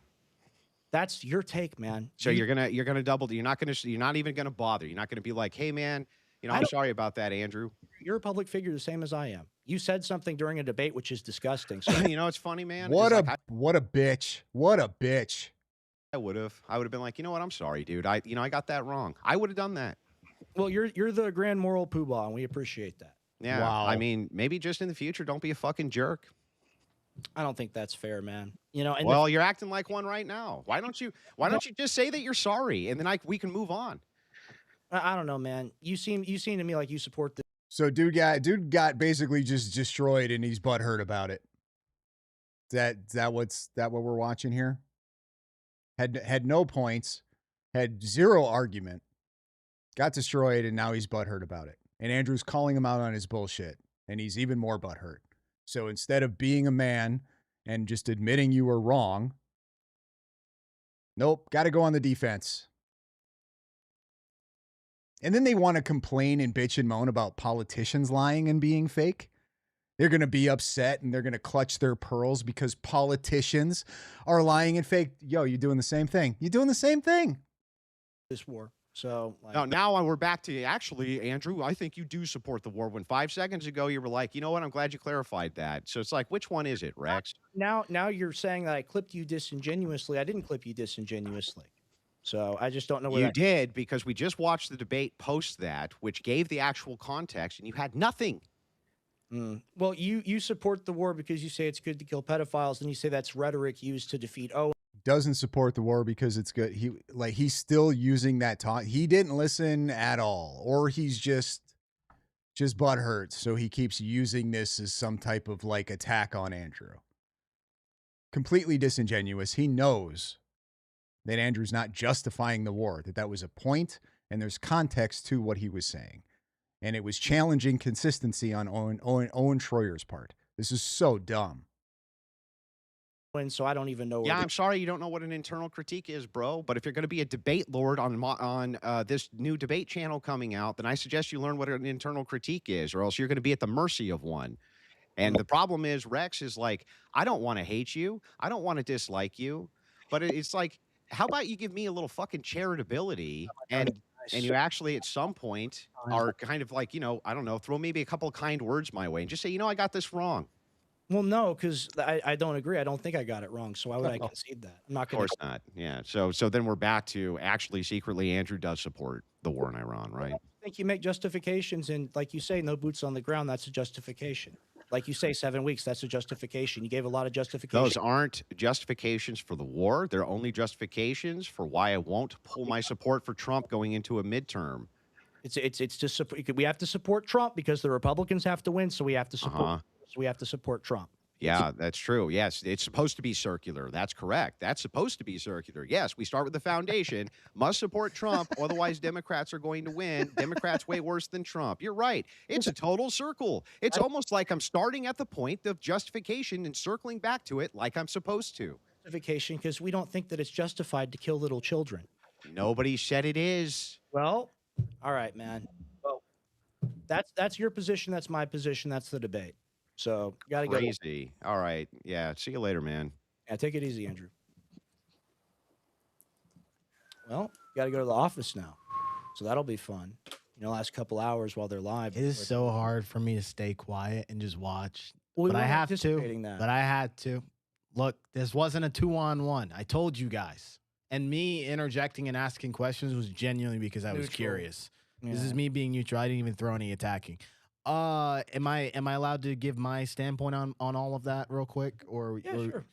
[SPEAKER 2] That's your take, man.
[SPEAKER 3] So you're gonna double. You're not even gonna bother. You're not gonna be like, hey, man, you know, I'm sorry about that, Andrew.
[SPEAKER 2] You're a public figure the same as I am. You said something during a debate which is disgusting. So
[SPEAKER 3] You know, it's funny, man.
[SPEAKER 1] What
[SPEAKER 3] It's
[SPEAKER 1] a
[SPEAKER 3] like,
[SPEAKER 1] what a bitch. What a bitch.
[SPEAKER 3] I would have been like, you know what, I'm sorry, dude. I got that wrong. I would have done that.
[SPEAKER 2] well, you're the grand moral poobah, and we appreciate that.
[SPEAKER 3] Yeah.
[SPEAKER 1] Wow.
[SPEAKER 3] I mean, maybe just in the future, don't be a fucking jerk.
[SPEAKER 2] I don't think that's fair, man. You know, and
[SPEAKER 3] Well, you're acting like one right now. Why don't you just say that you're sorry, and then we can move on?
[SPEAKER 2] I don't know, man. You seem to me like you support the
[SPEAKER 1] So dude got basically just destroyed and he's butthurt about it. Is that what we're watching here? Had no points, had zero argument, got destroyed, and now he's butthurt about it. And Andrew's calling him out on his bullshit, and he's even more butthurt. So instead of being a man and just admitting you were wrong, nope, got to go on the defense. And then they want to complain and bitch and moan about politicians lying and being fake. They're going to be upset and they're going to clutch their pearls because politicians are lying and fake. Yo, you're doing the same thing. You're doing the same thing.
[SPEAKER 2] this war. So like,
[SPEAKER 3] No, now we're back to, actually, Andrew, I think you do support the war. When 5 seconds ago you were like, you know what, I'm glad you clarified that. So it's like, which one is it, Rex?
[SPEAKER 2] now you're saying that I clipped you disingenuously. I didn't clip you disingenuously. So I just don't know where
[SPEAKER 3] You did, because we just watched the debate post that, which gave the actual context, and you had nothing.
[SPEAKER 2] Well, you support the war because you say it's good to kill pedophiles, and you say that's rhetoric used to defeat Owen.
[SPEAKER 1] Doesn't support the war because it's good. He's still using that talk. He didn't listen at all, or he's just butthurt. So he keeps using this as some type of like attack on Andrew. Completely disingenuous. He knows that Andrew's not justifying the war, that was a point, and there's context to what he was saying. And it was challenging consistency on Owen Shroyer's part. This is so dumb.
[SPEAKER 2] So I don't even know.
[SPEAKER 3] Yeah, I'm sorry you don't know what an internal critique is, bro. But if you're going to be a debate lord on this new debate channel coming out, then I suggest you learn what an internal critique is, or else you're going to be at the mercy of one. And the problem is, Rex is like, I don't want to hate you. I don't want to dislike you. But it's like, how about you give me a little fucking charitability and you actually at some point are kind of like, you know, I don't know, throw maybe a couple of kind words my way and just say, you know, I got this wrong.
[SPEAKER 2] Well, no, because I don't agree. I don't think I got it wrong. So why would I concede that? I'm not going to.
[SPEAKER 3] Of course not. Yeah. So then we're back to actually secretly Andrew does support the war in Iran, right?
[SPEAKER 2] I think you make justifications, and like you say, no boots on the ground. That's a justification. Like you say, 7 weeks. That's a justification. You gave a lot of justification.
[SPEAKER 3] Those aren't justifications for the war. They're only justifications for why I won't pull my support for Trump going into a midterm.
[SPEAKER 2] It's just we have to support Trump because the Republicans have to win, so we have to support. So we have to support Trump.
[SPEAKER 3] Yeah, that's true. Yes, it's supposed to be circular. That's correct. That's supposed to be circular. Yes, we start with the foundation. Must support Trump, otherwise Democrats are going to win. Democrats way worse than Trump. You're right. It's a total circle. It's almost like I'm starting at the point of justification and circling back to it like I'm supposed to.
[SPEAKER 2] Justification because we don't think that it's justified to kill little children.
[SPEAKER 3] Nobody said it is.
[SPEAKER 2] Well, all right, man. Well, that's your position. That's my position. That's the debate. So you gotta go.
[SPEAKER 3] Crazy. All right. Yeah. See you later, man.
[SPEAKER 2] Yeah, take it easy, Andrew. Well, got to go to the office now, so that'll be fun. You know, last couple hours while they're live.
[SPEAKER 4] It is so hard for me to stay quiet and just watch.
[SPEAKER 2] Well, we
[SPEAKER 4] but I
[SPEAKER 2] weren't
[SPEAKER 4] have to.
[SPEAKER 2] anticipating that.
[SPEAKER 4] But I had to. Look, this wasn't a 2-on-1. I told you guys. And me interjecting and asking questions was genuinely because I was curious.
[SPEAKER 2] Yeah.
[SPEAKER 4] This is me being neutral. I didn't even throw any attacking. Am I allowed to give my standpoint on all of that real quick?
[SPEAKER 2] Yeah, sure.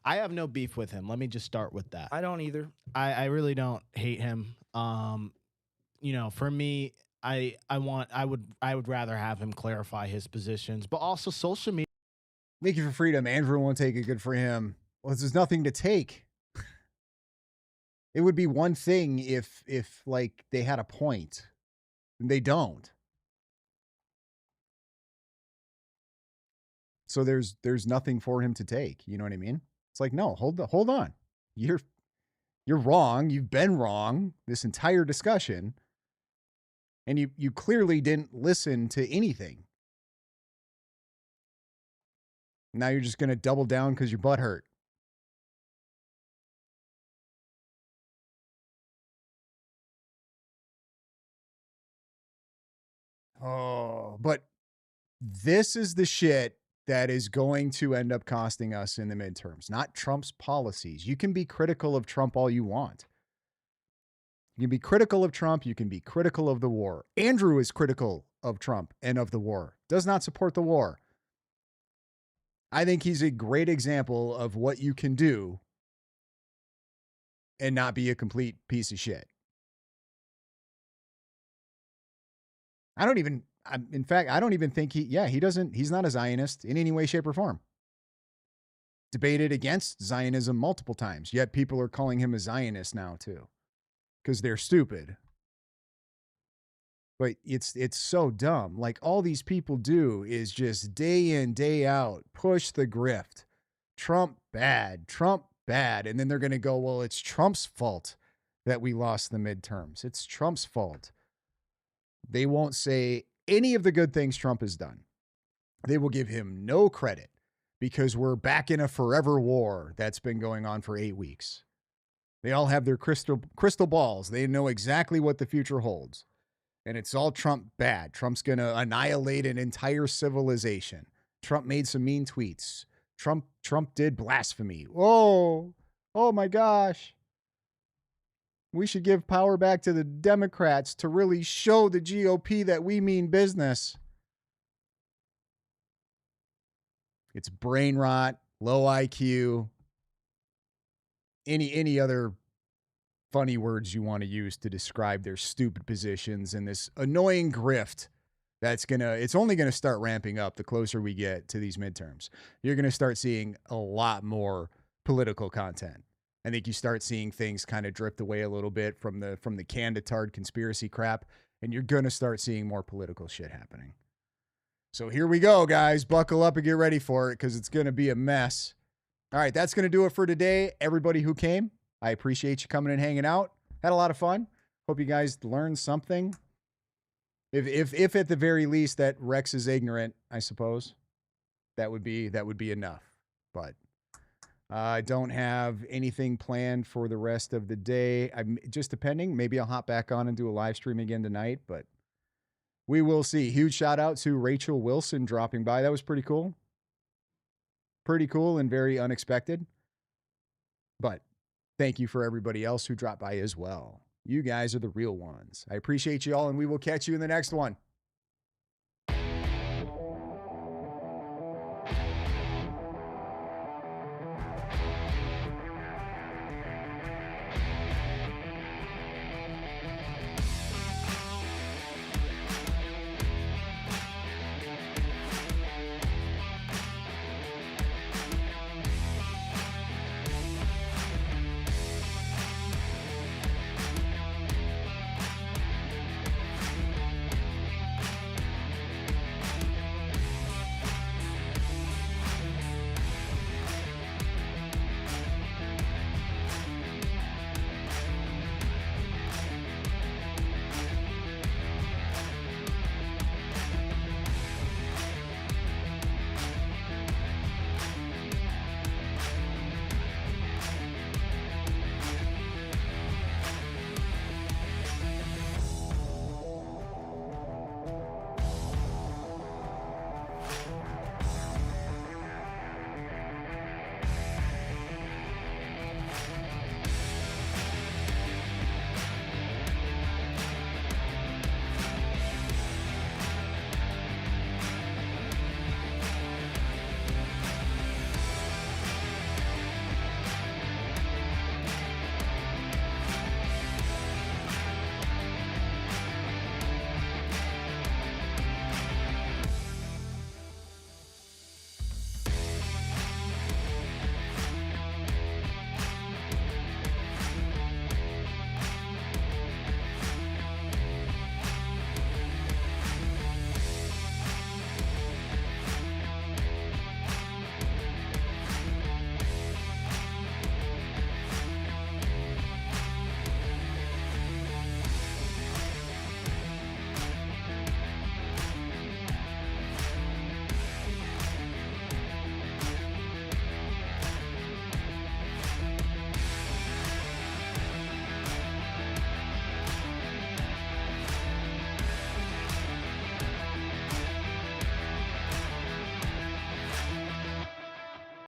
[SPEAKER 4] I have no beef with him. Let me just start with that.
[SPEAKER 2] I don't either.
[SPEAKER 4] I really don't hate him. You know, for me, I would rather have him clarify his positions, but also social media.
[SPEAKER 1] Thank you for freedom. Andrew won't take it. Good for him. Well, there's nothing to take. It would be one thing if like they had a point, and they don't. So there's nothing for him to take. You know what I mean? It's like, no, hold on. You're wrong. You've been wrong this entire discussion. And you clearly didn't listen to anything. Now you're just going to double down because your butt hurt. Oh, but this is the shit that is going to end up costing us in the midterms, not Trump's policies. You can be critical of Trump all you want. You can be critical of Trump. You can be critical of the war. Andrew is critical of Trump and of the war, does not support the war. I think he's a great example of what you can do and not be a complete piece of shit. In fact, I don't even think he's not a Zionist in any way, shape, or form. Debated against Zionism multiple times, yet people are calling him a Zionist now too, because they're stupid. But it's so dumb. Like, all these people do is just day in, day out, push the grift. Trump bad, and then they're going to go, well, it's Trump's fault that we lost the midterms. It's Trump's fault. They won't say any of the good things Trump has done. They will give him no credit because we're back in a forever war that's been going on for 8 weeks. They all have their crystal balls. They know exactly what the future holds. And it's all Trump bad. Trump's going to annihilate an entire civilization. Trump made some mean tweets. Trump did blasphemy. Oh my gosh. We should give power back to the Democrats to really show the GOP that we mean business. It's brain rot, low IQ, any other funny words you want to use to describe their stupid positions and this annoying grift it's only going to start ramping up the closer we get to these midterms. You're going to start seeing a lot more political content. I think you start seeing things kind of drift away a little bit from the Candatard conspiracy crap, and you're going to start seeing more political shit happening. So here we go, guys. Buckle up and get ready for it because it's going to be a mess. All right, that's going to do it for today. Everybody who came, I appreciate you coming and hanging out. Had a lot of fun. Hope you guys learned something. If at the very least that Rex is ignorant, I suppose that would be enough. But I don't have anything planned for the rest of the day. I'm just depending. Maybe I'll hop back on and do a live stream again tonight, but we will see. Huge shout out to Rachel Wilson dropping by. That was pretty cool. Pretty cool and very unexpected. But thank you for everybody else who dropped by as well. You guys are the real ones. I appreciate you all, and we will catch you in the next one.